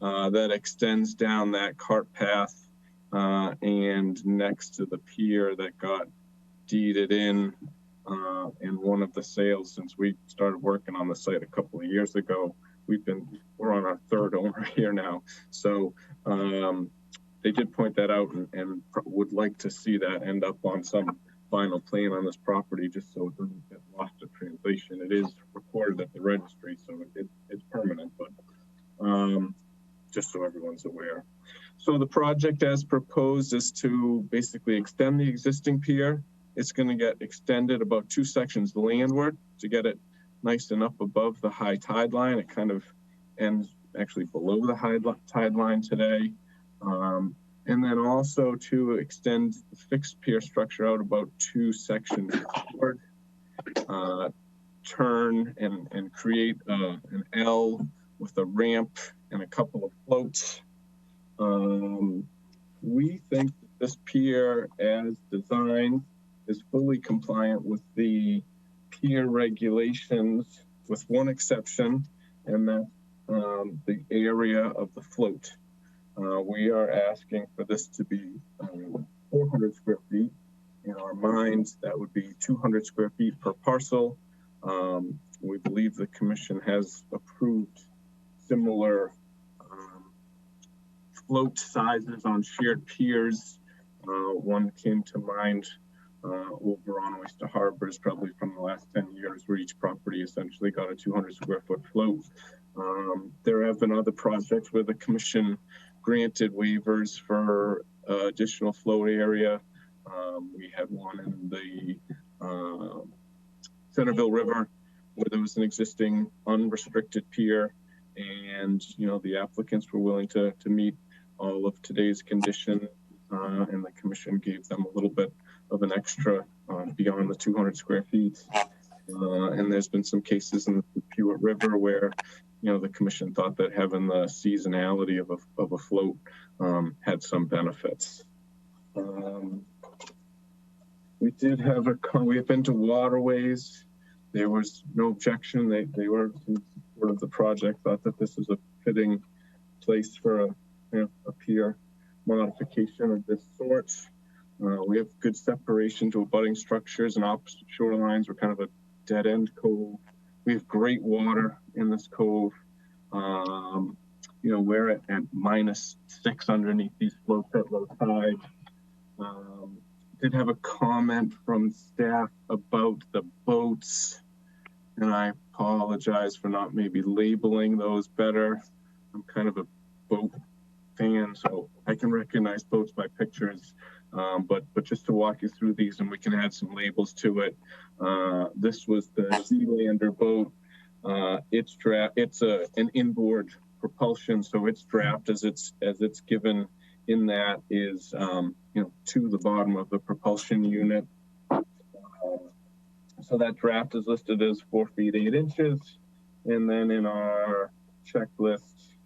that extends down that cart path and next to the pier that got deeded in one of the sales since we started working on the site a couple of years ago. We're on our third owner here now. So they did point that out and would like to see that end up on some final plan on this property, just so it doesn't get lost to translation. It is recorded at the registry, so it's permanent, but just so everyone's aware. So the project as proposed is to basically extend the existing pier. It's going to get extended about 2 sections landward to get it nice and up above the high tide line. It kind of ends actually below the high tide line today. And then also to extend the fixed pier structure out about 2 sections forward, turn and create an L with a ramp and a couple of floats. We think that this pier as designed is fully compliant with the pier regulations with one exception, and that's the area of the float. We are asking for this to be 400 square feet. In our minds, that would be 200 square feet per parcel. We believe the commission has approved similar float sizes on shared piers. One came to mind over on Oyster Harbor, is probably from the last 10 years, where each property essentially got a 200 square foot float. There have been other projects where the commission granted waivers for additional float area. We had one in the Centerville River where there was an existing unrestricted pier, and the applicants were willing to meet all of today's conditions, and the commission gave them a little bit of an extra beyond the 200 square feet. And there's been some cases in the Pewitt River where the commission thought that having the seasonality of a float had some benefits. We did have we have been to waterways. There was no objection. They were in support of the project, thought that this was a fitting place for a pier modification of this sort. We have good separation to abutting structures and opposite shorelines. We're kind of dead end cove. We have great water in this cove. You know, we're at -6 underneath these floats at low tide. Did have a comment from staff about the boats, and I apologize for not maybe labeling those better. I'm kind of a boat fan, so I can recognize boats by pictures. But just to walk you through these, and we can add some labels to it. This was the Zoolander Boat. It's an inboard propulsion, so its draft as it's given in that is you know, to the bottom of the propulsion unit. So that draft is listed as 4 feet 8 inches, and then in our checklist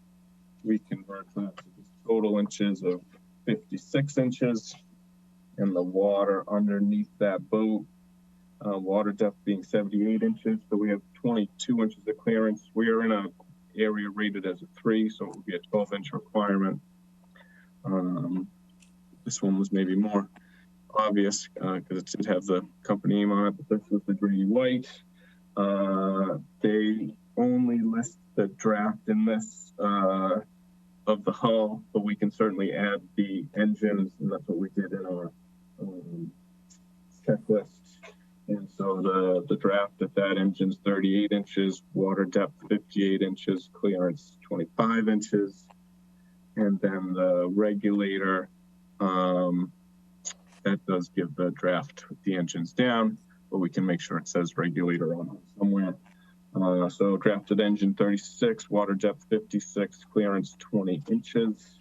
we convert that to the total inches of 56 inches, and the water underneath that boat, water depth being 78 inches. So we have 22 inches of clearance. We are in an area rated as a 3, so it would be a 12-inch requirement. This one was maybe more obvious because it did have the company name on it, but this was the Grady White. They only list the draft in this of the hull, but we can certainly add the engines, and that's what we did in our checklist. And so the draft at that engine's 38 inches, water depth 58 inches, clearance 25 inches. And then the regulator, that does give the draft with the engines down, but we can make sure it says regulator on it somewhere. So drafted engine 36, water depth 56, clearance 20 inches.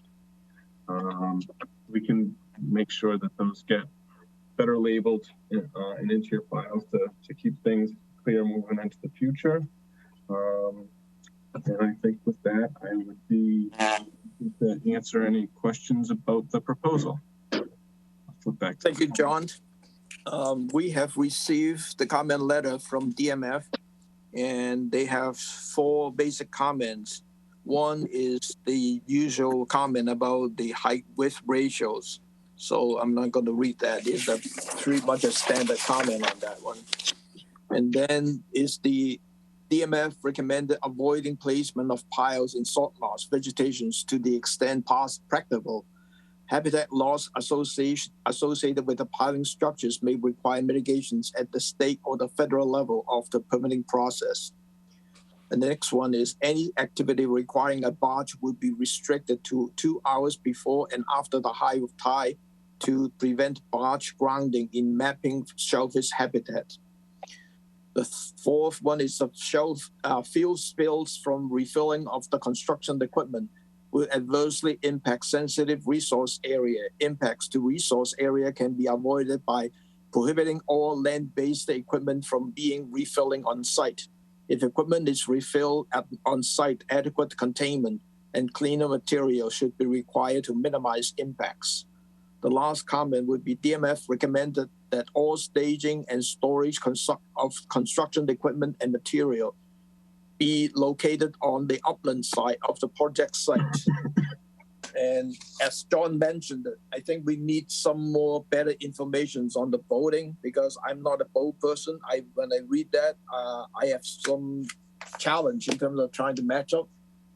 We can make sure that those get better labeled and into your files to keep things clear moving into the future. And I think with that, I would be to answer any questions about the proposal. I'll flip back to Thank you, John. We have received the comment letter from DMF, and they have 4 basic comments. One is the usual comment about the height width ratios. So I'm not going to read that. It's a pretty much a standard comment on that one. And then is the DMF recommended avoiding placement of piles in salt marsh vegetations to the extent practicable. Habitat loss associated with the piling structures may require mitigations at the state or the federal level of the permitting process. The next one is any activity requiring a barge would be restricted to 2 hours before and after the high tide to prevent barge grounding in mapping shellfish habitat. The 4th one is the fuel spills from refilling of the construction equipment will adversely impact sensitive resource area. Impacts to resource area can be avoided by prohibiting all land-based equipment from being refilling on site. If equipment is refilled on site, adequate containment and cleaner material should be required to minimize impacts. The last comment would be DMF recommended that all staging and storage of construction equipment and material be located on the upland side of the project site. And as John mentioned, I think we need some more better information on the boating because I'm not a boat person. When I read that, I have some challenge in terms of trying to match up,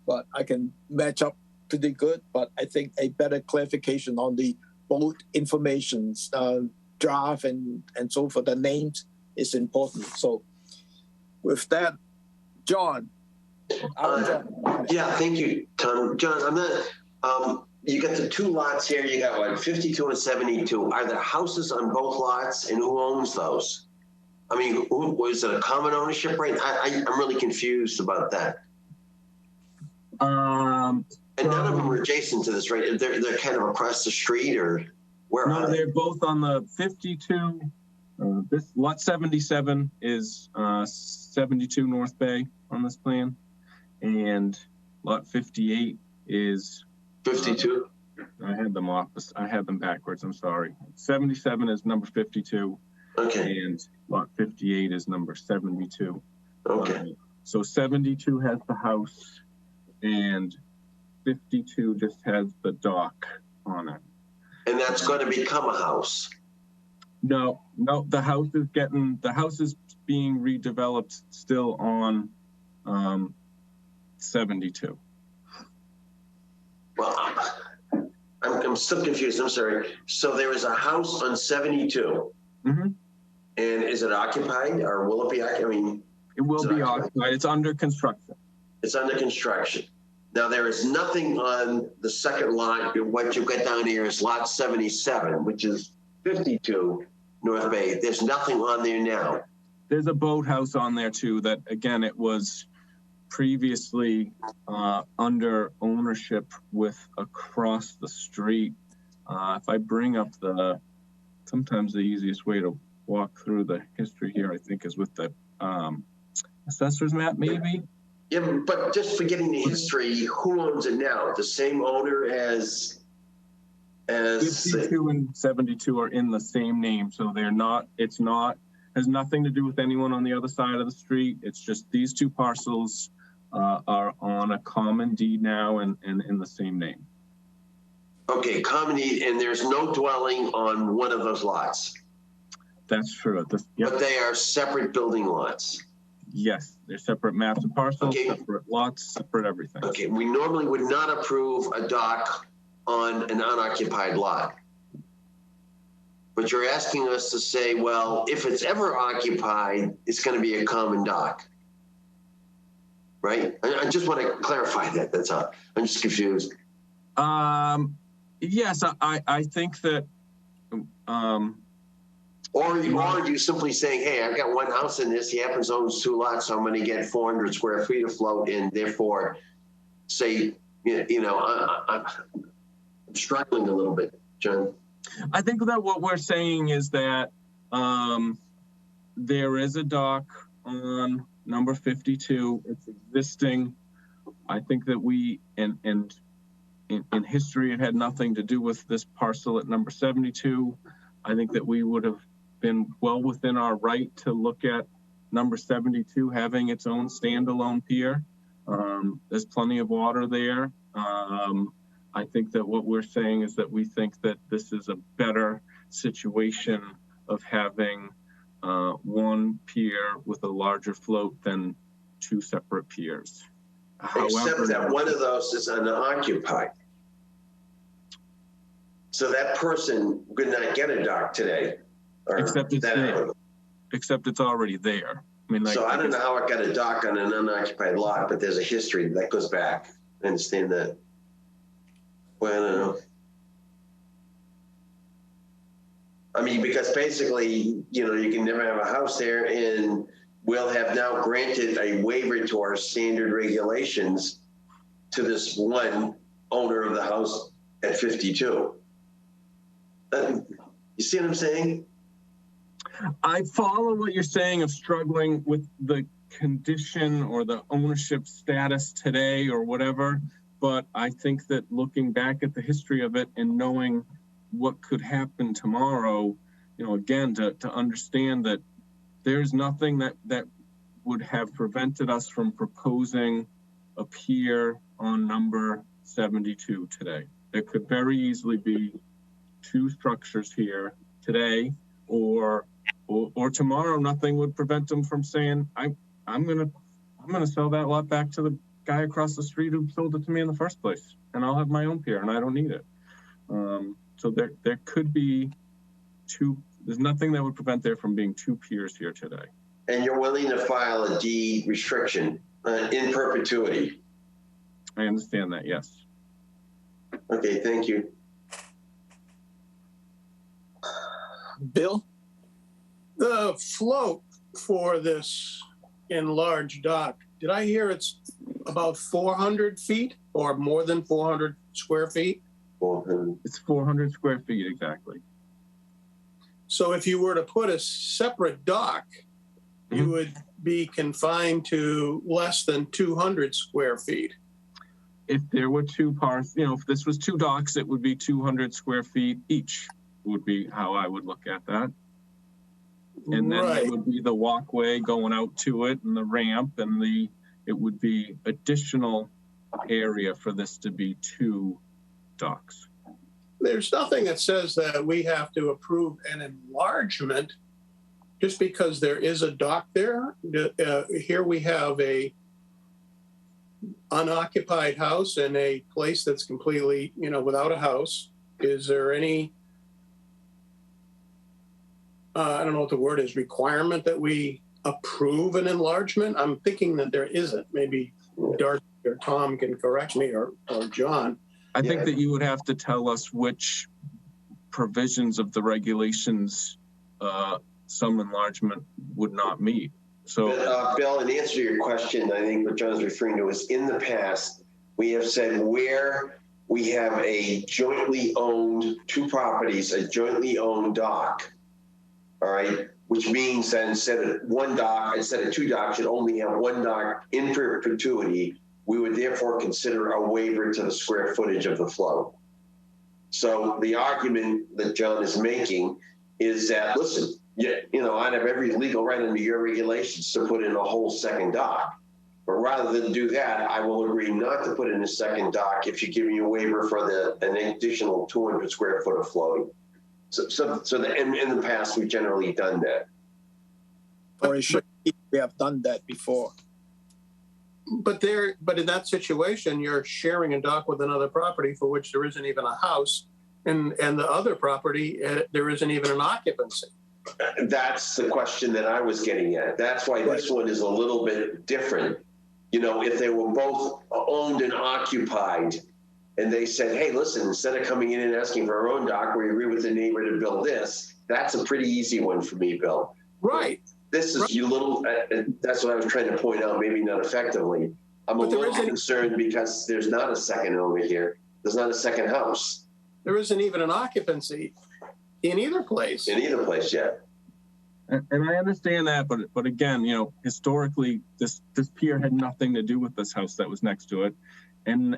but I can match up pretty good. But I think a better clarification on the boat information, draft and so for the names is important. So with that, John. Yeah, thank you, Tom. John, I'm not, you got the 2 lots here. You got what, 52 and 72. Are there houses on both lots, and who owns those? I mean, was it a common ownership right? I'm really confused about that. And none of them are adjacent to this, right? They're kind of across the street, or where are they? They're both on the 52. This lot 77 is 72 North Bay on this plan, and lot 58 is 52. I had them opposite. I had them backwards. I'm sorry. 77 is number 52. Okay. And lot 58 is number 72. Okay. So 72 has the house, and 52 just has the dock on it. And that's going to become a house. No, the house is being redeveloped still on 72. Well, I'm still confused. I'm sorry. So there is a house on 72. Mm-hmm. And is it occupied or will it be occupied? I mean, it will be occupied. It's under construction. It's under construction. Now, there is nothing on the second lot. What you've got down here is lot 77, which is 52 North Bay. There's nothing on there now. There's a boathouse on there too that, again, it was previously under ownership with across the street. If I bring up sometimes the easiest way to walk through the history here, I think, is with the assessor's map, maybe. Yeah, but just forgetting the history, who owns it now? The same owner as 52 and 72 are in the same name, so they're not. Has nothing to do with anyone on the other side of the street. It's just these two parcels are on a common deed now and in the same name. Okay, common deed, and there's no dwelling on one of those lots. That's true. But they are separate building lots. Yes, they're separate maps and parcels, separate lots, separate everything. Okay, we normally would not approve a dock on an unoccupied lot. But you're asking us to say, well, if it's ever occupied, it's going to be a common dock. Right? I just want to clarify that. That's all. I'm just confused. Yes, I think that. Or you simply saying, hey, I've got one house in this. He happens to own 2 lots, so I'm going to get 400 square feet afloat, and therefore, say, I'm struggling a little bit, John. I think that what we're saying is that there is a dock on number 52. It's existing. I think that in history, it had nothing to do with this parcel at number 72. I think that we would have been well within our right to look at number 72 having its own standalone pier. There's plenty of water there. I think that what we're saying is that we think that this is a better situation of having one pier with a larger float than 2 separate piers. Except that one of those is unoccupied. So that person could not get a dock today. Except it's there. Except it's already there. I mean, so I don't know how it got a dock on an unoccupied lot, but there's a history that goes back. I understand that. Well, I don't know. I mean, because basically, you can never have a house there, and we'll have now granted a waiver to our standard regulations to this one owner of the house at 52. You see what I'm saying? I follow what you're saying of struggling with the condition or the ownership status today or whatever. But I think that looking back at the history of it and knowing what could happen tomorrow, again, to understand that there's nothing that would have prevented us from proposing a pier on number 72 today. There could very easily be 2 structures here today, or tomorrow. Nothing would prevent them from saying, I'm gonna sell that lot back to the guy across the street who sold it to me in the first place, and I'll have my own pier and I don't need it. So there could be 2. There's nothing that would prevent there from being 2 piers here today. And you're willing to file a deed restriction in perpetuity. I understand that. Yes. Okay. Thank you. Bill? The float for this enlarged dock, did I hear it's about 400 feet or more than 400 square feet? 400. It's 400 square feet, exactly. So if you were to put a separate dock, you would be confined to less than 200 square feet. If there were 2 parts, if this was 2 docks, it would be 200 square feet each, would be how I would look at that. And then it would be the walkway going out to it and the ramp, and it would be additional area for this to be 2 docks. there's nothing that says that we have to approve an enlargement just because there is a dock there. Here we have a unoccupied house and a place that's completely, without a house. Is there any, I don't know what the word is, requirement that we approve an enlargement? I'm thinking that there isn't. Maybe Darcy or Tom can correct me, or John. I think that you would have to tell us which provisions of the regulations some enlargement would not meet. So, Bill, in answer to your question, I think what John's referring to is in the past, we have said where we have a jointly owned, two properties, a jointly owned dock, all right, which means that instead of one dock, instead of two docks, you'd only have one dock in perpetuity. We would therefore consider a waiver to the square footage of the flow. So the argument that John is making is that, listen, I'd have every legal right under your regulations to put in a whole second dock. But rather than do that, I will agree not to put in a second dock if you give me a waiver for an additional 200 square foot of flow. So in the past, we've generally done that. Or we have done that before. But in that situation, you're sharing a dock with another property for which there isn't even a house, and the other property, there isn't even an occupancy. That's the question that I was getting at. That's why this one is a little bit different. If they were both owned and occupied, and they said, hey, listen, instead of coming in and asking for our own dock, we agree with the neighbor to build this, that's a pretty easy one for me, Bill. Right. This is that's what I was trying to point out, maybe not effectively. I'm a little concerned because there's not a second owner here. There's not a second house. There isn't even an occupancy in either place. In either place, yeah. And I understand that, but again, historically, this pier had nothing to do with this house that was next to it, and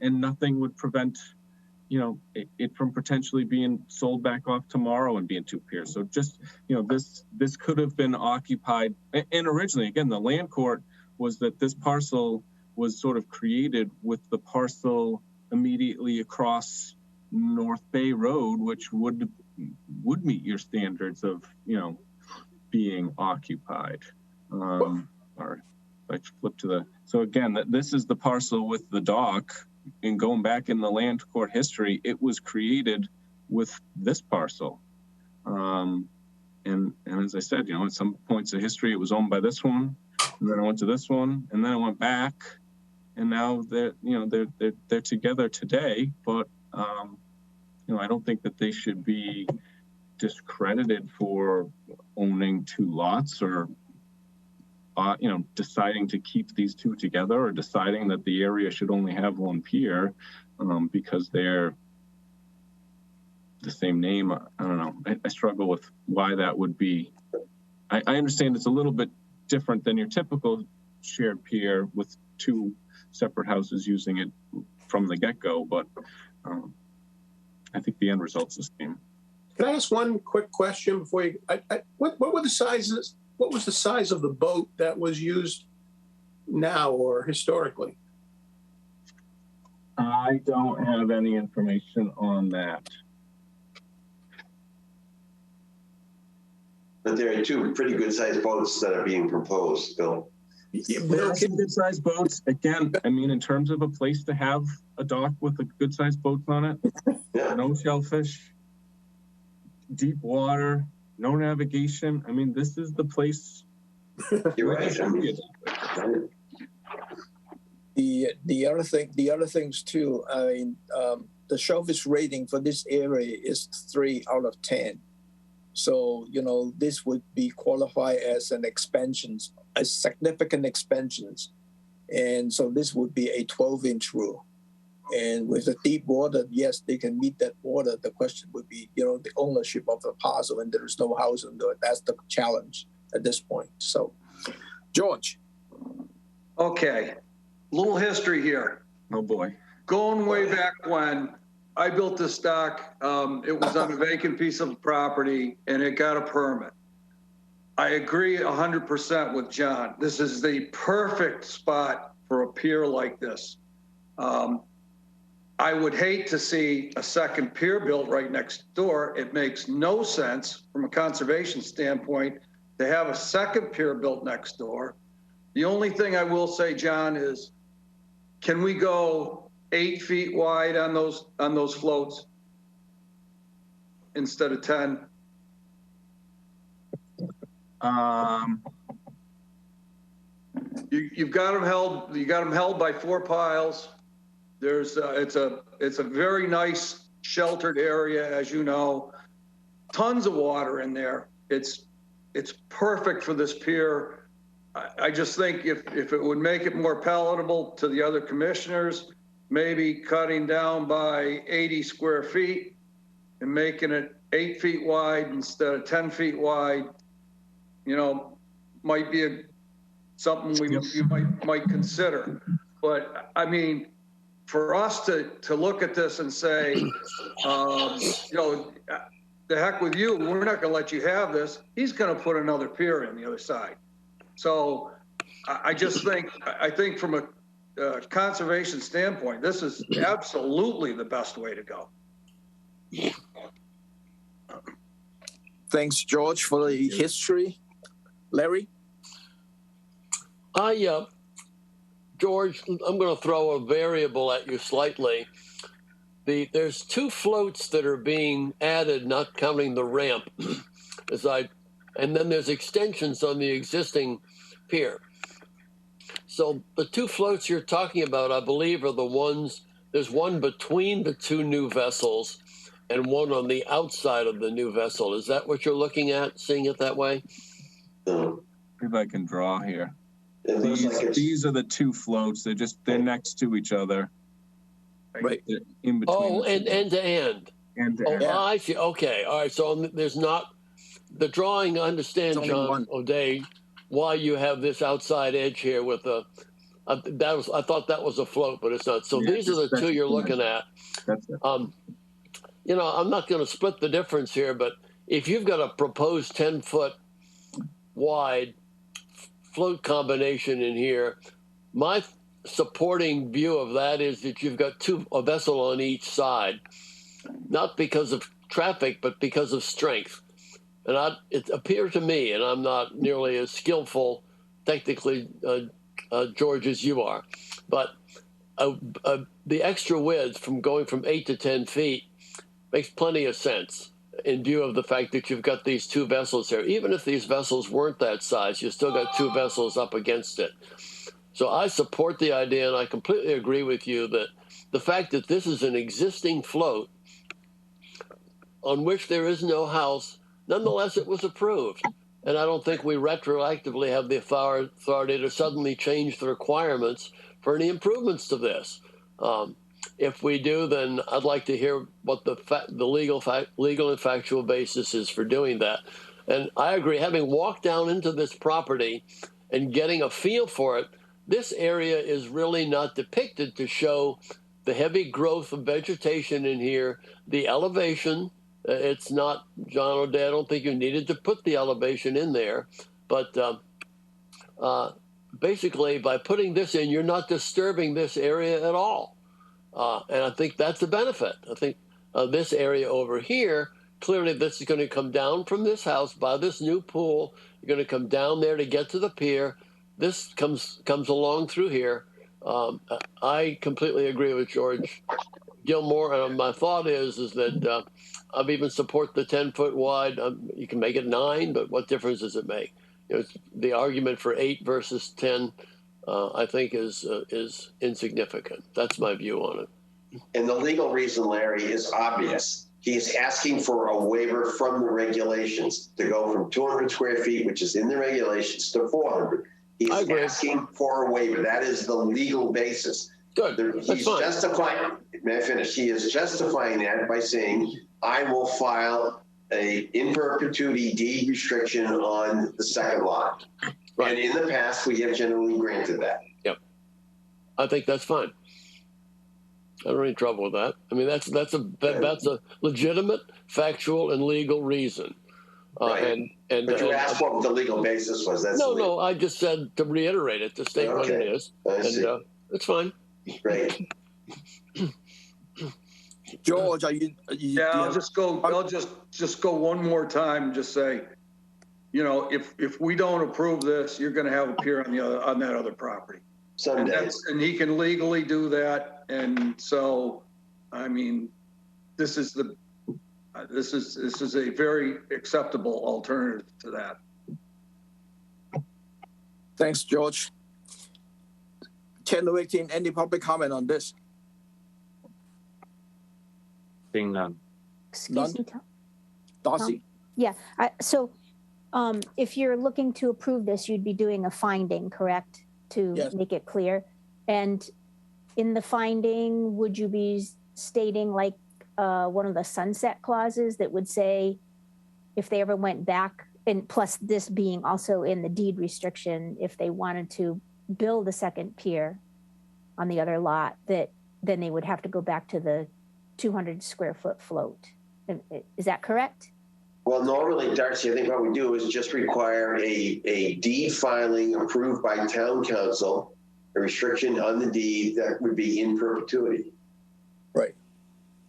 nothing would prevent, it from potentially being sold back off tomorrow and being two piers. So just, this could have been occupied. And originally, again, the land court was that this parcel was sort of created with the parcel immediately across North Bay Road, which would meet your standards of, being occupied. Or if I flip to so again, this is the parcel with the dock, and going back in the land court history, it was created with this parcel. And as I said, at some points of history, it was owned by this one, and then I went to this one, and then I went back, and now they're together today. But I don't think that they should be discredited for owning two lots, or deciding to keep these two together, or deciding that the area should only have one pier because they're the same name. I don't know. I struggle with why that would be. I understand it's a little bit different than your typical shared pier with two separate houses using it from the get-go, but I think the end result's the same. Can I ask one quick question before you? What were the sizes? What was the size of the boat that was used now or historically? I don't have any information on that. But there are two pretty good-sized boats that are being proposed, Bill. There are some good-sized boats. Again, in terms of a place to have a dock with a good-sized boat on it, no shellfish, deep water, no navigation. This is the place. You're right. The other things too. The shellfish rating for this area is 3 out of 10. So this would be qualified as an expansion, a significant expansion, and so this would be a 12-inch rule. And with the deep water, yes, they can meet that water. The question would be, the ownership of the parcel, and there is no house under it. That's the challenge at this point. So, George. Okay, little history here. Oh boy. Going way back when I built this dock, it was on a vacant piece of property, and it got a permit. I agree 100% with John. This is the perfect spot for a pier like this. I would hate to see a second pier built right next door. It makes no sense from a conservation standpoint to have a second pier built next door. The only thing I will say, John, is can we go 8 feet wide on those floats instead of 10? You've got them held. You got them held by 4 piles. There's it's a very nice sheltered area, as you know. Tons of water in there. It's perfect for this pier. I just think if it would make it more palatable to the other commissioners, maybe cutting down by 80 square feet and making it 8 feet wide instead of 10 feet wide, you know, might be something you might consider. But I mean, for us to look at this and say, you know, the heck with you, we're not going to let you have this. He's going to put another pier in the other side. So I think from a conservation standpoint, this is absolutely the best way to go. Thanks, George, for the history. Larry? George, I'm going to throw a variable at you slightly. There's 2 floats that are being added, not counting the ramp, and then there's extensions on the existing pier. So the 2 floats you're talking about, I believe, are the ones. There's one between the 2 new vessels, and one on the outside of the new vessel. Is that what you're looking at? Seeing it that way? If I can draw here. These are the 2 floats. They're next to each other. Right. They're in between. Oh, and end to end. End to end. Oh, I see. Okay. All right. So there's not the drawing. I understand, John O'Day, why you have this outside edge here with a. I thought that was a float, but it's not. So these are the 2 you're looking at. That's it. You know, I'm not going to split the difference here, but if you've got a proposed 10-foot wide float combination in here, my supporting view of that is that you've got a vessel on each side, not because of traffic, but because of strength. And it appears to me, and I'm not nearly as skillful technically, George, as you are, but the extra width from going from 8 to 10 feet makes plenty of sense in view of the fact that you've got these 2 vessels here. Even if these vessels weren't that size, you still got 2 vessels up against it. So I support the idea, and I completely agree with you that the fact that this is an existing float on which there is no house, nonetheless, it was approved. And I don't think we retroactively have the authority to suddenly change the requirements for any improvements to this. If we do, then I'd like to hear what the legal and factual basis is for doing that. And I agree, having walked down into this property and getting a feel for it, this area is really not depicted to show the heavy growth of vegetation in here, the elevation. It's not, John O'Day, I don't think you needed to put the elevation in there. But basically, by putting this in, you're not disturbing this area at all. And I think that's a benefit. I think this area over here, clearly this is going to come down from this house by this new pool. You're going to come down there to get to the pier. This comes along through here. I completely agree with George Gilmore. And my thought is that I've even support the 10-foot wide. You can make it 9, but what difference does it make? You know, the argument for 8 versus 10, I think is insignificant. That's my view on it. And the legal reason, Larry, is obvious. He's asking for a waiver from the regulations to go from 200 square feet, which is in the regulations, to 400. He's asking for a waiver. That is the legal basis. Good. He's justifying. May I finish? He is justifying that by saying, "I will file a in perpetuity deed restriction on the second lot." Right. And in the past, we have generally granted that. Yep. I think that's fine. I don't have any trouble with that. I mean, that's a legitimate, factual, and legal reason. Right. But you asked what the legal basis was. That's no. I just said to reiterate it, to state what it is, and it's fine. Great. George, yeah, I'll just go one more time and just say, if we don't approve this, you're going to have a pier on that other property. And he can legally do that. And so, I mean, this is a very acceptable alternative to that. Thanks, George. Channel 18, any public comment on this? Seeing none. Excuse me, Tom. Darcy? Yeah, so if you're looking to approve this, you'd be doing a finding, correct? To make it clear. And in the finding, would you be stating like one of the sunset clauses that would say if they ever went back, and plus this being also in the deed restriction, if they wanted to build a second pier on the other lot, that then they would have to go back to the 200 square foot float. Is that correct? Well, normally, Darcy, I think what we do is just require a deed filing approved by town council, a restriction on the deed that would be in perpetuity. Right.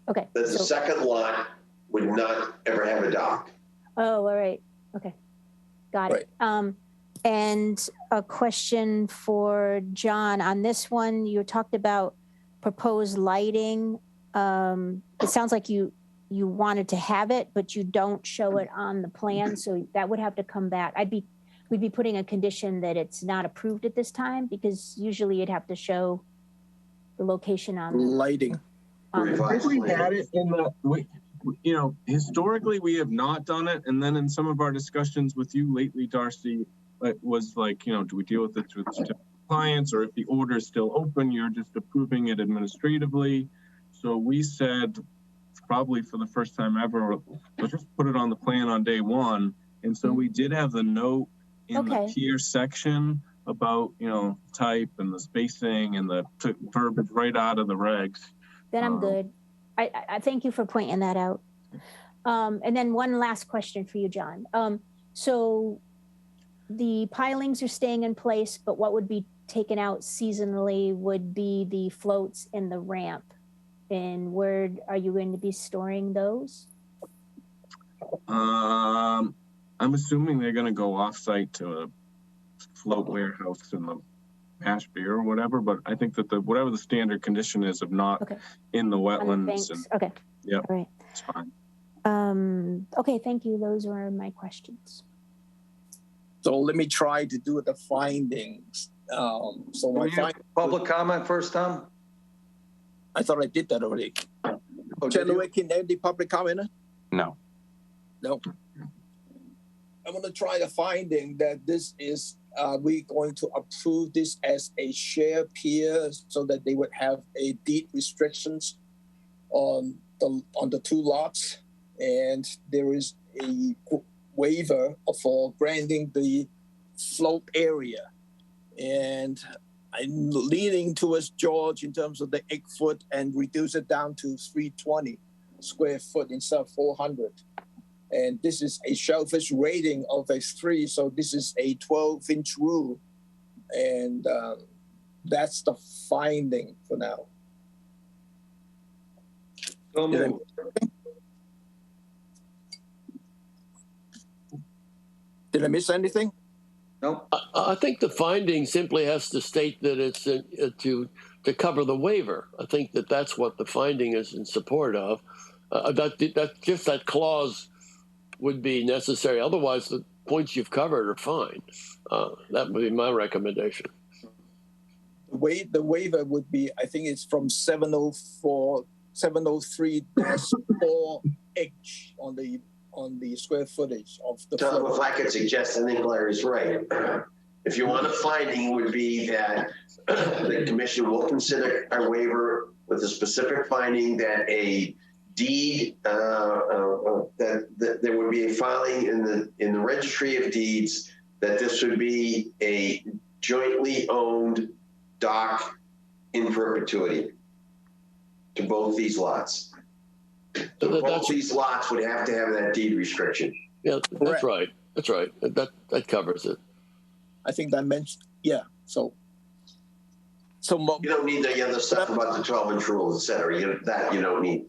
Okay. The second lot would not ever have a dock. Oh, all right. Okay. Got it. And a question for John on this one. You talked about proposed lighting. It sounds like you wanted to have it, but you don't show it on the plan. So that would have to come back. We'd be putting a condition that it's not approved at this time, because usually you'd have to show the location on the lighting. I think we had it in the, historically we have not done it. And then in some of our discussions with you lately, Darcy, it was like, do we deal with it through the clients, or if the order is still open, you're just approving it administratively. So we said, probably for the first time ever, we'll just put it on the plan on day one. And so we did have the note in the pier section about, type and the spacing and the verbiage right out of the regs. Then I'm good. I thank you for pointing that out. And then one last question for you, John. So the pilings are staying in place, but what would be taken out seasonally would be the floats and the ramp. And where are you going to be storing those? I'm assuming they're going to go off-site to a float warehouse in the Ashby or whatever, but I think that whatever the standard condition is of not in the wetlands. Yeah, all right. It's fine. Okay, thank you. Those were my questions. So let me try to do the findings. So my public comment first, Tom? I thought I did that already. Channel 18, any public comment? No. No. I'm going to try the finding that this is, we're going to approve this as a share pier so that they would have a deed restrictions on the two lots. And there is a waiver for granting the float area. And I'm leaning towards George in terms of the 8 foot and reduce it down to 320 square foot instead of 400. And this is a shellfish rating of a 3, so this is a 12-inch rule. And that's the finding for now. Did I miss anything? No. I think the finding simply has to state that it's to cover the waiver. I think that's what the finding is in support of. That clause would be necessary. Otherwise, the points you've covered are fine. That would be my recommendation. The waiver would be, I think it's from 703-4H on the square footage of the float. If I could suggest, I think Larry's right. If you want a finding, would be that the commission will consider a waiver with a specific finding that a deed, that there would be a filing in the registry of deeds that this would be a jointly owned dock in perpetuity to both these lots. So both these lots would have to have that deed restriction. Yeah, that's right. That's right. That covers it. I think that mentioned, yeah. So you don't need the other stuff about the 12-inch rule, et cetera. You don't need.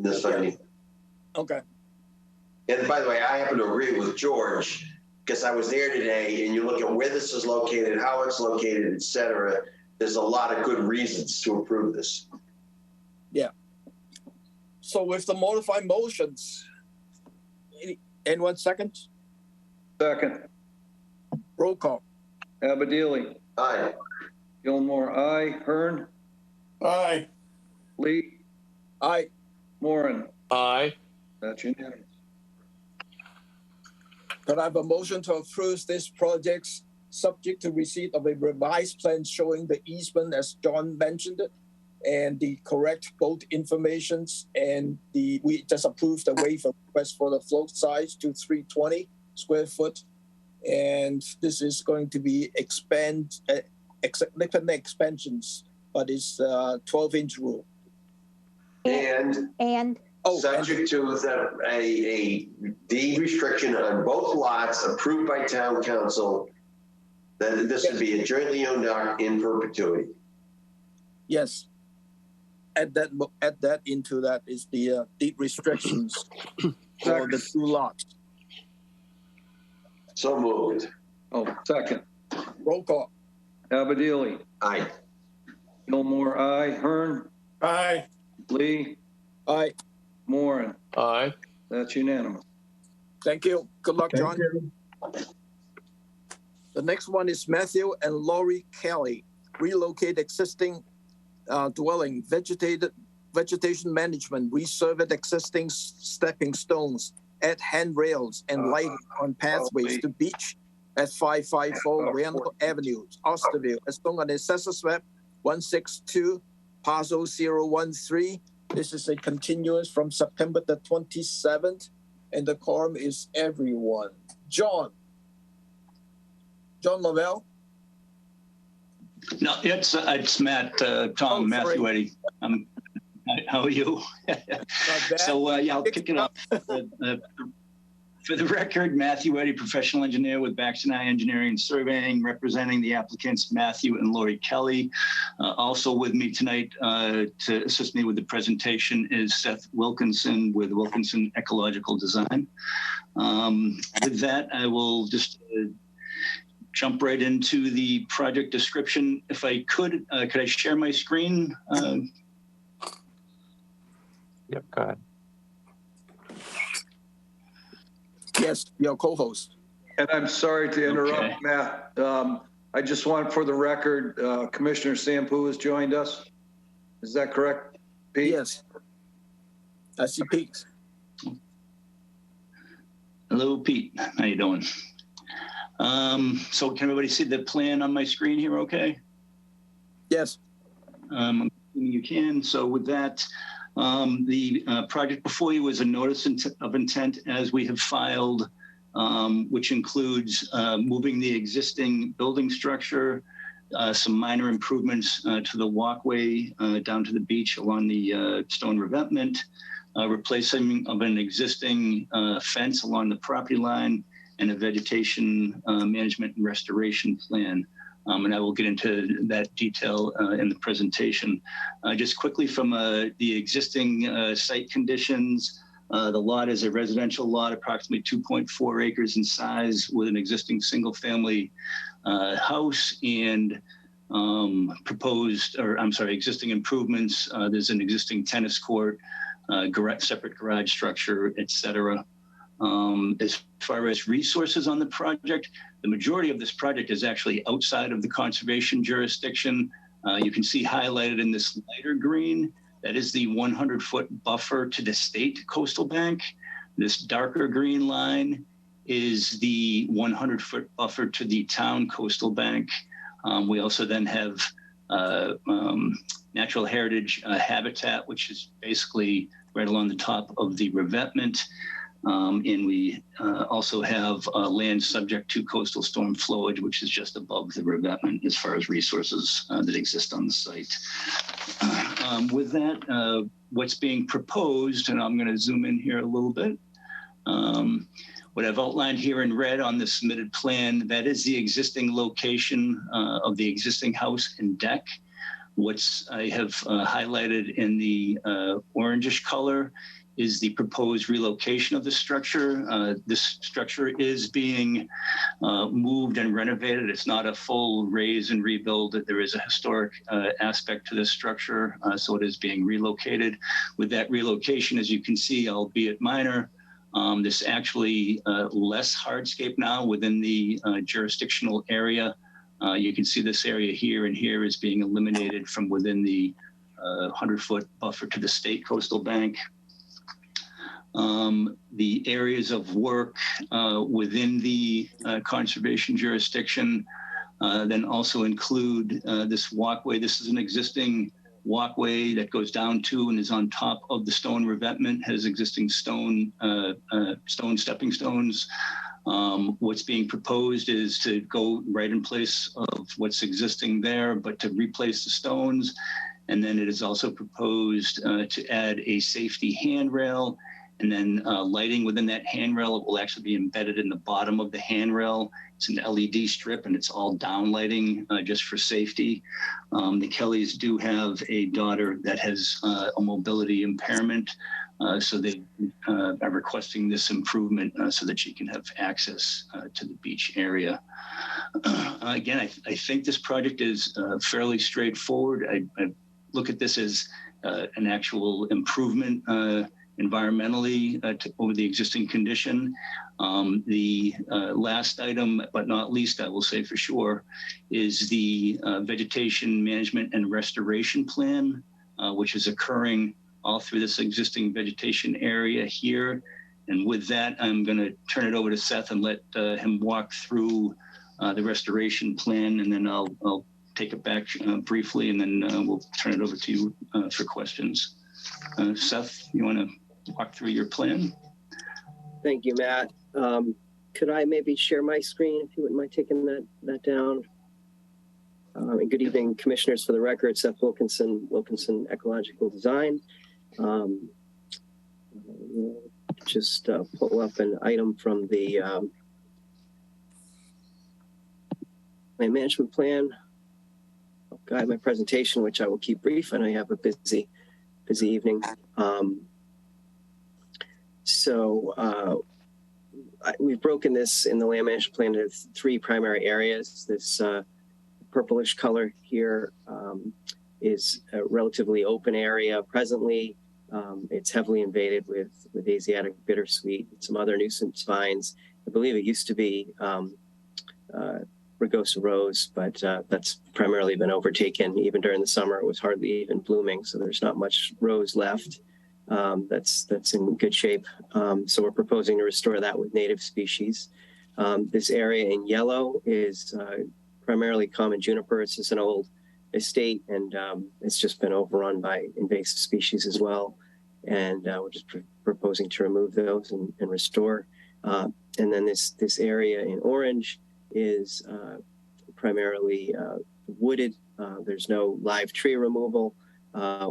in this finding. Okay. And by the way, I happen to agree with George because I was there today, and you look at where this is located, how it's located, et cetera. There's a lot of good reasons to approve this. Yeah. So with the modified motions, anyone second? Second. Roll call. Abadili. Aye. Gilmore, aye. Hearn. Aye. Lee. Aye. Moran. Aye. That's unanimous. Could I have a motion to approve this project subject to receipt of a revised plan showing the easement as John mentioned it, and the correct boat informations, and we just approved the waiver request for the float size to 320 square foot, and this is going to be expansions, but it's 12-inch rule. And subject to a deed restriction on both lots approved by town council, that this would be a jointly owned dock in perpetuity. Yes. Add that into that is the deed restrictions for the two lots. So moved. Oh, second. Roll call. Abadili. Aye. Gilmore, aye. Hearn. Aye. Lee. Aye. Moran. Aye. That's unanimous. Thank you. Good luck, John. The next one is Matthew and Lori Kelly. Relocate existing dwelling, vegetation management, resurvey existing stepping stones, add handrails and lighting on pathways to beach at 554 Randall Avenue, Osterville, as shown on the Assessors Map 162, parcel 013. This is a continuance from September the 27th, and the quorum is everyone. John Lavelle? No, it's Matt, Tom Matthewetti. How are you? So, yeah, I'll kick it off. For the record, Matthewetti, professional engineer with Baxter Engineering and Surveying, representing the applicants Matthew and Lori Kelly. Also with me tonight to assist me with the presentation is Seth Wilkinson with Wilkinson Ecological Design. With that, I will just jump right into the project description. If I could I share my screen? Yep, go ahead. Yes, your co-host. And I'm sorry to interrupt, Matt. I just want for the record, Commissioner Sampu has joined us. Is that correct, Pete? Yes. I see Pete. Hello, Pete. How you doing? So can everybody see the plan on my screen here okay? Yes. I'm assuming you can. So with that, the project before you is a notice of intent as we have filed, which includes moving the existing building structure, some minor improvements to the walkway down to the beach along the stone revetment, replacing of an existing fence along the property line, and a vegetation management and restoration plan. And I will get into that detail in the presentation. Just quickly from the existing site conditions, the lot is a residential lot, approximately 2.4 acres in size with an existing single family house and existing improvements. There's an existing tennis court, separate garage structure, et cetera. As far as resources on the project, the majority of this project is actually outside of the conservation jurisdiction. You can see highlighted in this lighter green, that is the 100-foot buffer to the state coastal bank. This darker green line is the 100-foot buffer to the town coastal bank. We also then have natural heritage habitat, which is basically right along the top of the revetment. And we also have land subject to coastal storm flowage, which is just above the revetment as far as resources that exist on the site. With that, what's being proposed, and I'm going to zoom in here a little bit. What I've outlined here in red on the submitted plan, that is the existing location of the existing house and deck. What's I have highlighted in the orangish color is the proposed relocation of the structure. This structure is being moved and renovated. It's not a full raise and rebuild. There is a historic aspect to this structure, so it is being relocated. With that relocation, as you can see, albeit minor, there's actually less hardscape now within the jurisdictional area. You can see this area here and here is being eliminated from within the 100-foot buffer to the state coastal bank. The areas of work within the conservation jurisdiction then also include this walkway. This is an existing walkway that goes down to and is on top of the stone revetment, has existing stone stepping stones. What's being proposed is to go right in place of what's existing there, but to replace the stones. And then it is also proposed to add a safety handrail, and then lighting within that handrail. It will actually be embedded in the bottom of the handrail. It's an LED strip, and it's all down lighting just for safety. The Kellys do have a daughter that has a mobility impairment, so they are requesting this improvement so that she can have access to the beach area. Again, I think this project is fairly straightforward. I look at this as an actual improvement environmentally over the existing condition. The last item, but not least, I will say for sure, is the vegetation management and restoration plan, which is occurring all through this existing vegetation area here. And with that, I'm going to turn it over to Seth and let him walk through the restoration plan, and then I'll take it back briefly, and then we'll turn it over to you for questions. Seth, you want to walk through your plan? Thank you, Matt. Could I maybe share my screen if you wouldn't mind taking that down? And good evening, commissioners. For the record, Seth Wilkinson, Ecological Design. Just pull up an item from the land management plan. I'll guide my presentation, which I will keep brief. I know you have a busy evening. We've broken this in the land management plan into three primary areas. This purplish color here is a relatively open area presently. It's heavily invaded with Asiatic bittersweet and some other nuisance vines. I believe it used to be Rugosa rose, but that's primarily been overtaken. Even during the summer, it was hardly even blooming, so there's not much rose left. That's in good shape. So we're proposing to restore that with native species. This area in yellow is primarily common juniper. It's just an old estate, and it's just been overrun by invasive species as well. And we're just proposing to remove those and restore. And then this area in orange is primarily wooded. There's no live tree removal.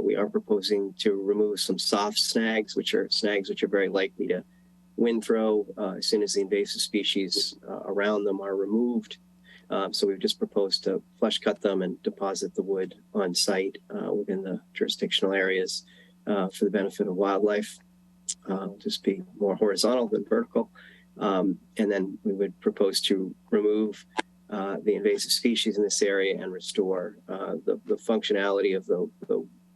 We are proposing to remove some soft snags, which are very likely to windthrow as soon as the invasive species around them are removed. So we've just proposed to flush cut them and deposit the wood on site within the jurisdictional areas for the benefit of wildlife. Just be more horizontal than vertical. And then we would propose to remove the invasive species in this area and restore the functionality of the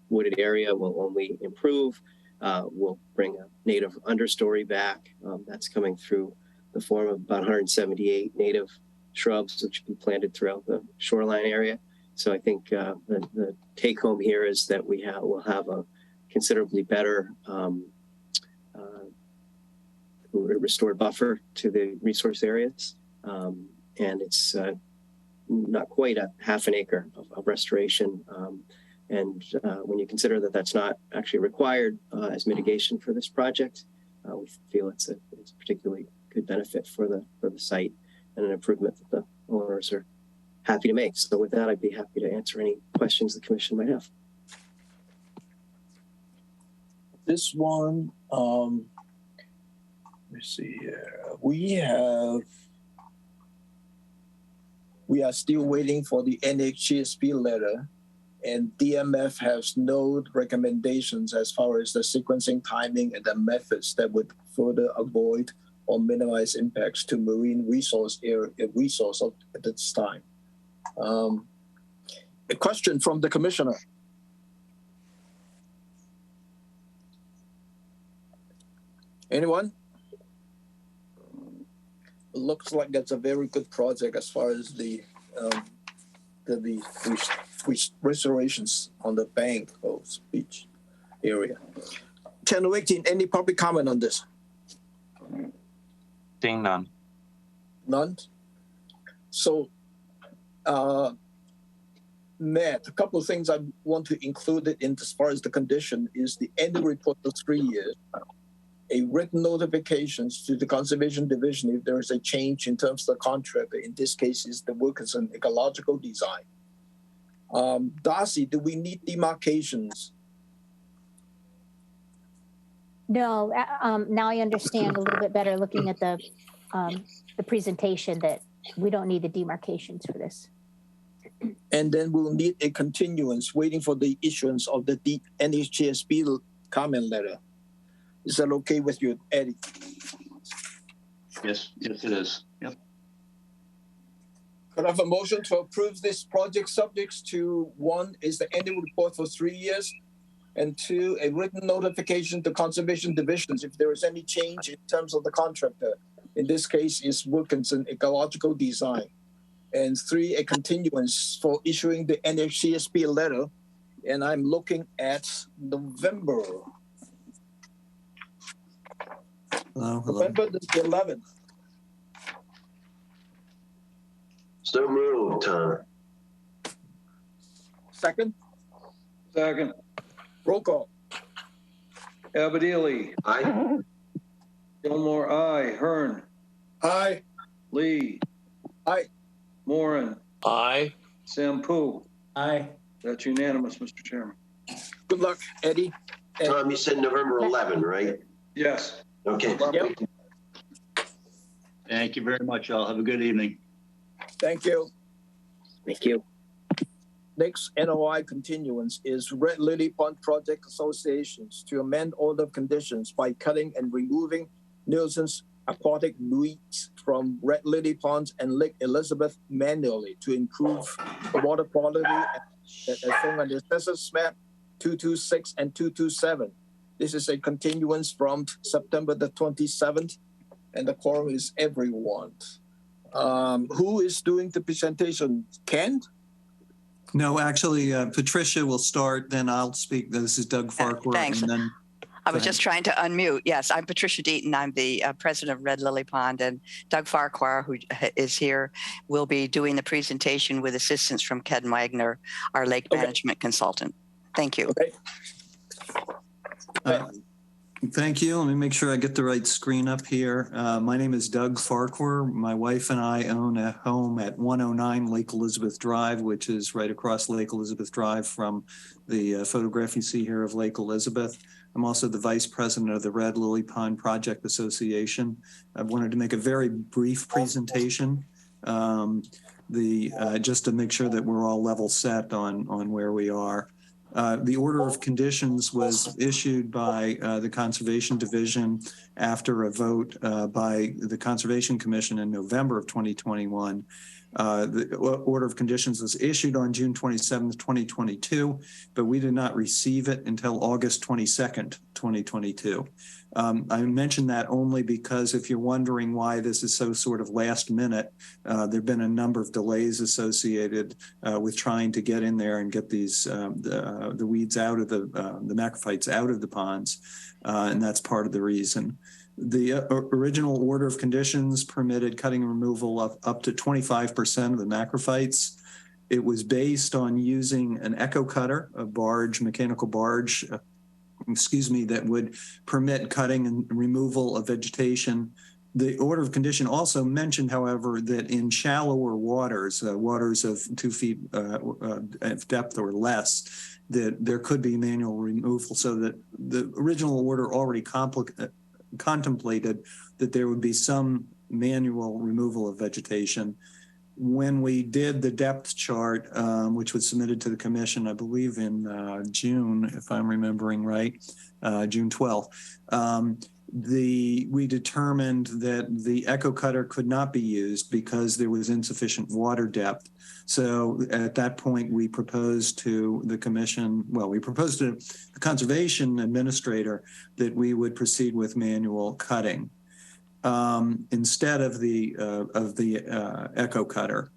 wooded area will only improve. We'll bring a native understory back. That's coming through the form of about 178 native shrubs, which will be planted throughout the shoreline area. So I think the take home here is that we'll have a considerably better restored buffer to the resource areas. And it's not quite a half an acre of restoration. And when you consider that that's not actually required as mitigation for this project, we feel it's a particularly good benefit for the site and an improvement that the owners are happy to make. So with that, I'd be happy to answer any questions the commission might have. This one, let me see here. We are still waiting for the NHGSP letter, and DMF has no recommendations as far as the sequencing, timing, and the methods that would further avoid or minimize impacts to marine resource at this time. A question from the commissioner. Anyone? It looks like that's a very good project as far as the restorations on the bank of beach area. 10:18, any public comment on this? Seeing none. None? So, Matt, a couple of things I want to include it in as far as the condition is the annual report for 3 years, a written notifications to the Conservation Division if there is a change in terms of the contractor. In this case, is the Wilkinson Ecological Design. Darcy, do we need demarcations? No, now I understand a little bit better looking at the presentation that we don't need the demarcations for this. And then we'll need a continuance waiting for the issuance of the NHTSB comment letter. Is that okay with you, Eddie? Yes, it is. Yep. Could I have a motion to approve this project subjects to 1 is the annual report for 3 years, and 2, a written notification to Conservation Divisions if there is any change in terms of the contractor. In this case, is Wilkinson Ecological Design. And 3, a continuance for issuing the NHCSB letter. And I'm looking at November. Hello. November the 11th. So moved, Tom. Second? Second. Roll call. Abadili. Aye. Gilmore, aye. Hearn. Aye. Lee. Aye. Moran. Aye. Sampu. Aye. That's unanimous, Mr. Chairman. Good luck, Eddie. Tom, you said November 11, right? Yes. Okay. Yep. Thank you very much, all. Have a good evening. Thank you. Thank you. Next NOI continuance is Red Lily Pond Project Associations to amend order of conditions by cutting and removing nuisance aquatic weeds from Red Lily Ponds and Lake Elizabeth manually to improve the water quality as shown on the Assessors Map 226 and 227. This is a continuance from September the 27th, and the quorum is everyone. Who is doing the presentation? Ken? No, actually, Patricia will start, then I'll speak. This is Doug Farquhar. Thanks. And then, I was just trying to unmute. Yes, I'm Patricia Deaton. I'm the president of Red Lily Pond, and Doug Farquhar, who is here, will be doing the presentation with assistance from Ken Wagner, our lake management consultant. Thank you. Okay. Thank you. Let me make sure I get the right screen up here. My name is Doug Farquhar. My wife and I own a home at 109 Lake Elizabeth Drive, which is right across Lake Elizabeth Drive from the photograph you see here of Lake Elizabeth. I'm also the vice president of the Red Lily Pond Project Association. I wanted to make a very brief presentation just to make sure that we're all level set on where we are. The order of conditions was issued by the Conservation Division after a vote by the Conservation Commission in November of 2021. The order of conditions was issued on June 27th, 2022, but we did not receive it until August 22nd, 2022. I mention that only because if you're wondering why this is so sort of last minute, there have been a number of delays associated with trying to get in there and get these the weeds out of the macrophytes out of the ponds, and that's part of the reason. The original order of conditions permitted cutting and removal of up to 25% of the macrophytes. It was based on using an echo cutter, a barge, mechanical barge, that would permit cutting and removal of vegetation. The order of condition also mentioned, however, that in shallower waters, waters of 2 feet of depth or less, that there could be manual removal, so that the original order already contemplated that there would be some manual removal of vegetation. when we did the depth chart, which was submitted to the commission, I believe in June, if I'm remembering right, June 12th, we determined that the echo cutter could not be used because there was insufficient water depth. So at that point, we proposed to the commission, well, we proposed to the conservation administrator that we would proceed with manual cutting instead of the echo cutter.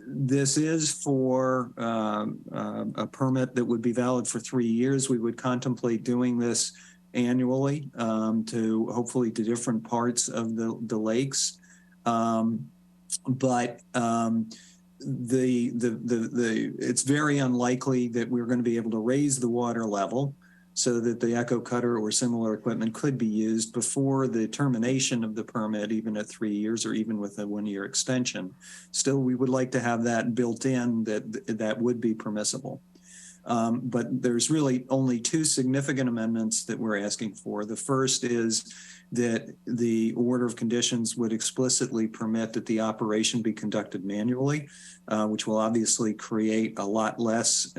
This is for a permit that would be valid for 3 years. We would contemplate doing this annually to hopefully to different parts of the lakes. It's very unlikely that we're going to be able to raise the water level so that the echo cutter or similar equipment could be used before the termination of the permit, even at 3 years or even with a 1-year extension. Still, we would like to have that built in that would be permissible. But there's really only 2 significant amendments that we're asking for. The first is that the order of conditions would explicitly permit that the operation be conducted manually, which will obviously create a lot less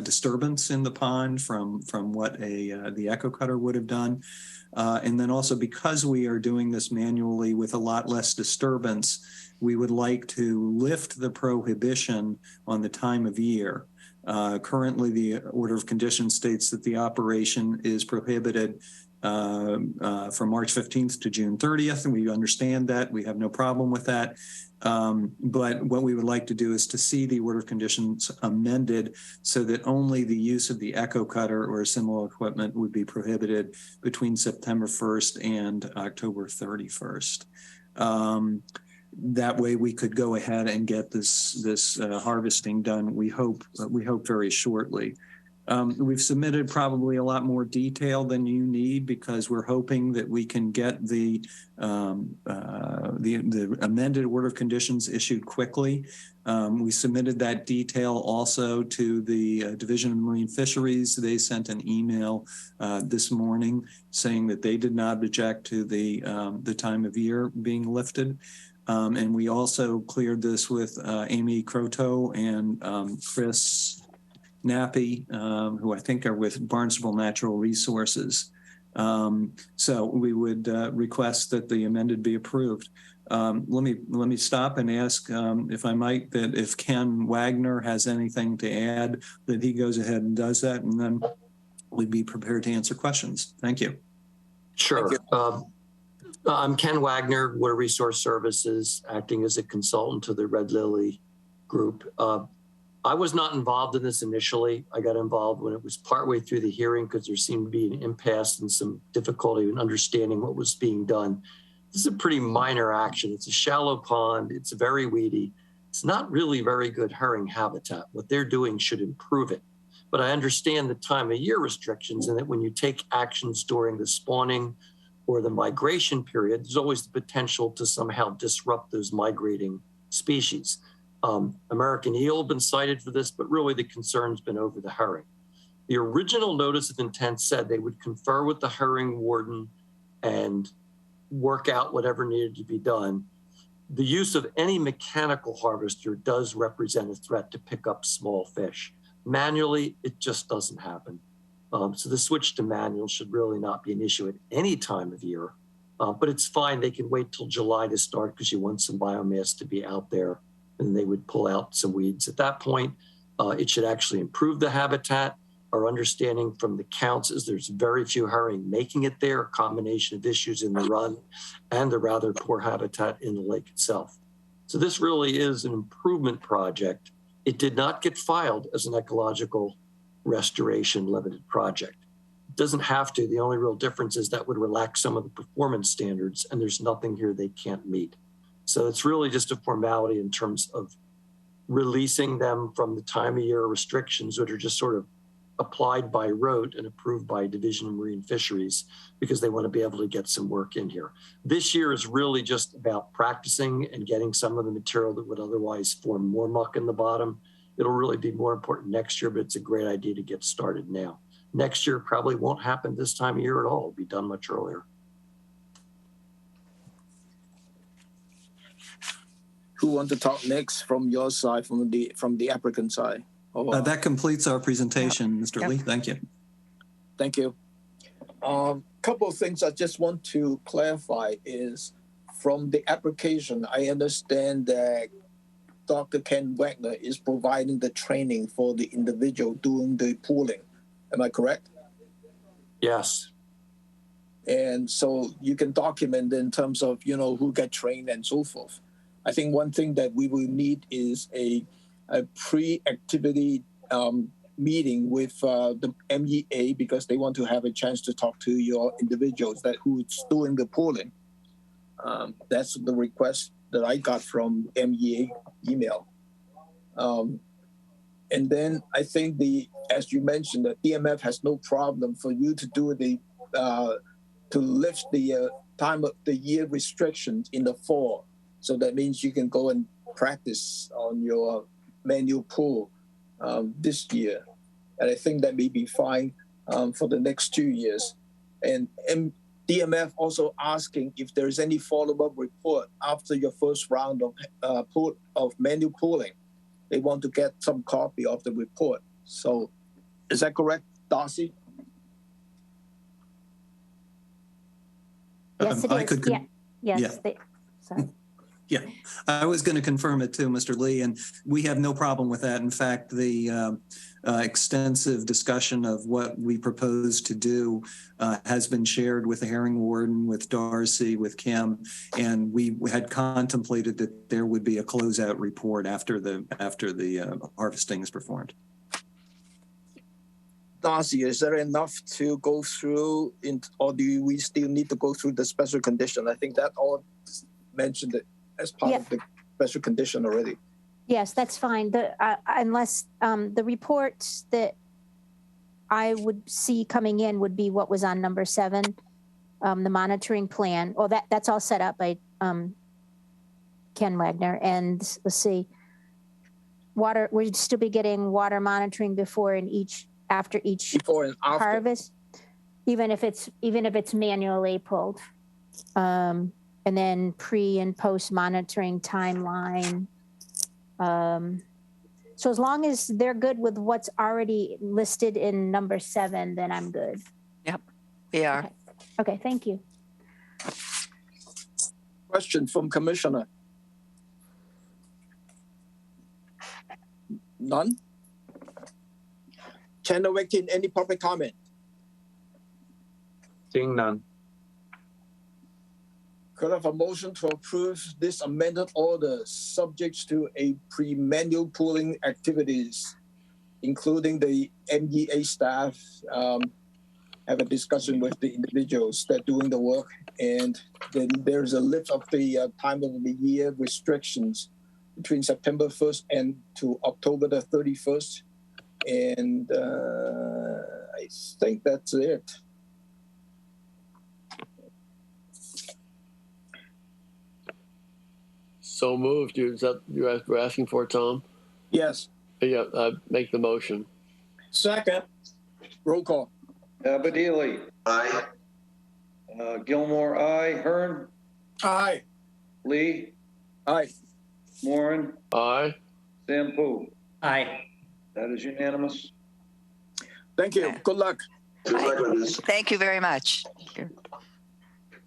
disturbance in the pond from what the echo cutter would have done. And then also, because we are doing this manually with a lot less disturbance, we would like to lift the prohibition on the time of year. Currently, the order of conditions states that the operation is prohibited from March 15th to June 30th, and we understand that. We have no problem with that. But what we would like to do is to see the order of conditions amended so that only the use of the echo cutter or similar equipment would be prohibited between September 1st and October 31st. That way we could go ahead and get this harvesting done, we hope very shortly. We've submitted probably a lot more detail than you need because we're hoping that we can get the amended order of conditions issued quickly. We submitted that detail also to the Division of Marine Fisheries. They sent an email this morning saying that they did not object to the time of year being lifted. And we also cleared this with Amy Croteau and Chris Nappy, who I think are with Barnstable Natural Resources. So we would request that the amended be approved. Let me stop and ask, if I might, that if Ken Wagner has anything to add, that he goes ahead and does that, and then we'd be prepared to answer questions. Thank you. Sure. Thank you. I'm Ken Wagner, Water Resource Services, acting as a consultant to the Red Lily Group. I was not involved in this initially. I got involved when it was partway through the hearing because there seemed to be an impasse and some difficulty in understanding what was being done. This is a pretty minor action. It's a shallow pond. It's very weedy. It's not really very good herring habitat. What they're doing should improve it. But I understand the time of year restrictions and that when you take actions during the spawning or the migration period, there's always the potential to somehow disrupt those migrating species. American eel have been cited for this, but really the concern's been over the herring. The original notice of intent said they would confer with the herring warden and work out whatever needed to be done. The use of any mechanical harvester does represent a threat to pick up small fish. Manually, it just doesn't happen. So the switch to manual should really not be an issue at any time of year, but it's fine. They can wait till July to start because you want some biomass to be out there, and they would pull out some weeds. At that point, it should actually improve the habitat. Our understanding from the counts is there's very few herring making it there, a combination of issues in the run and the rather poor habitat in the lake itself. So this really is an improvement project. It did not get filed as an ecological restoration limited project. It doesn't have to. The only real difference is that would relax some of the performance standards, and there's nothing here they can't meet. So it's really just a formality in terms of releasing them from the time of year restrictions that are just sort of applied by rote and approved by Division of Marine Fisheries because they want to be able to get some work in here. This year is really just about practicing and getting some of the material that would otherwise form more muck in the bottom. It'll really be more important next year, but it's a great idea to get started now. Next year probably won't happen this time of year at all. It'll be done much earlier. Who want to talk next from your side, from the applicant side? That completes our presentation, Mr. Lee. Thank you. Thank you. Couple of things I just want to clarify is from the application, I understand that Dr. Ken Wagner is providing the training for the individual doing the pooling. Am I correct? Yes. And so you can document in terms of, who get trained and so forth. I think one thing that we will need is a pre-activity meeting with the MEA because they want to have a chance to talk to your individuals who's doing the pooling. That's the request that I got from MEA email. And then I think as you mentioned, the DMF has no problem for you to do to lift the time of the year restrictions in the fall. So that means you can go and practice on your manual pool this year. And I think that may be fine for the next 2 years. And DMF also asking if there is any follow-up report after your first round of manual pooling. They want to get some copy of the report. So is that correct, Darcy? Yes, it is. Yes. Yeah. Sorry. Yeah, I was going to confirm it too, Mr. Lee, and we have no problem with that. In fact, the extensive discussion of what we propose to do has been shared with the hearing warden, with Darcy, with Kim, and we had contemplated that there would be a closeout report after the harvesting is performed. Darcy, is there enough to go through, or do we still need to go through the special condition? I think that all mentioned it as part of the special condition already. Yes, that's fine. Unless the reports that I would see coming in would be what was on number 7, the monitoring plan. Well, that's all set up by Ken Wagner. And let's see, we'd still be getting water monitoring before and after each harvest, even if it's manually pulled. And then pre and post monitoring timeline. So as long as they're good with what's already listed in number 7, then I'm good. Yep, we are. Okay, thank you. Question from Commissioner. None? Channel 18, any public comment? Seeing none. Could I have a motion to approve this amended order subject to a pre-manual pooling activities, including the MEA staff, have a discussion with the individuals that are doing the work, and then there's a lift of the time of the year restrictions between September 1st and to October the 31st. And I think that's it. So moved. Is that you're asking for, Tom? Yes. Yeah, make the motion. Second. Roll call. Abadili. Aye. Gilmore, aye. Hearn. Aye. Lee. Aye. Moran. Aye. Sampu. Aye. That is unanimous. Thank you. Good luck. Good luck with this. Thank you very much. Thank you.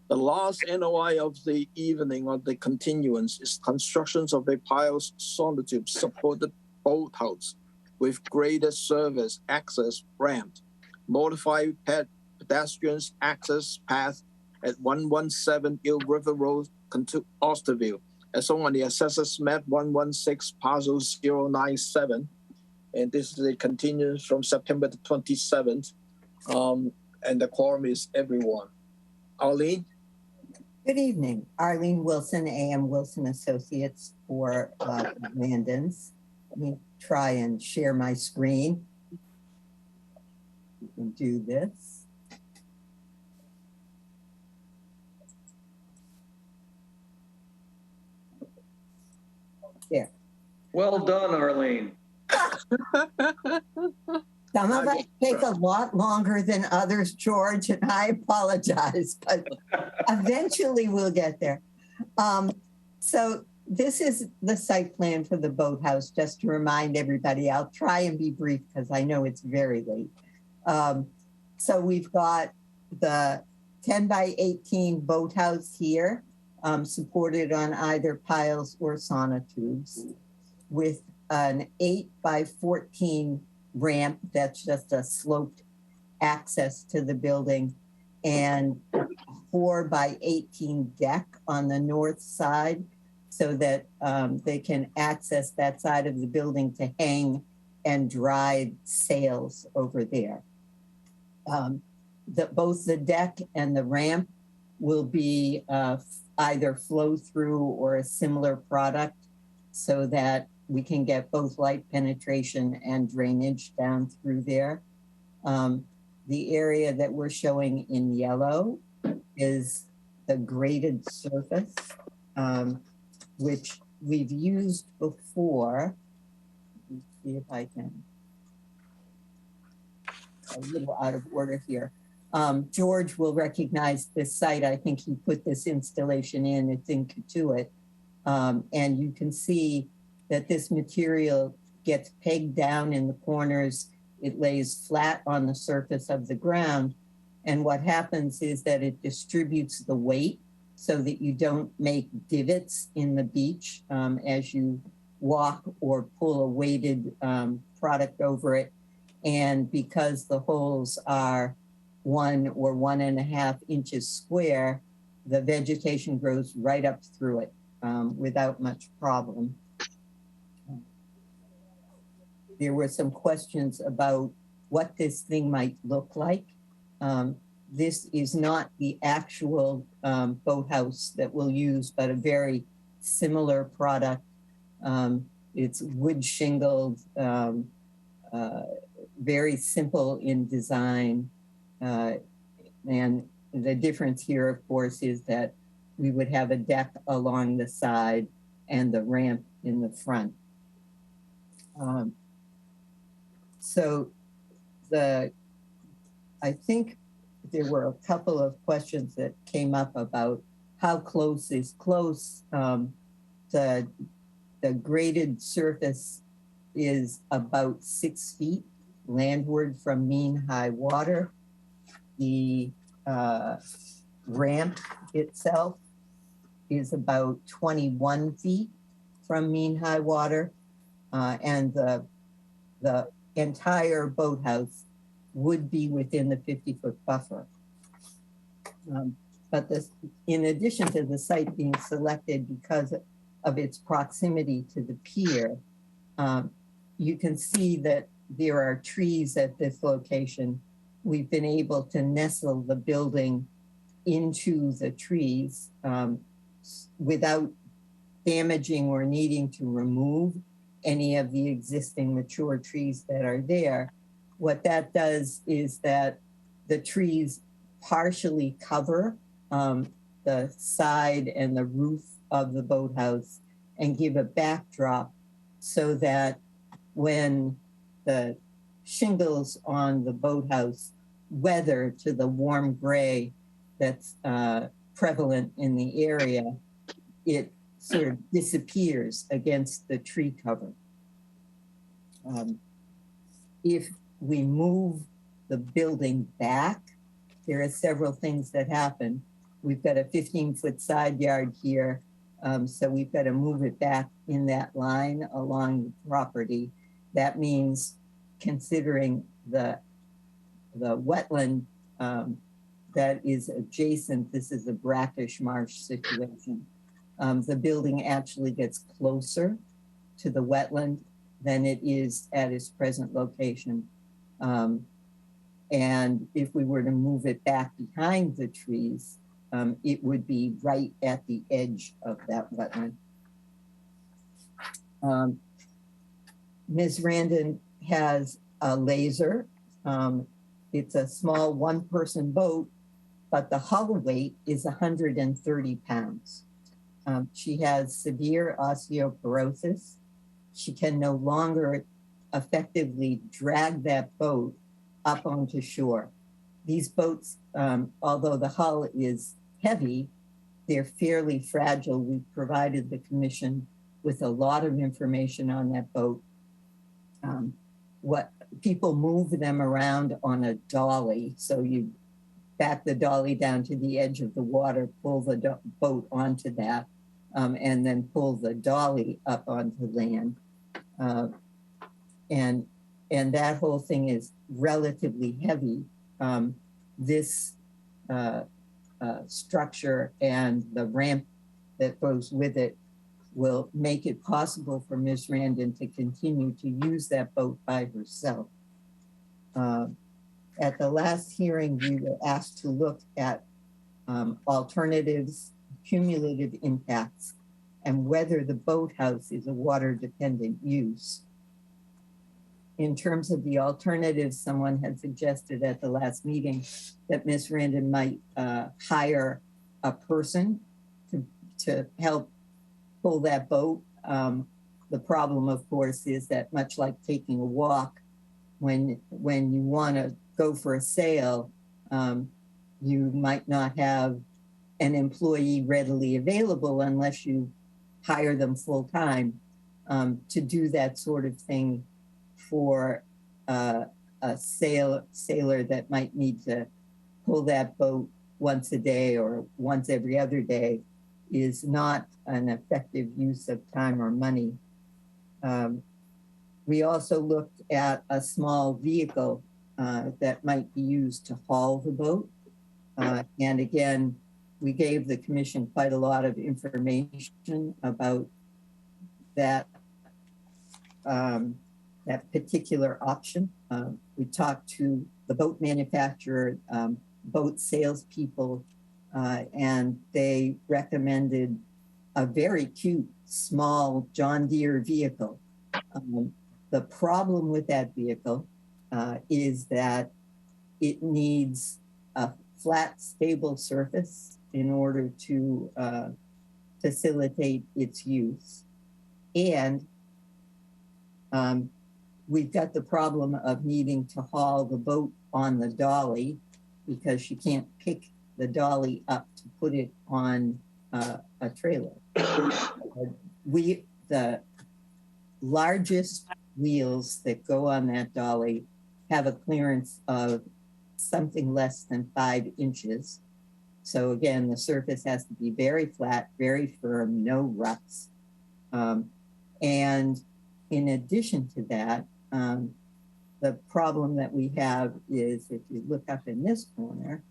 The last NOI of the evening of the continuance is constructions of a piles sonotube supported boathouse with graded service access ramp, modified pedestrians access path at 117 Eel River Road, Osterville, as shown on the assessors map 116 parcel 097. And this is a continuance from September the 27th. And the quorum is everyone. Arlene? Good evening. Arlene Wilson, AM Wilson Associates for Landons. Let me try and share my screen. We can do this. There. Well done, Arlene. Some of us take a lot longer than others, George, and I apologize, but eventually we'll get there. So This is the site plan for the boathouse, just to remind everybody. I'll try and be brief because I know it's very late. So we've got the 10 by 18 boathouse here, supported on either piles or sonotubes, with an 8 by 14 ramp that's just a sloped access to the building, and 4 by 18 deck on the north side, so that they can access that side of the building to hang and dry sails over there. Both the deck and the ramp will be either flow through or a similar product, so that we can get both light penetration and drainage down through there. The area that we're showing in yellow is the graded surface, which we've used before. Let's see if I can, a little out of order here. George will recognize this site. I think he put this installation in, it's in Conduit. And you can see that this material gets pegged down in the corners. It lays flat on the surface of the ground. And what happens is that it distributes the weight so that you don't make divots in the beach as you walk or pull a weighted product over it. And because the holes are 1 or 1.5 inches square, the vegetation grows right up through it without much problem. There were some questions about what this thing might look like. This is not the actual boathouse that we'll use, but a very similar product. It's wood shingled, very simple in design. And the difference here, of course, is that we would have a deck along the side and the ramp in the front. So I think there were a couple of questions that came up about how close is close. The graded surface is about 6 feet landward from mean high water. The ramp itself is about 21 feet from mean high water, and the entire boathouse would be within the 50-foot buffer. But this, in addition to the site being selected because of its proximity to the pier, you can see that there are trees at this location. We've been able to nestle the building into the trees without damaging or needing to remove any of the existing mature trees that are there. What that does is that the trees partially cover the side and the roof of the boathouse and give a backdrop, so that when the shingles on the boathouse weather to the warm gray that's prevalent in the area, it sort of disappears against the tree cover. If we move the building back, there are several things that happen. We've got a 15-foot side yard here, so we've got to move it back in that line along the property. That means considering the wetland that is adjacent, this is a brackish marsh situation. The building actually gets closer to the wetland than it is at its present location. And if we were to move it back behind the trees, it would be right at the edge of that wetland. Ms. Randon has a laser. It's a small one-person boat, but the hull weight is 130 pounds. She has severe osteoporosis. She can no longer effectively drag that boat up onto shore. These boats, although the hull is heavy, they're fairly fragile. We provided the commission with a lot of information on that boat. What people move them around on a dolly. So you back the dolly down to the edge of the water, pull the boat onto that, and then pull the dolly up onto land. And that whole thing is relatively heavy. This structure and the ramp that goes with it will make it possible for Ms. Randon to continue to use that boat by herself. At the last hearing, we were asked to look at alternatives, cumulative impacts, and whether the boathouse is a water-dependent use. In terms of the alternatives, someone had suggested at the last meeting that Ms. Randon might hire a person to help pull that boat. The problem, of course, is that much like taking a walk, when you want to go for a sail, you might not have an employee readily available unless you hire them full time to do that sort of thing for a sailor that might need to pull that boat once a day or once every other day is not an effective use of time or money. We also looked at a small vehicle that might be used to haul the boat. And again, we gave the commission quite a lot of information about that, that particular option. We talked to the boat manufacturer, boat salespeople, and they recommended a very cute, small John Deere vehicle. The problem with that vehicle is that it needs a flat, stable surface in order to facilitate its use. And we've got the problem of needing to haul the boat on the dolly because she can't pick the dolly up to put it on a trailer. The largest wheels that go on that dolly have a clearance of something less than 5 inches. So again, the surface has to be very flat, very firm, no ruts. And in addition to that, the problem that we have is if you look up in this corner,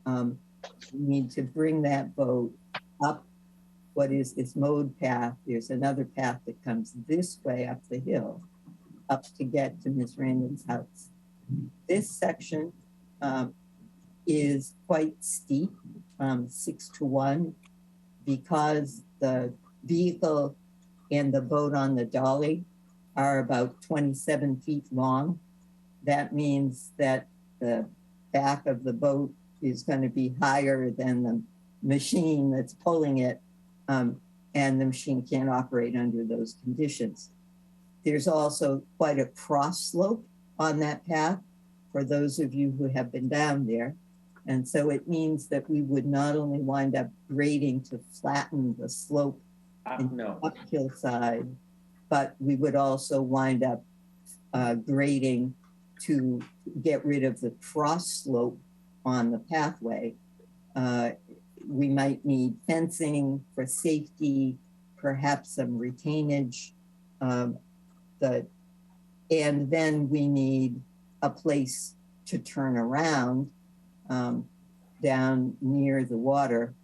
we need to bring that boat up what is this mode path. There's another path that comes this way up the hill, up to get to Miss Randon's house. This section is quite steep, 6 to 1, because the vehicle and the boat on the dolly are about 27 feet long. That means that the back of the boat is going to be higher than the machine that's pulling it, and the machine can't operate under those conditions. There's also quite a cross slope on that path for those of you who have been down there. And so it means that we would not only wind up grading to flatten the slope in the uphill side, but we would also wind up grading to get rid of the cross slope on the pathway. We might need fencing for safety, perhaps some retainage, and then we need a place to turn around down near the water.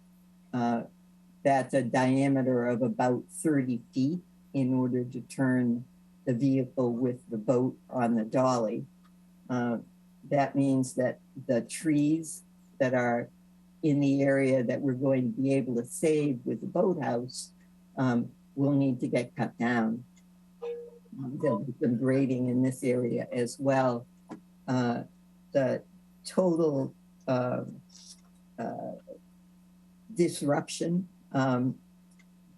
That's a diameter of about 30 feet in order to turn the vehicle with the boat on the dolly. That means that the trees that are in the area that we're going to be able to save with the boathouse will need to get cut down. There'll be some grading in this area as well. The total disruption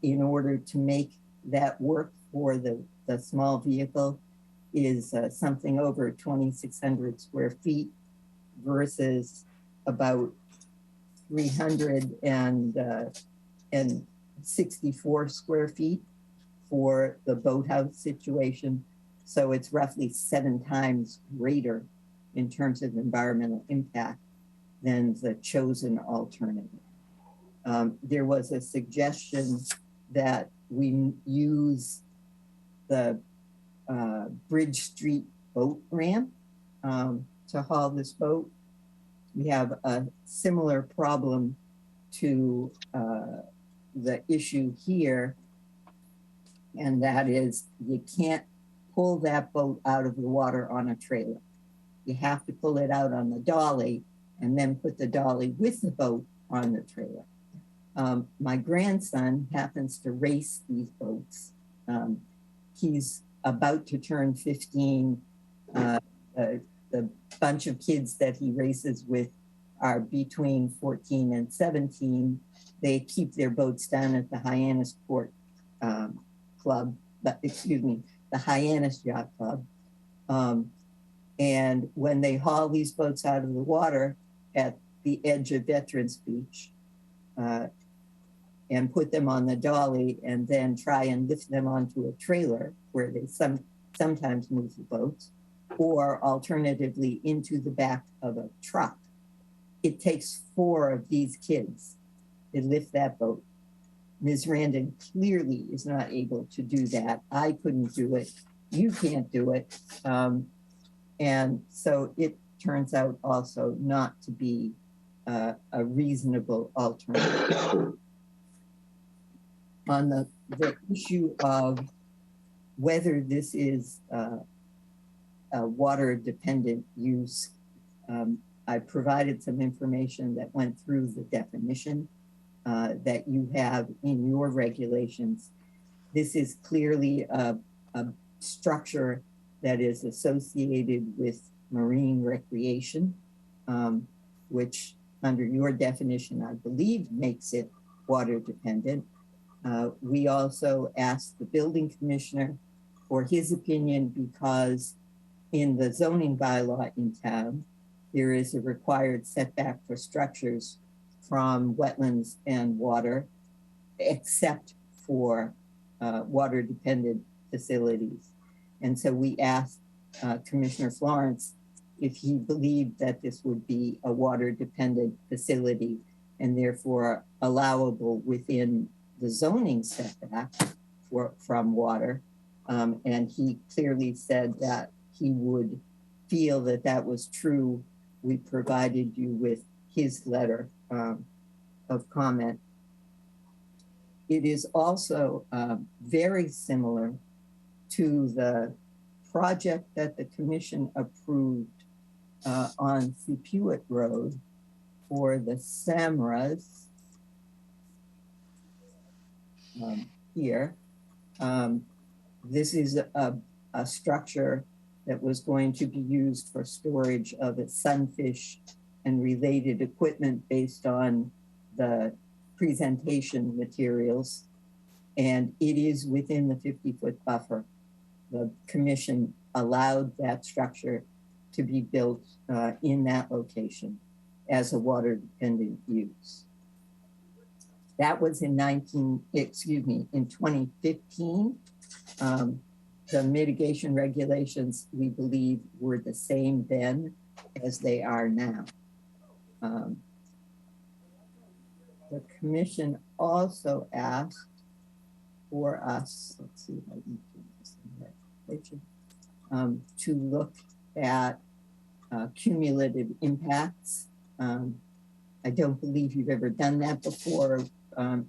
in order to make that work for the small vehicle is something over 2,600 square feet versus about 300 and 164 square feet for the boathouse situation. So it's roughly 7 times greater in terms of environmental impact than the chosen alternative. There was a suggestion that we use the Bridge Street boat ramp to haul this boat. We have a similar problem to the issue here, and that is you can't pull that boat out of the water on a trailer. You have to pull it out on the dolly and then put the dolly with the boat on the trailer. My grandson happens to race these boats. He's about to turn 15. The bunch of kids that he races with are between 14 and 17. They keep their boats down at the Hyannis Port Club, the Hyannis Yacht Club. And when they haul these boats out of the water at the edge of Veterans Beach and put them on the dolly and then try and lift them onto a trailer where they sometimes move the boats, or alternatively into the back of a truck, it takes 4 of these kids to lift that boat. Ms. Randon clearly is not able to do that. I couldn't do it. You can't do it. And so it turns out also not to be a reasonable alternative. On the issue of whether this is a water-dependent use, I provided some information that went through the definition that you have in your regulations. This is clearly a structure that is associated with marine recreation, which under your definition, I believe, makes it water dependent. We also asked the building commissioner for his opinion because in the zoning bylaw in town, there is a required setback for structures from wetlands and water, except for water dependent facilities. And so we asked Commissioner Florence if he believed that this would be a water dependent facility and therefore allowable within the zoning setback from water. And he clearly said that he would feel that that was true. We provided you with his letter of comment. It is also very similar to the project that the commission approved on Sepuit Road for the Samras here. This is a structure that was going to be used for storage of its sunfish and related equipment based on the presentation materials. And it is within the 50-foot buffer. The commission allowed that structure to be built in that location as a water dependent use. That was in 2015. The mitigation regulations, we believe, were the same then as they are now. The commission also asked for us, let's see if I can do this in the right picture, to look at cumulative impacts. I don't believe you've ever done that before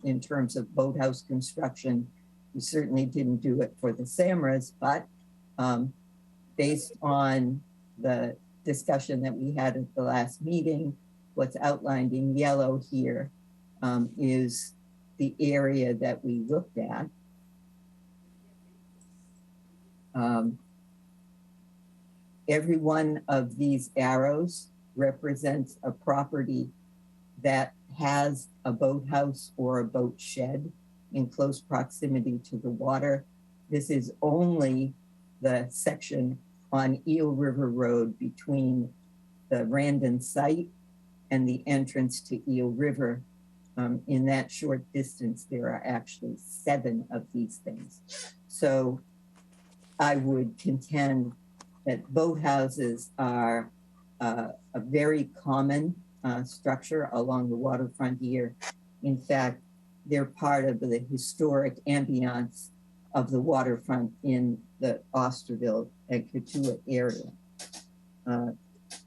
in terms of boathouse construction. We certainly didn't do it for the Samras, but based on the discussion that we had at the last meeting, what's outlined in yellow here is the area that we looked at. Every one of these arrows represents a property that has a boathouse or a boat shed in close proximity to the water. This is only the section on Eel River Road between the Randon site and the entrance to Eel River In that short distance, there are actually 7 of these things. So I would contend that boathouses are a very common structure along the waterfront here. In fact, they're part of the historic ambiance of the waterfront in the Osterville and Cotuit area.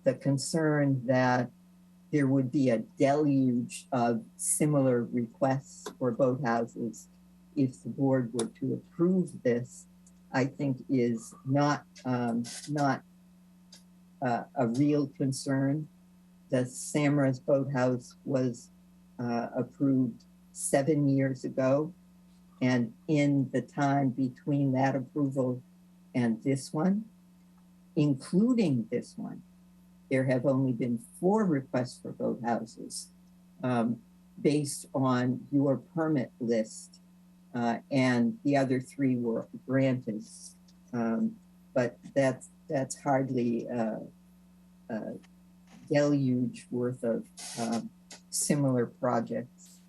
The concern that there would be a deluge of similar requests for boathouses if the board were to approve this, I think is not a real concern. The Samara's Boathouse was approved 7 years ago. And in the time between that approval and this one, including this one, there have only been 4 requests for boathouses based on your permit list, and the other 3 were granted. But that's hardly a deluge worth of similar projects.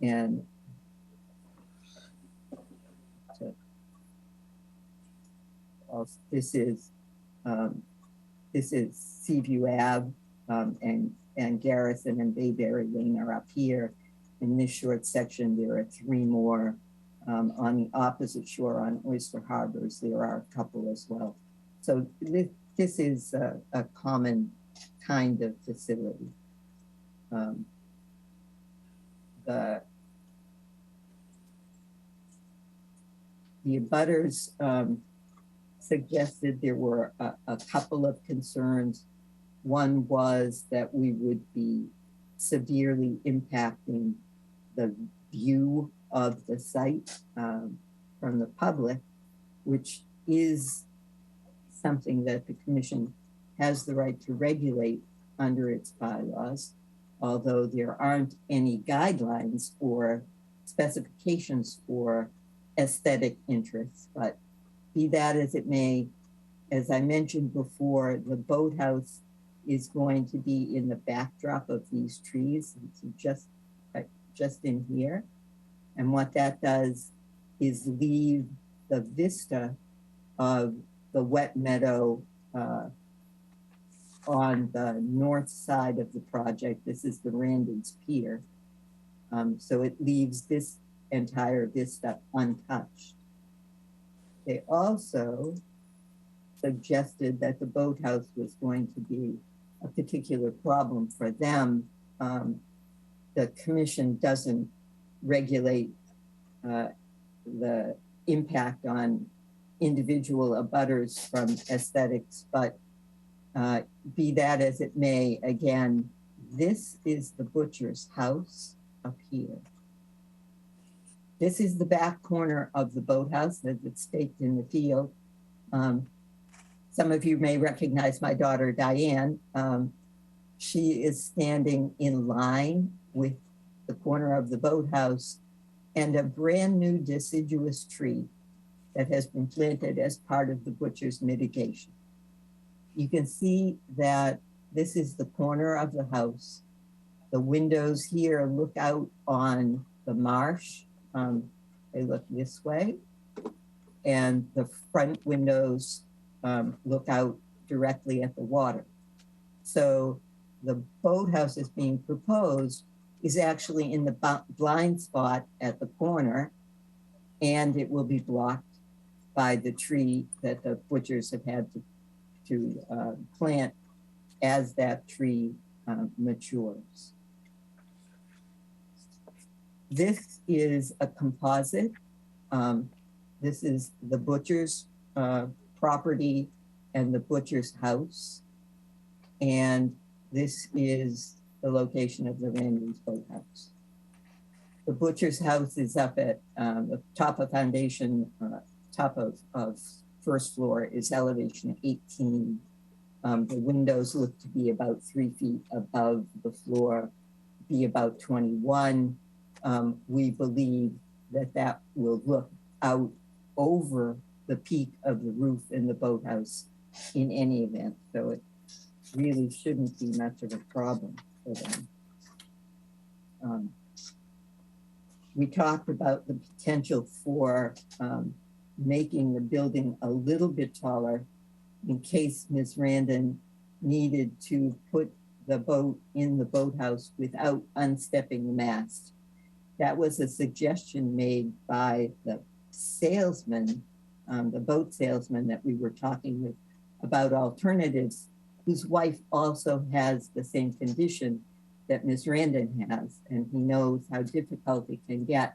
And this is Seaview Ave, and Garrison and Bayberry Lane are up here. In this short section, there are 3 more. On the opposite shore on Oyster Harbors, there are a couple as well. So this is a common kind of facility. The abutters suggested there were a couple of concerns. One was that we would be severely impacting the view of the site from the public, which is something that the commission has the right to regulate under its bylaws, although there aren't any guidelines or specifications for aesthetic interests. But be that as it may, as I mentioned before, the boathouse is going to be in the backdrop of these trees. It's just in here. And what that does is leave the vista of the wet meadow on the north side of the project. This is the Randon's Pier. So it leaves this entire vista untouched. They also suggested that the boathouse was going to be a particular problem for them. The commission doesn't regulate the impact on individual abutters from aesthetics, but be that as it may, again, this is the butcher's house up here. This is the back corner of the boathouse as it's staked in the field. Some of you may recognize my daughter, Diane. She is standing in line with the corner of the boathouse and a brand new deciduous tree that has been planted as part of the butcher's mitigation. You can see that this is the corner of the house. The windows here look out on the marsh. They look this way. And the front windows look out directly at the water. So the boathouse is being proposed is actually in the blind spot at the corner, and it will be blocked by the tree that the butchers have had to plant as that tree matures. This is a composite. This is the butcher's property and the butcher's house. And this is the location of the Randon's Boathouse. The butcher's house is up at the top of foundation, top of first floor is elevation 18. The windows look to be about 3 feet above the floor, be about 21. We believe that that will look out over the peak of the roof in the boathouse in any event. So it really shouldn't be much of a problem. for them. We talked about the potential for making the building a little bit taller in case Ms. Randon needed to put the boat in the boathouse without unstepping the mast. That was a suggestion made by the salesman, the boat salesman that we were talking with about alternatives, whose wife also has the same condition that Ms. Randon has, and he knows how difficult it can get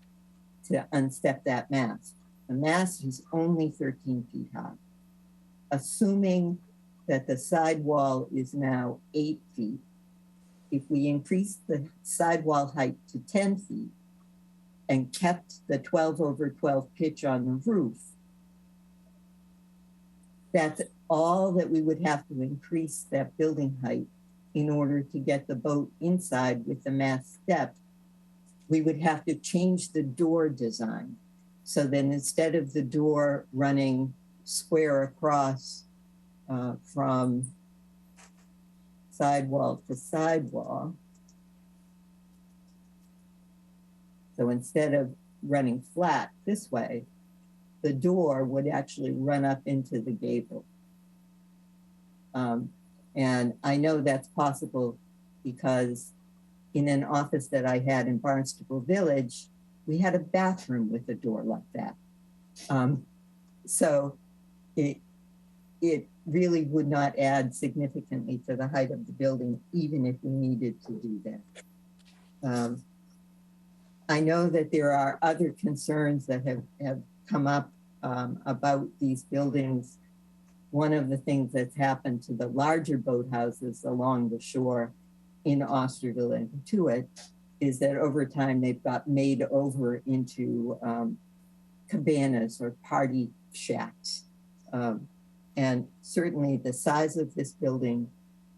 to unstep that mast. The mast is only 13 feet high. Assuming that the sidewall is now 8 feet, if we increase the sidewall height to 10 feet and kept the 12/12 pitch on the roof, that's all that we would have to increase that building height in order to get the boat inside with the mast step. We would have to change the door design. So then instead of the door running square across from sidewall to sidewall, so instead of running flat this way, the door would actually run up into the gable. And I know that's possible because in an office that I had in Barnstable Village, we had a bathroom with a door like that. So it really would not add significantly to the height of the building, even if we needed to do that. I know that there are other concerns that have come up about these buildings. One of the things that's happened to the larger boathouses along the shore in Osterville and Conduit is that over time they've got made over into cabanas or party shacks. And certainly the size of this building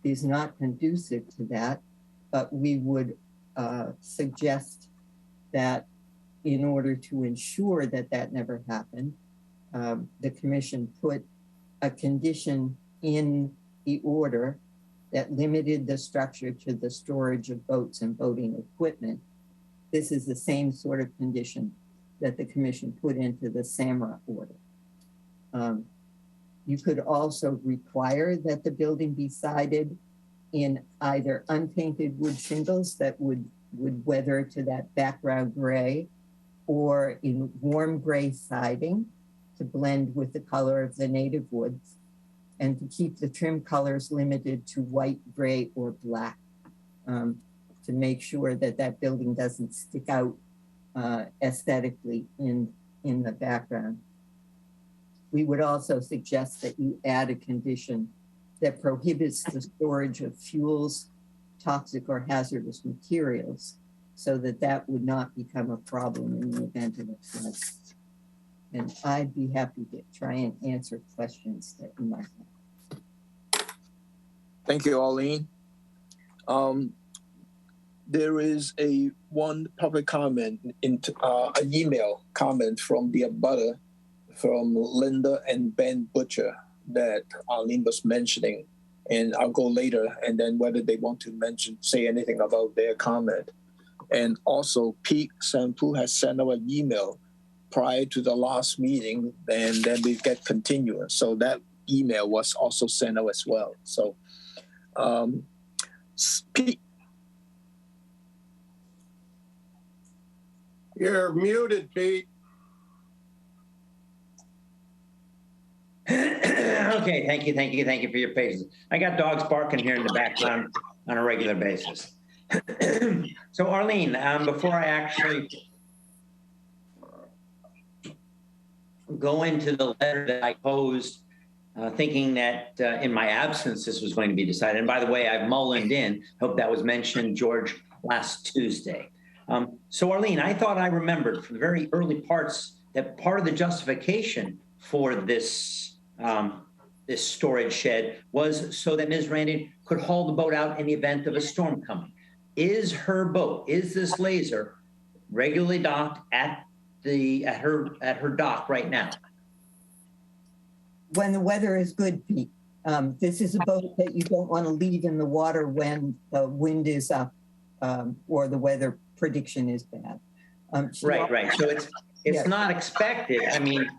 is not conducive to that, but we would suggest that in order to ensure that that never happened, the commission put a condition in the order that limited the structure to the storage of boats and boating equipment. This is the same sort of condition that the commission put into the SAMRA order. You could also require that the building be sided in either unpainted wood shingles that would weather to that background gray, or in warm gray siding to blend with the color of the native woods, and to keep the trim colors limited to white, gray, or black, to make sure that that building doesn't stick out aesthetically in the background. We would also suggest that you add a condition that prohibits the storage of fuels, toxic or hazardous materials, so that that would not become a problem in the event of a flood. And I'd be happy to try and answer questions that you might have. Thank you, Arlene. There is one public comment, an email comment from the abutter, from Linda and Ben Butcher, that Arlene was mentioning, and I'll go later, and then whether they want to say anything about their comment. And also Pete Sampu has sent out an email prior to the last meeting, and then we get continuous. So that email was also sent out as well. So Pete. You're muted, Pete. Okay, thank you for your patience. I got dogs barking here in the background on a regular basis. So Arlene, before I actually go into the letter that I posed, thinking that in my absence this was going to be decided, and by the way, I've mullined in, hope that was mentioned, George, last Tuesday. So Arlene, I thought I remembered from the very early parts that part of the justification for this this storage shed was so that Ms. Randon could haul the boat out in the event of a storm coming. Is her boat, is this laser regularly docked at her dock right now? When the weather is good, Pete. This is a boat that you don't want to leave in the water when the wind is up or the weather prediction is bad. Right. So it's not expected. I mean,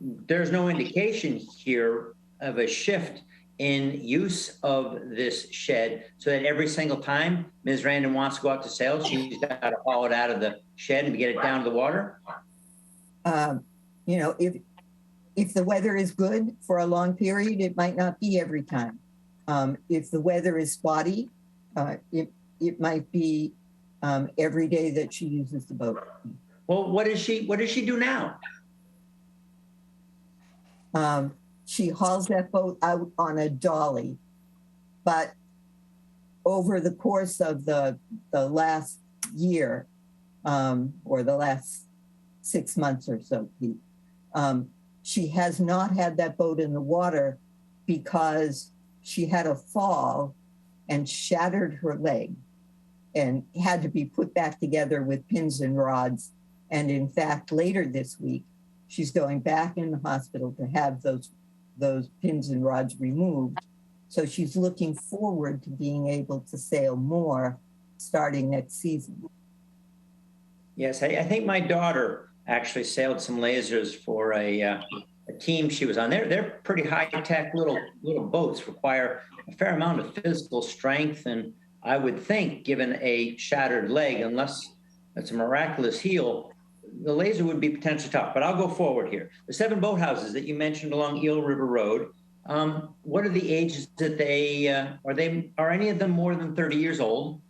there's no indication here of a shift in use of this shed, so that every single time Ms. Randon wants to go out to sail, she's got to haul it out of the shed and get it down to the water? You know, if the weather is good for a long period, it might not be every time. If the weather is spotty, it might be every day that she uses the boat. Well, what does she do now? She hauls that boat out on a dolly, but over the course of the last year, or the last 6 months or so, Pete, she has not had that boat in the water because she had a fall and shattered her leg and had to be put back together with pins and rods. And in fact, later this week, she's going back in the hospital to have those pins and rods removed. So she's looking forward to being able to sail more starting next season. Yes, I think my daughter actually sailed some lasers for a team she was on. They're pretty high-tech little boats, require a fair amount of physical strength, and I would think, given a shattered leg, unless it's a miraculous heal, the laser would be potentially tough. But I'll go forward here. The 7 boathouses that you mentioned along Eel River Road, what are the ages that they are any of them more than 30 years old?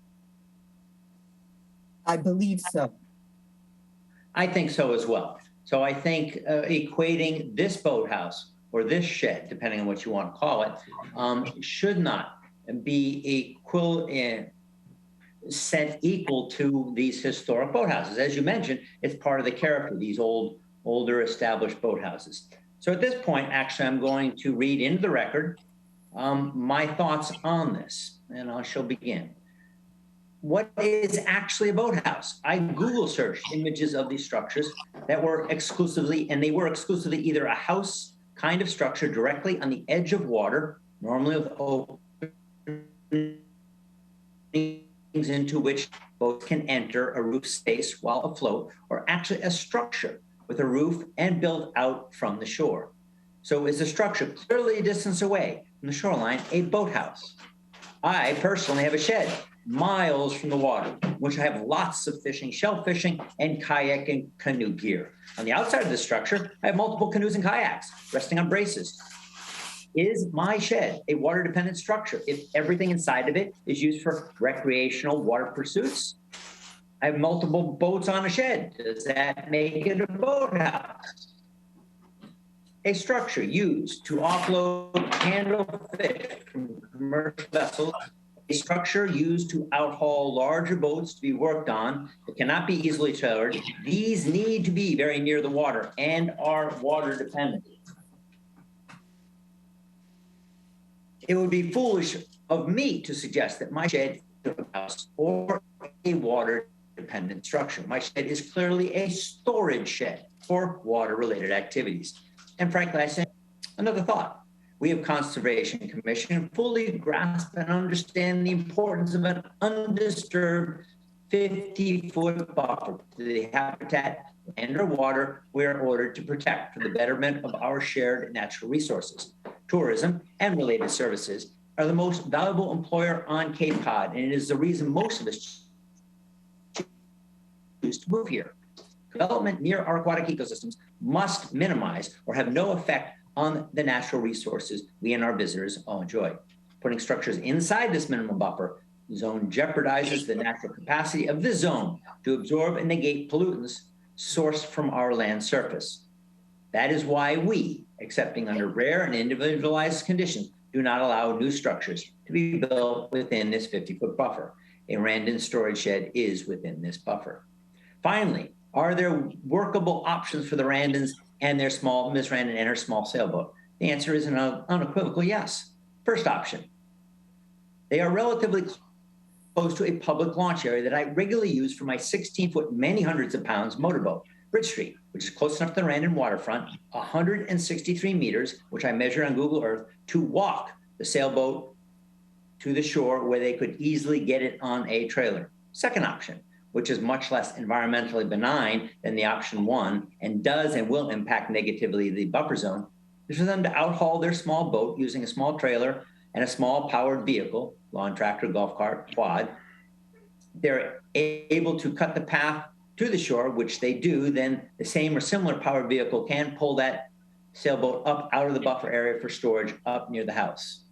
I believe so. I think so as well. So I think equating this boathouse or this shed, depending on what you want to call it, should not be set equal to these historic boathouses. As you mentioned, it's part of the character, these older established boathouses. So at this point, actually, I'm going to read into the record my thoughts on this, and I shall begin. What is actually a boathouse? I Google searched images of these structures that were exclusively either a house kind of structure directly on the edge of water, normally with openings into which boats can enter a roof space while afloat, or actually a structure with a roof and built out from the shore. So is the structure clearly a distance away from the shoreline a boathouse? I personally have a shed miles from the water, which I have lots of fishing, shell fishing, and kayak and canoe gear. On the outside of the structure, I have multiple canoes and kayaks resting on braces. Is my shed a water-dependent structure if everything inside of it is used for recreational water pursuits? I have multiple boats on a shed. Does that make it a boathouse? A structure used to offload and handle fish from commercial vessels, a structure used to outhaul larger boats to be worked on that cannot be easily towed. These need to be very near the water and are water dependent. It would be foolish of me to suggest that my shed is a house or a water dependent structure. My shed is clearly a storage shed for water related activities. And frankly, I say another thought. We have Conservation Commission fully grasp and understand the importance of an undisturbed 50-foot buffer to the habitat and or water we are ordered to protect for the betterment of our shared natural resources. Tourism and related services are the most valuable employer on Cape Cod, and it is the reason most of us choose to move here. Development near our aquatic ecosystems must minimize or have no effect on the natural resources we and our visitors all enjoy. Putting structures inside this minimum buffer zone jeopardizes the natural capacity of this zone to absorb and negate pollutants sourced from our land surface. That is why we, excepting under rare and individualized conditions, do not allow new structures to be built within this 50-foot buffer. A Randon storage shed is within this buffer. Finally, are there workable options for the Randons and their small, Ms. Randon and her small sailboat? The answer is an unequivocal yes. First option, they are relatively close to a public launch area that I regularly use for my 16-foot, many hundreds of pounds motorboat. Bridge Street, which is close enough to the Randon waterfront, 163 meters, which I measured on Google Earth, to walk the sailboat to the shore where they could easily get it on a trailer. Second option, which is much less environmentally benign than the option one and does and will impact negatively the buffer zone, is for them to outhaul their small boat using a small trailer and a small powered vehicle, lawn tractor, golf cart, quad. They're able to cut the path to the shore, which they do, then the same or similar powered vehicle can pull that sailboat up out of the buffer area for storage up near the house.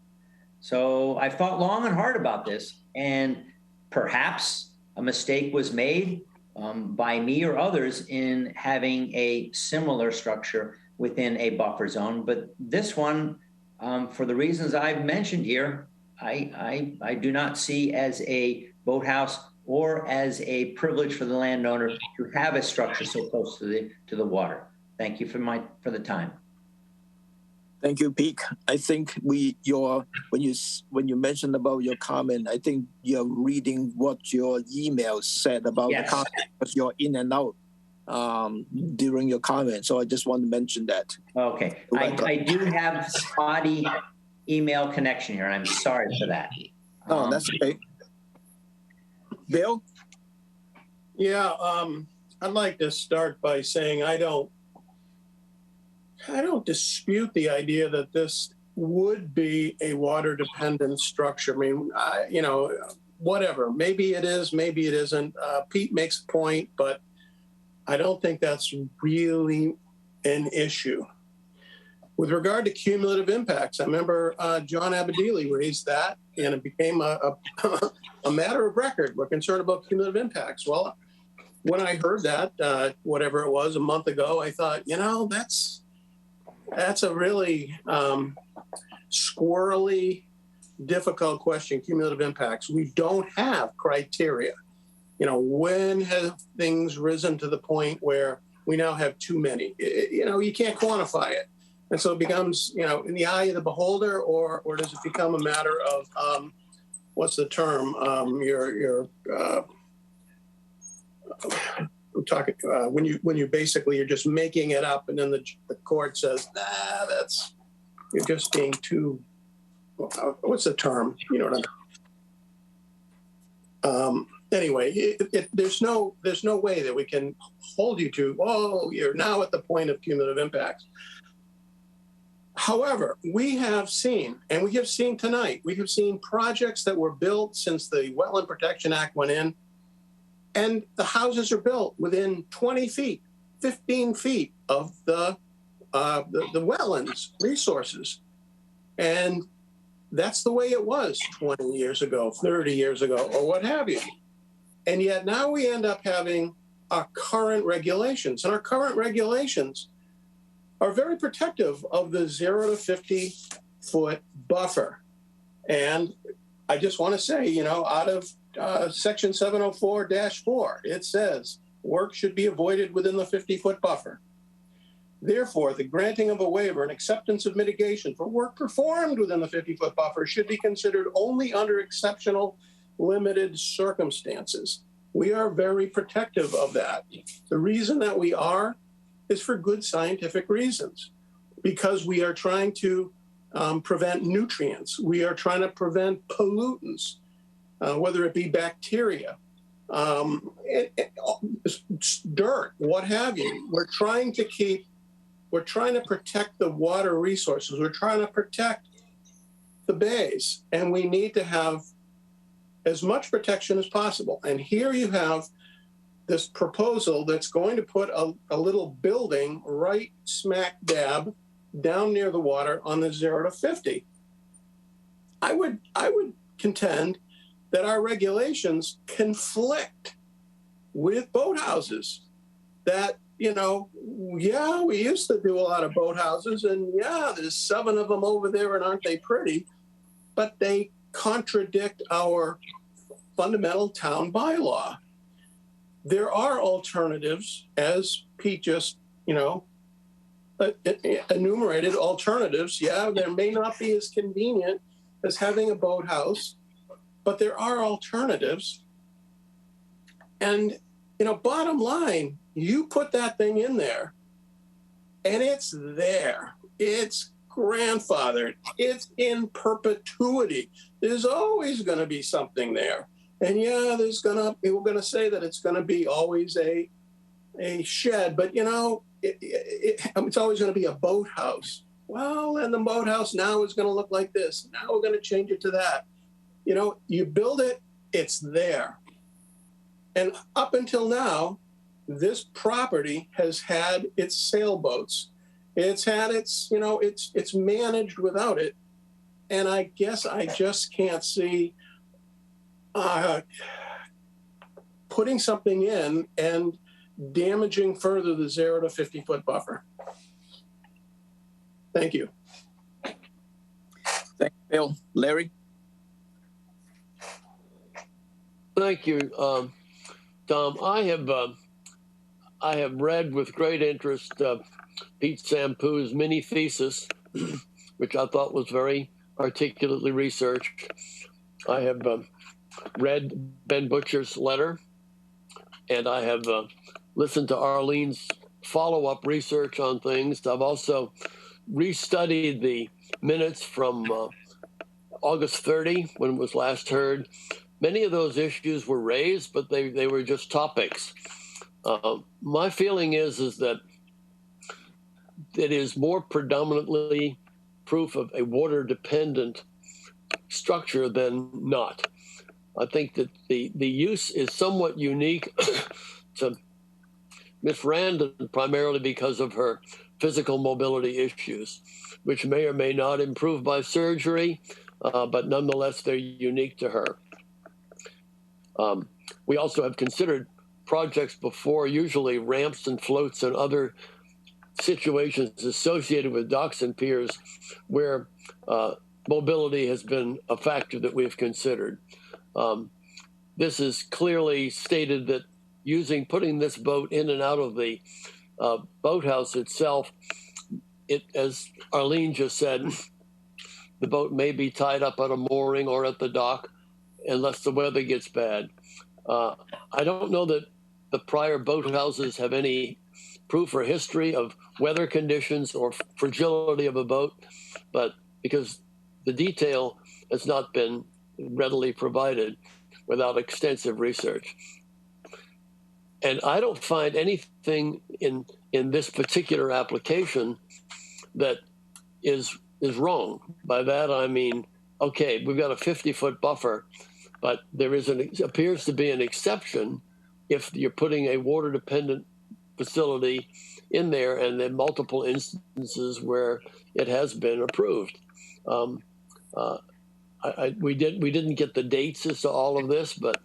So I thought long and hard about this, and perhaps a mistake was made by me or others in having a similar structure within a buffer zone. But this one, for the reasons I've mentioned here, I do not see as a boathouse or as a privilege for the landowner to have a structure so close to the water. Thank you for the time. Thank you, Pete. I think when you mentioned about your comment, I think you're reading what your email said about the comment, because you're in and out during your comment. So I just want to mention that. Okay, I do have spotty email connection here. I'm sorry for that. No, that's okay. Bill? Yeah, I'd like to start by saying I don't dispute the idea that this would be a water-dependent structure. I mean, whatever. Maybe it is, maybe it isn't. Pete makes a point, but I don't think that's really an issue. With regard to cumulative impacts, I remember John Abadili raised that, and it became a matter of record. We're concerned about cumulative impacts. Well, when I heard that, whatever it was, a month ago, I thought, that's a really squirrely, difficult question, cumulative impacts. We don't have criteria. When have things risen to the point where we now have too many? You can't quantify it. And so it becomes, in the eye of the beholder, or does it become a matter of, what's the term? I'm talking when you basically you're just making it up, and then the court says, nah, you're just being too. What's the term? You know what I mean? Anyway, there's no way that we can hold you to. Oh, you're now at the point of cumulative impacts. However, we have seen, and we have seen tonight, we have seen projects that were built since the Wetland Protection Act went in. And the houses are built within 20 feet, 15 feet of the wetlands resources. And that's the way it was 20 years ago, 30 years ago, or what have you. And yet now we end up having our current regulations. And our current regulations are very protective of the 0 to 50 foot buffer. And I just want to say, out of Section 704-4, it says work should be avoided within the 50-foot buffer. Therefore, the granting of a waiver and acceptance of mitigation for work performed within the 50-foot buffer should be considered only under exceptional, limited circumstances. We are very protective of that. The reason that we are is for good scientific reasons, because we are trying to prevent nutrients. We are trying to prevent pollutants, whether it be bacteria, dirt, what have you. We're trying to protect the water resources. We're trying to protect the bays, and we need to have as much protection as possible. And here you have this proposal that's going to put a little building right smack dab down near the water on the 0 to 50. I would contend that our regulations conflict with boathouses. That, we used to do a lot of boathouses, and there's 7 of them over there, and aren't they pretty? But they contradict our fundamental town bylaw. There are alternatives, as Pete just, enumerated alternatives. Yeah, there may not be as convenient as having a boathouse, but there are alternatives. And bottom line, you put that thing in there and it's there. It's grandfathered. It's in perpetuity. There's always going to be something there. And yeah, we're going to say that it's going to be always a shed, but it's always going to be a boathouse. Well, and the boathouse now is going to look like this. Now we're going to change it to that. You build it, it's there. And up until now, this property has had its sailboats. It's had its, it's managed without it. And I guess I just can't see putting something in and damaging further the 0 to 50-foot buffer. Thank you. Thank you, Bill. Larry? Thank you, Tom. I have read with great interest Pete Sampu's mini thesis, which I thought was very articulately researched. I have read Ben Butcher's letter, and I have listened to Arlene's follow-up research on things. I've also restudied the minutes from August 30, when it was last heard. Many of those issues were raised, but they were just topics. My feeling is that it is more predominantly proof of a water-dependent structure than not. I think that the use is somewhat unique to Miss Randon, primarily because of her physical mobility issues, which may or may not improve by surgery, but nonetheless, they're unique to her. We also have considered projects before, usually ramps and floats and other situations associated with docks and piers where mobility has been a factor that we've considered. This is clearly stated that putting this boat in and out of the boathouse itself, as Arlene just said, the boat may be tied up at a mooring or at the dock unless the weather gets bad. I don't know that the prior boathouses have any proof or history of weather conditions or fragility of a boat, but because the detail has not been readily provided without extensive research. And I don't find anything in this particular application that is wrong. By that I mean, okay, we've got a 50-foot buffer, but there appears to be an exception if you're putting a water-dependent facility in there, and then multiple instances where it has been approved. We didn't get the dates as to all of this, but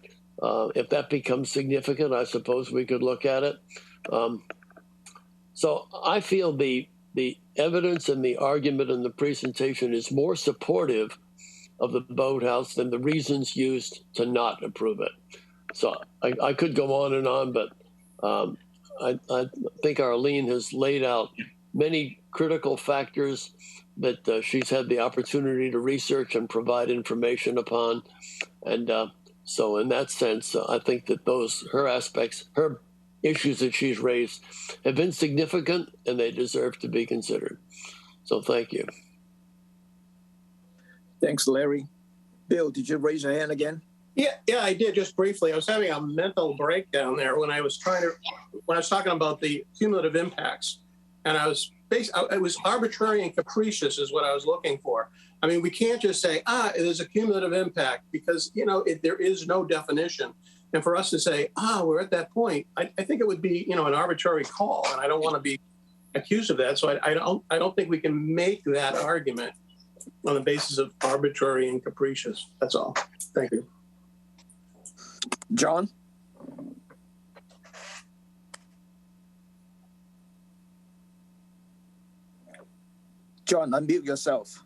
if that becomes significant, I suppose we could look at it. So I feel the evidence and the argument in the presentation is more supportive of the boathouse than the reasons used to not approve it. So I could go on, but I think Arlene has laid out many critical factors that she's had the opportunity to research and provide information upon. And so in that sense, I think that her issues that she's raised have been significant and they deserve to be considered. So thank you. Thanks, Larry. Bill, did you raise your hand again? Yeah, I did, just briefly. I was having a mental breakdown there when I was talking about the cumulative impacts, and it was arbitrary and capricious is what I was looking for. I mean, we can't just say, there's a cumulative impact, because, there is no definition. And for us to say, we're at that point, I think it would be, an arbitrary call, and I don't want to be accused of that. So I don't think we can make that argument on the basis of arbitrary and capricious. That's all. Thank you. John? John, unmute yourself.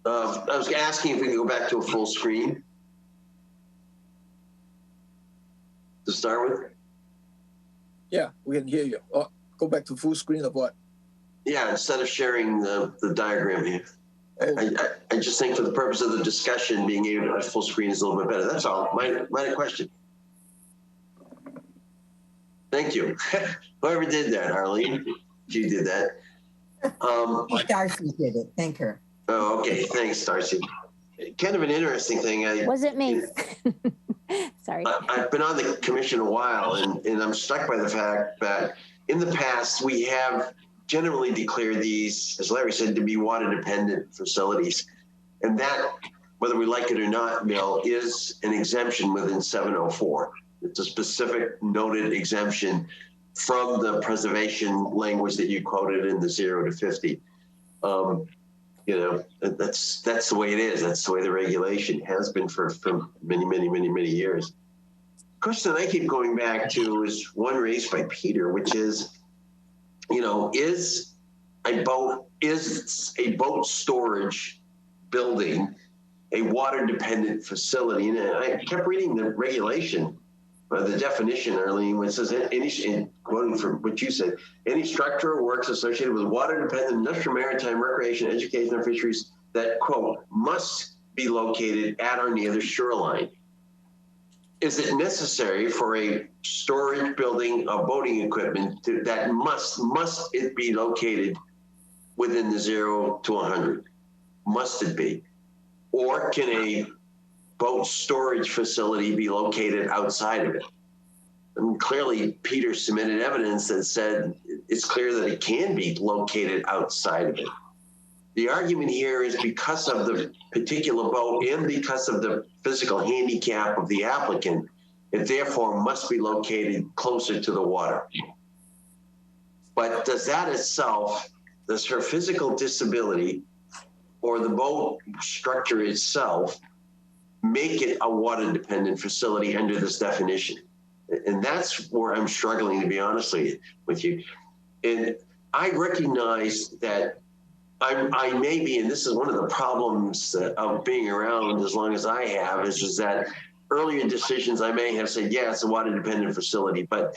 I was asking if we could go back to a full screen to start with. Yeah, we can hear you. Go back to full screen of what? Yeah, instead of sharing the diagram here. I just think for the purpose of the discussion, being able to full screen is a little bit better. That's all. Minor question. Thank you. Whoever did that, Arlene, you did that. Darcy did it. Thank her. Oh, okay. Thanks, Darcy. Kind of an interesting thing. Wasn't me. Sorry. I've been on the commission a while, and I'm struck by the fact that in the past, we have generally declared these, as Larry said, to be water-dependent facilities. And that, whether we like it or not, Bill, is an exemption within 704. It's a specific noted exemption from the preservation language that you quoted in the 0 to 50. You know, that's the way it is. That's the way the regulation has been for many years. The question I keep going back to is one raised by Peter, which is, you know, is a boat storage building a water-dependent facility? And I kept reading the regulation, the definition, Arlene, when it says, quoting from what you said, any structure or works associated with water-dependent industrial, maritime, recreation, education, or fisheries that, quote, must be located at or near the shoreline. Is it necessary for a storage building of boating equipment that must it be located within the 0 to 100? Must it be? Or can a boat storage facility be located outside of it? And clearly, Peter submitted evidence that said it's clear that it can be located outside of it. The argument here is because of the particular boat and because of the physical handicap of the applicant, it therefore must be located closer to the water. But does that itself, does her physical disability or the boat structure itself make it a water-dependent facility under this definition? And that's where I'm struggling, to be honest with you. And I recognize that I may be, and this is one of the problems of being around as long as I have, is that earlier decisions I may have said, yeah, it's a water-dependent facility. But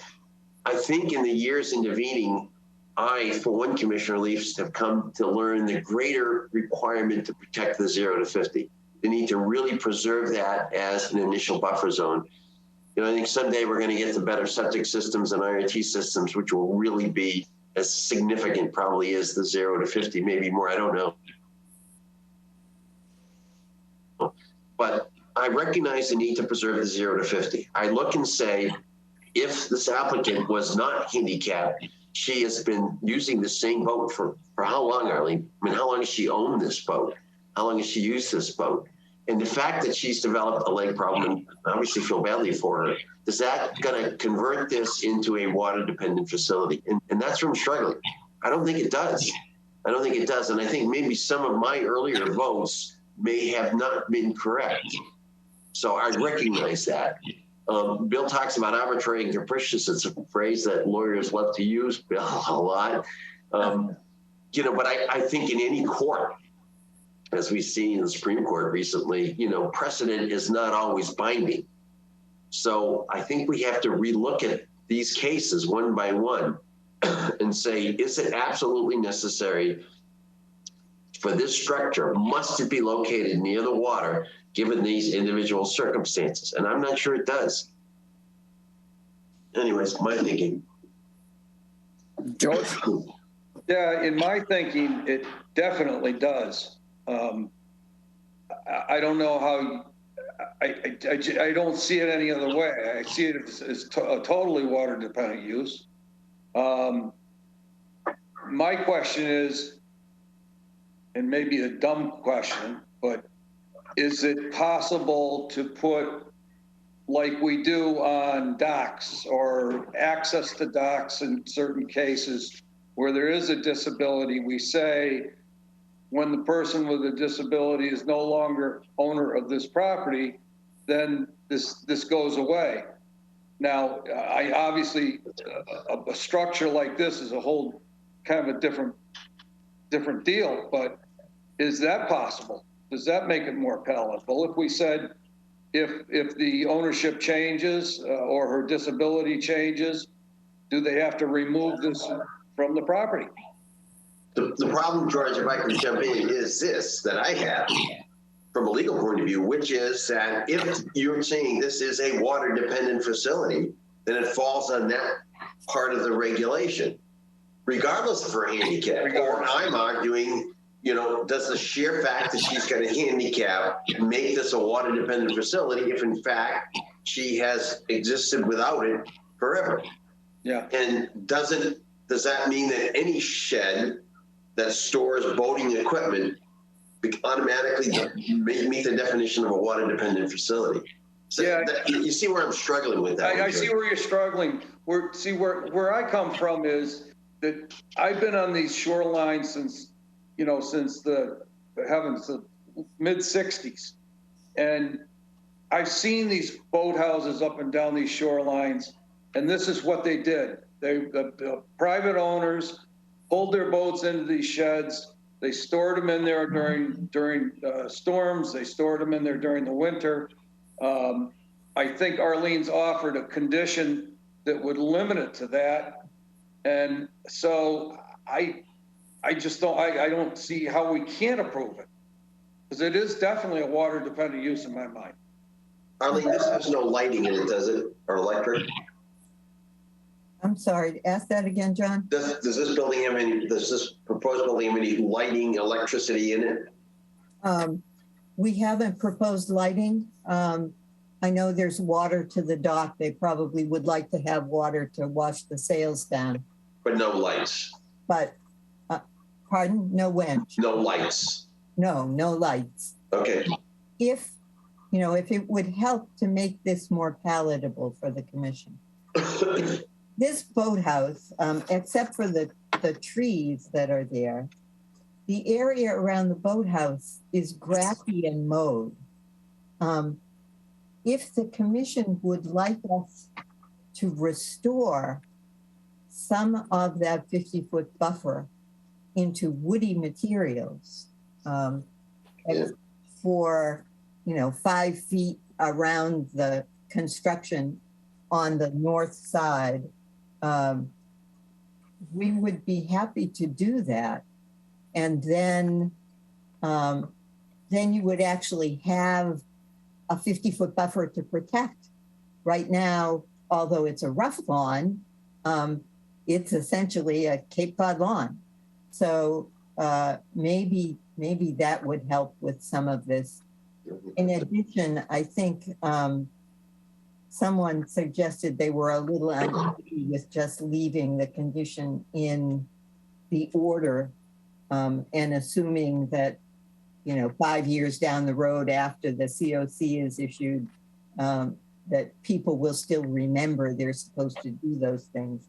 I think in the years intervening, I, for one, Commissioner Leafs, have come to learn the greater requirement to protect the 0 to 50. The need to really preserve that as an initial buffer zone. You know, I think someday we're going to get to better septic systems and IRT systems, which will really be as significant probably as the 0 to 50, maybe more, I don't know. But I recognize the need to preserve the 0 to 50. I look and say, if this applicant was not handicapped, she has been using the same boat for how long, Arlene? I mean, how long has she owned this boat? How long has she used this boat? And the fact that she's developed a leg problem, and I obviously feel badly for her, is that going to convert this into a water-dependent facility? And that's where I'm struggling. I don't think it does. I don't think it does. And I think maybe some of my earlier votes may have not been correct. So I recognize that. Bill talks about arbitrary and capricious. It's a phrase that lawyers love to use, Bill, a lot. You know, but I think in any court, as we've seen in the Supreme Court recently, you know, precedent is not always binding. So I think we have to relook at these cases one by one and say, is it absolutely necessary for this structure? Must it be located near the water given these individual circumstances? And I'm not sure it does. Anyways, my thinking. George? Yeah, in my thinking, it definitely does. I don't know how, I don't see it any other way. I see it as a totally water dependent use. My question is, and maybe a dumb question, but is it possible to put, like we do on docks or access to docks in certain cases where there is a disability, we say, when the person with a disability is no longer owner of this property, then this goes away. Now, I obviously, a structure like this is a whole kind of a different deal, but is that possible? Does that make it more palatable? If we said, if the ownership changes or her disability changes, do they have to remove this from the property? The problem, George, if I can jump in, is this that I have from a legal point of view, which is that if you're saying this is a water-dependent facility, then it falls on that part of the regulation, regardless of her handicap. Or I'm arguing, you know, does the sheer fact that she's got a handicap make this a water dependent facility if in fact she has existed without it forever? Yeah. And does that mean that any shed that stores boating equipment automatically meet the definition of a water dependent facility? So yeah. You see where I'm struggling with that? I see where you're struggling. Where I come from is that I've been on these shorelines since the mid 60s. And I've seen these boathouses up and down these shorelines, and this is what they did. The private owners pulled their boats into these sheds. They stored them in there during storms. They stored them in there during the winter. I think Arlene's offered a condition that would limit it to that. And so I don't see how we can't approve it, because it is definitely a water dependent use in my mind. Arlene, this has no lighting in it, does it? Or electric? I'm sorry, ask that again, John. Does this proposed building have any lighting, electricity in it? We haven't proposed lighting. I know there's water to the dock. They probably would like to have water to wash the sails down. But no lights? But, pardon? No winch? No lights? No lights. Okay. If it would help to make this more palatable for the commission. This boathouse, except for the trees that are there, the area around the boathouse is grassy and mowed. If the commission would like us to restore some of that 50-foot buffer into woody materials for 5 feet around the construction on the north side, we would be happy to do that. And then you would actually have a 50-foot buffer to protect. Right now, although it's a rough lawn, it's essentially a Cape Cod lawn. So maybe that would help with some of this. In addition, I think someone suggested they were a little unhappy with just leaving the condition in the order and assuming that 5 years down the road after the COC is issued, that people will still remember they're supposed to do those things.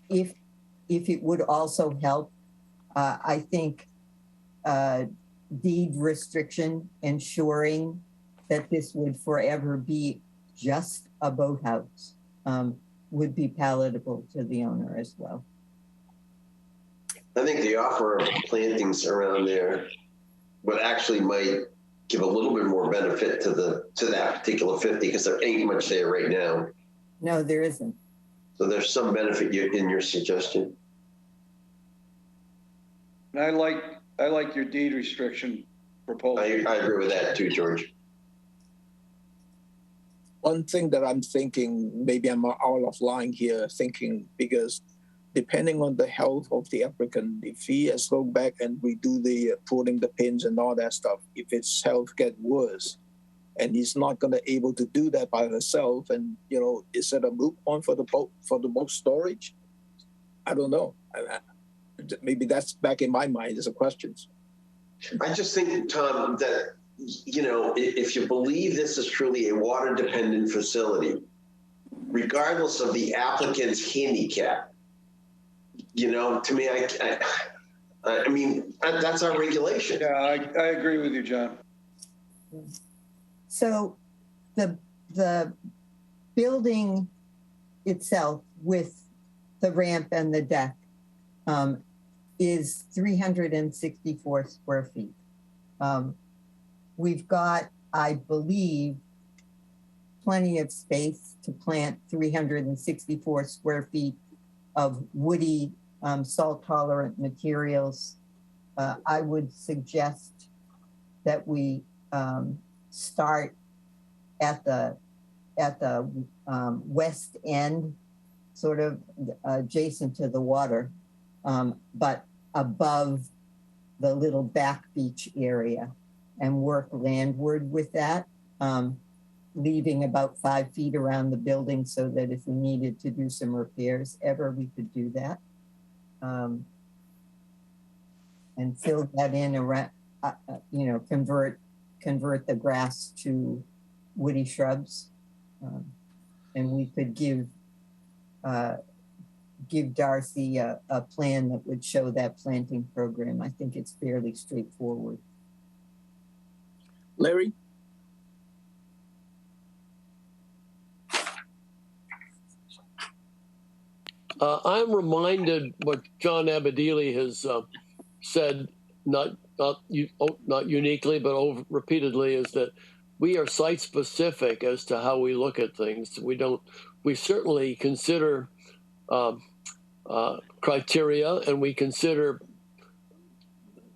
If it would also help, I think deed restriction ensuring that this would forever be just a boathouse would be palatable to the owner as well. I think the offer of plantings around there would actually might give a little bit more benefit to that particular 50, because there ain't much there right now. No, there isn't. So there's some benefit in your suggestion. And I like your deed restriction proposal. I agree with that too, George. One thing that I'm thinking, maybe I'm out of line here thinking, because depending on the health of the applicant, if he has to go back and redo the putting the pins and all that stuff, if his health get worse and he's not going to able to do that by herself, and is it a moot point for the boat storage? I don't know. Maybe that's back in my mind as a question. I just think, Tom, that if you believe this is truly a water dependent facility, regardless of the applicant's handicap, to me, I mean, that's our regulation. Yeah, I agree with you, John. So the building itself with the ramp and the deck is 364 square feet. We've got, I believe, plenty of space to plant 364 square feet of woody, salt-tolerant materials. I would suggest that we start at the west end sort of adjacent to the water, but above the little back beach area, and work landward with that, leaving about 5 feet around the building so that if we needed to do some repairs ever, we could do that. And fill that in around, you know, convert the grass to woody shrubs. And we could give Darcy a plan that would show that planting program. I think it's fairly straightforward. Larry? I'm reminded what John Abadili has said, not uniquely, but repeatedly, is that we are site specific as to how we look at things. We certainly consider criteria, and we consider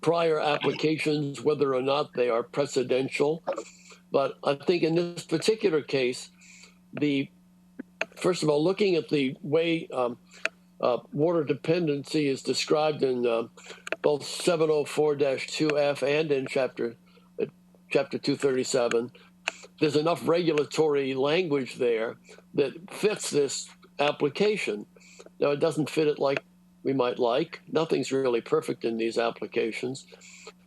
prior applications, whether or not they are precedential. But I think in this particular case, first of all, looking at the way water dependency is described in both 704-2F and in chapter 237, there's enough regulatory language there that fits this application. Now, it doesn't fit it like we might like. Nothing's really perfect in these applications.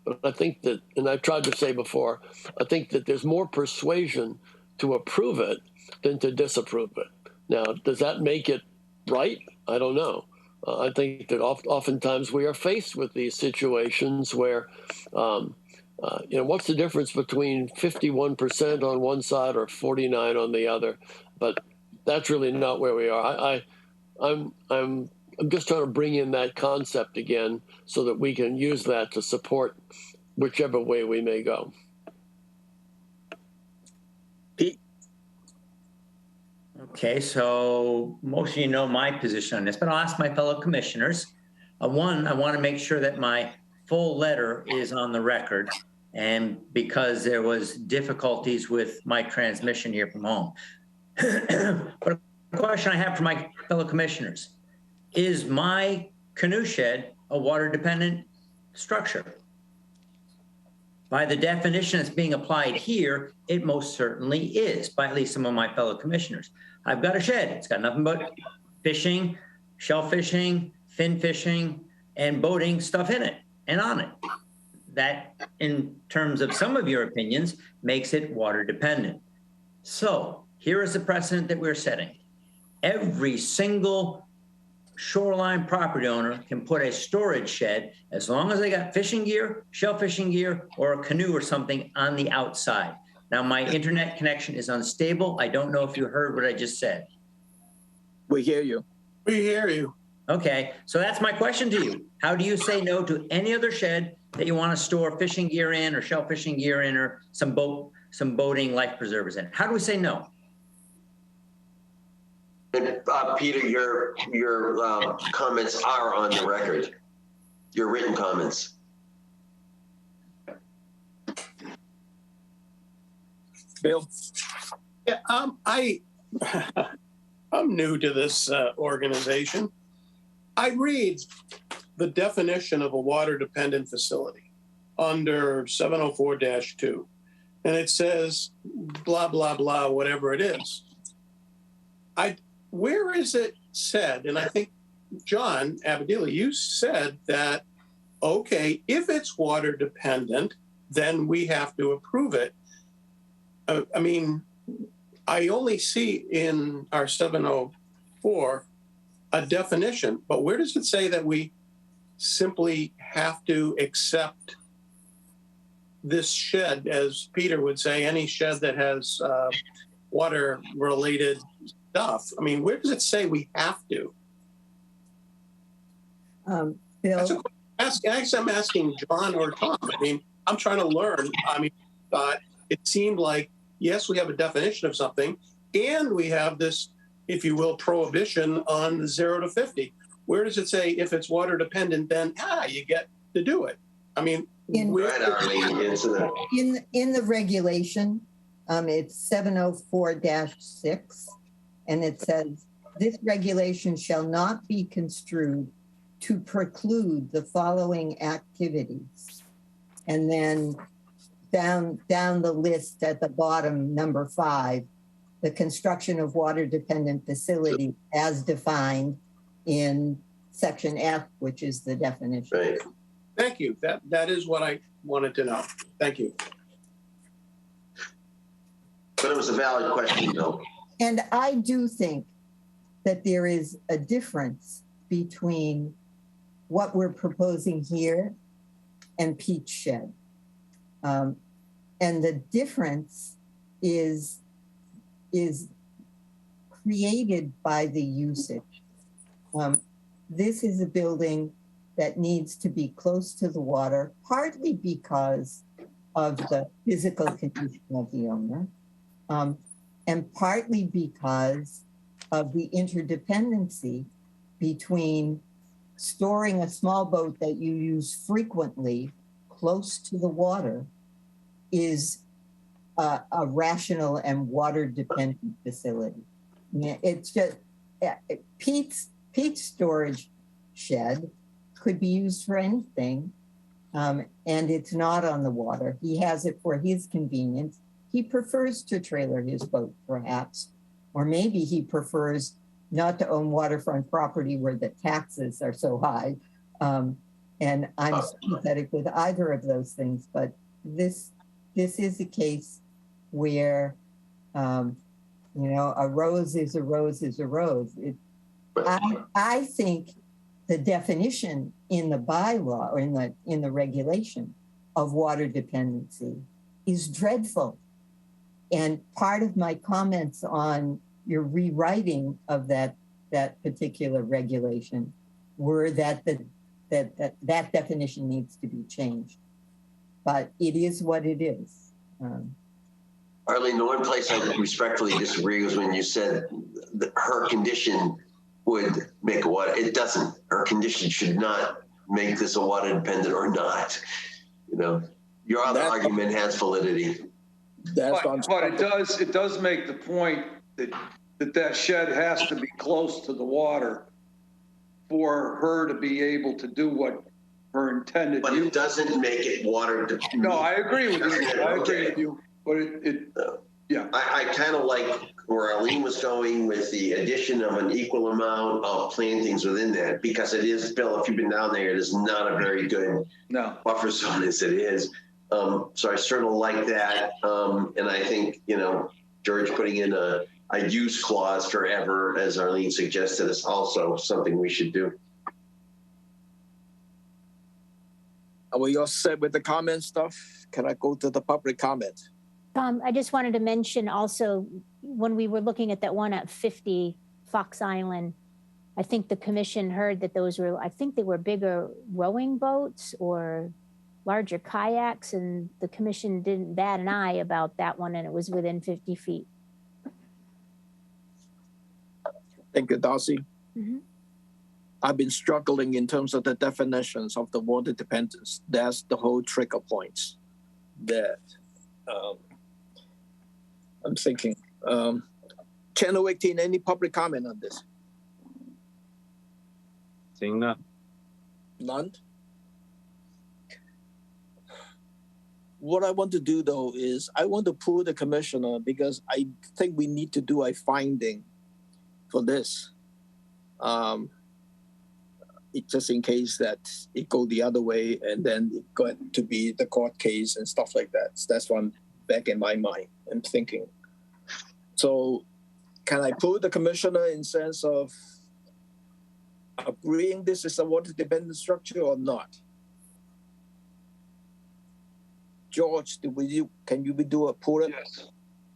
But I think that, and I've tried to say before, I think that there's more persuasion to approve it than to disapprove it. Now, does that make it right? I don't know. I think that oftentimes we are faced with these situations where, you know, what's the difference between 51% on one side or 49 on the other? But that's really not where we are. I'm just trying to bring in that concept again so that we can use that to support whichever way we may go. Pete? Okay, so most of you know my position on this, but I'll ask my fellow commissioners. One, I want to make sure that my full letter is on the record, and because there was difficulties with my transmission here from home. But a question I have for my fellow commissioners, is my canoe shed a water dependent structure? By the definition that's being applied here, it most certainly is, by at least some of my fellow commissioners. I've got a shed. It's got nothing but fishing, shell fishing, fin fishing, and boating stuff in it and on it. That, in terms of some of your opinions, makes it water dependent. So here is the precedent that we're setting. Every single shoreline property owner can put a storage shed as long as they got fishing gear, shell fishing gear, or a canoe or something on the outside. Now, my internet connection is unstable. I don't know if you heard what I just said. We hear you. We hear you. Okay, so that's my question to you. How do you say no to any other shed that you want to store fishing gear in or shell fishing gear in or some boating life preservers in? How do we say no? And Peter, your comments are on the record, your written comments. Bill? Yeah, I'm new to this organization. I read the definition of a water-dependent facility under 704-2, and it says blah, blah, blah, whatever it is. Where is it said, and I think, John Abadili, you said that, okay, if it's water-dependent, then we have to approve it. I mean, I only see in our 704 a definition, but where does it say that we simply have to accept this shed, as Peter would say, any shed that has water-related stuff? I mean, where does it say we have to? Bill? I'm asking John or Tom. I mean, I'm trying to learn. I mean, it seemed like, yes, we have a definition of something, and we have this, if you will, prohibition on the 0 to 50. Where does it say if it's water dependent, then you get to do it? I mean, in the regulation, it's 704-6, and it says this regulation shall not be construed to preclude the following activities. And then down the list at the bottom, number 5, the construction of water-dependent facilities as defined in section F, which is the definition. Right. Thank you. That is what I wanted to know. Thank you. But it was a valid question, though. And I do think that there is a difference between what we're proposing here and Peach Shed. And the difference is created by the usage. This is a building that needs to be close to the water, partly because of the physical condition of the owner, and partly because of the interdependency between storing a small boat that you use frequently close to the water is a rational and water-dependent facility. It's just, Pete's storage shed could be used for anything, and it's not on the water. He has it for his convenience. He prefers to trailer his boat, perhaps, or maybe he prefers not to own waterfront property where the taxes are so high. And I'm sympathetic with either of those things, but this is a case where, a rose is a rose is a rose. I think the definition in the bylaw or in the regulation of water dependency is dreadful. And part of my comments on your rewriting of that particular regulation were that that definition needs to be changed. But it is what it is. Arlene, the one place I respectfully disagree was when you said that her condition would make a water. It doesn't. Her condition should not make this a water dependent or not. Your other argument has validity. But it does make the point that shed has to be close to the water for her to be able to do what her intended. But it doesn't make it water dependent. No, I agree with you. I agree with you. But yeah. I kind of like where Arlene was going with the addition of an equal amount of plantings within that, because it is, Bill, if you've been down there, it is not a very good buffer zone as it is. So I sort of like that. And I think, George putting in a use clause forever, as Arlene suggested, is also something we should do. Are we all set with the comment stuff? Can I go to the public comment? I just wanted to mention also, when we were looking at that one at 50 Fox Island, I think the commission heard that those were, I think they were bigger rowing boats or larger kayaks, and the commission didn't bat an eye about that one, and it was within 50 feet. Thank you, Darcy. Mm-hmm. I've been struggling in terms of the definitions of the water dependence. That's the whole trigger points that I'm thinking. Channel 18, any public comment on this? Seeing none. None? What I want to do, though, is I want to pull the commissioner, because I think we need to do a finding for this. Just in case that it go the other way and then it got to be the court case and stuff like that. So that's what I'm back in my mind and thinking. So can I pull the commissioner in sense of agreeing this is a water dependent structure or not? George, can you do a pull? Yes.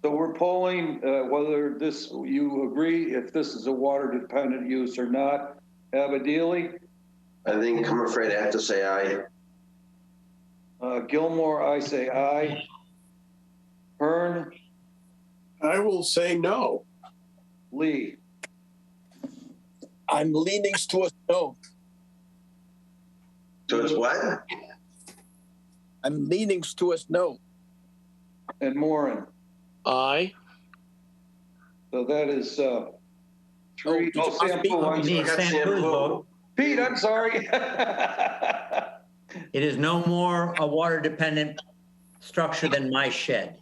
So we're polling whether you agree if this is a water dependent use or not. Abadili? I think I'm afraid I have to say aye. Gilmore, I say aye. Hearn? I will say no. Lee? I'm leaning towards no. Towards what? I'm leaning towards no. And Moran? Aye. So that is Tree, oh, Sampo, I'm You need sorry. Sampo's vote. Pete, I'm sorry. It is no more a water dependent structure than my shed.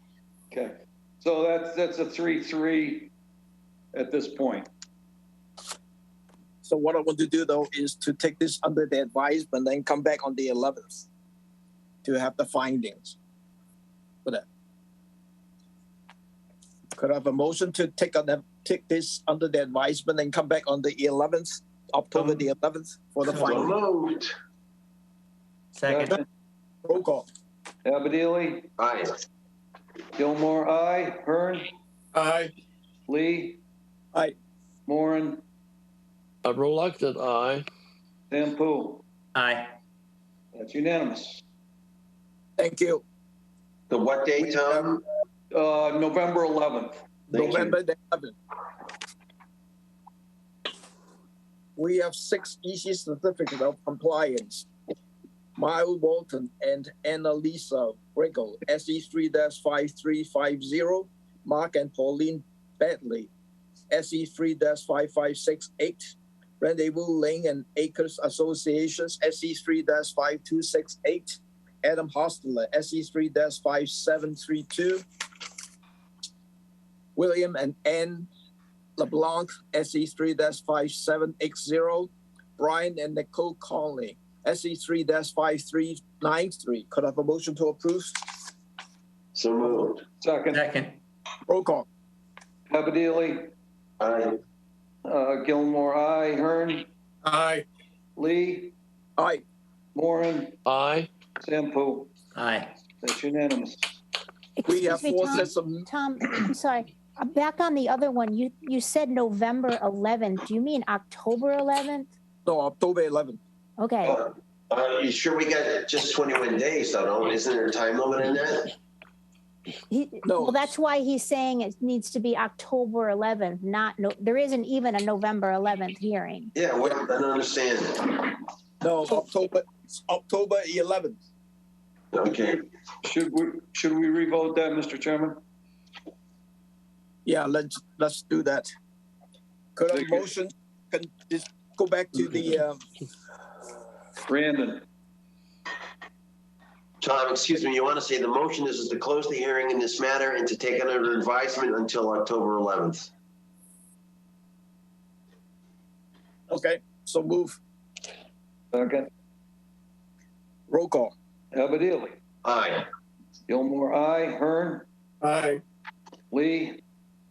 Okay, so that's a 3-3 at this point. So what I want to do though is to take this under the advisement, then come back on the 11th to have the findings for that. Could I have a motion to take this under the advisement and come back on the 11th, October the 11th for the findings? Second. Roll call. Abadili? Aye. Gilmore, aye. Hearn? Aye. Lee? Aye. Moran? A reluctant aye. Sampo? Aye. That's unanimous. Thank you. The what date, Tom? November 11th. November the 11th. We have 6 easy certificates of compliance. Miles Walton and Annalisa Briggle, SE3-5350. Mark and Pauline Badley, SE3-5568. Rendezvous Lane and Acres Associations, SE3-5268. Adam Hostler, SE3-5732. William and Anne LeBlanc, SE3-5780. Brian and Nicole Conley, SE3-5393. Could I have a motion to approve? So moved. Second. Roll call. Abadili? Aye. Gilmore, aye. Hearn? Aye. Lee? Aye. Moran? Aye. Sampo? Aye. That's unanimous. We have Excuse me, 4 sets of... Tom, I'm sorry. Back on the other one, you said November 11th. Do you mean October 11th? No, October 11th. Okay. You sure we got just 21 days though? No? Isn't there a time limit in that? No. Well, that's why he's saying it needs to be October 11th, there isn't even a November 11th hearing. Yeah, I don't understand. No, October 11th. Okay. Should we revote that, Mr. Chairman? Yeah, let's do that. Could a motion can just go back to the Brandon. Tom, excuse me, you want to say the motion is to close the hearing in this matter and to take it under advisement until October 11th. Okay, so move. Second. Roll call. Abadili? Aye. Gilmore, aye. Hearn? Aye. Lee?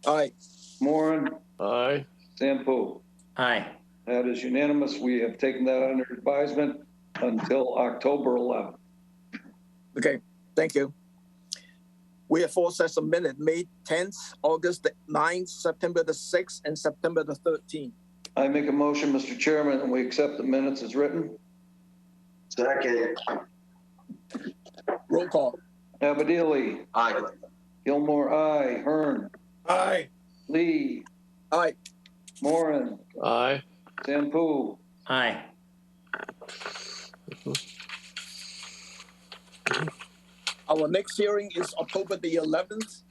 Aye. Moran? Aye. Sampo? Aye. That is unanimous. We have taken that under advisement until October 11th. Okay, thank you. We have 4 sets of minutes, May 10th, August the 9th, September the 6th, and September the 13th. I make a motion, Mr. Chairman, and we accept the minutes as written. Second. Roll call. Abadili? Aye. Gilmore, aye. Hearn? Aye. Lee? Aye. Moran? Aye. Sampo? Aye. Our next hearing is October the 11th.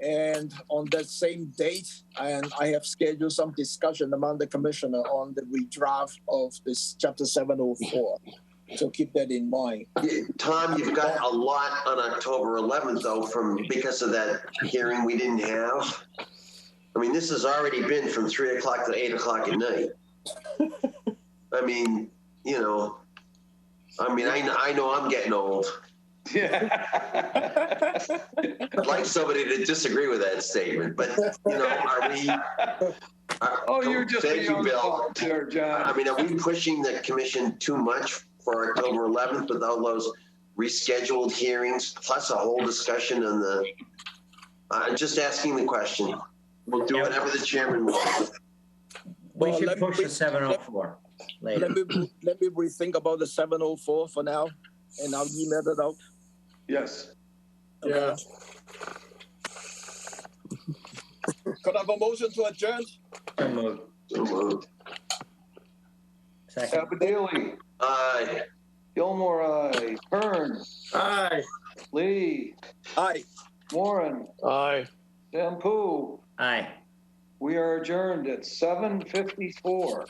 And on that same date, and I have scheduled some discussion among the commissioner on the redraft of this chapter 704. So keep that in mind. Tom, you've got a lot on October 11th though, because of that hearing we didn't have. I mean, this has already been from 3 o'clock to 8 o'clock at night. I mean, you know, I know I'm getting old. Yeah. I'd like somebody to disagree with that statement, but you know, are we? You're just thank you, Bill. There, John. I mean, are we pushing the commission too much for October 11th with all those rescheduled hearings plus a whole discussion on the? Just asking the question. We'll do whatever the chairman wants. We should push the 704 later. Let me rethink about the 704 for now, and I'll email it out. Yes. Okay. Yeah. Could I have a motion to adjourn? So moved. So moved. Second. Abadili? Aye. Gilmore, aye. Hearn? Aye. Lee? Aye. Moran? Aye. Sampo? Aye. We are adjourned at 7:54.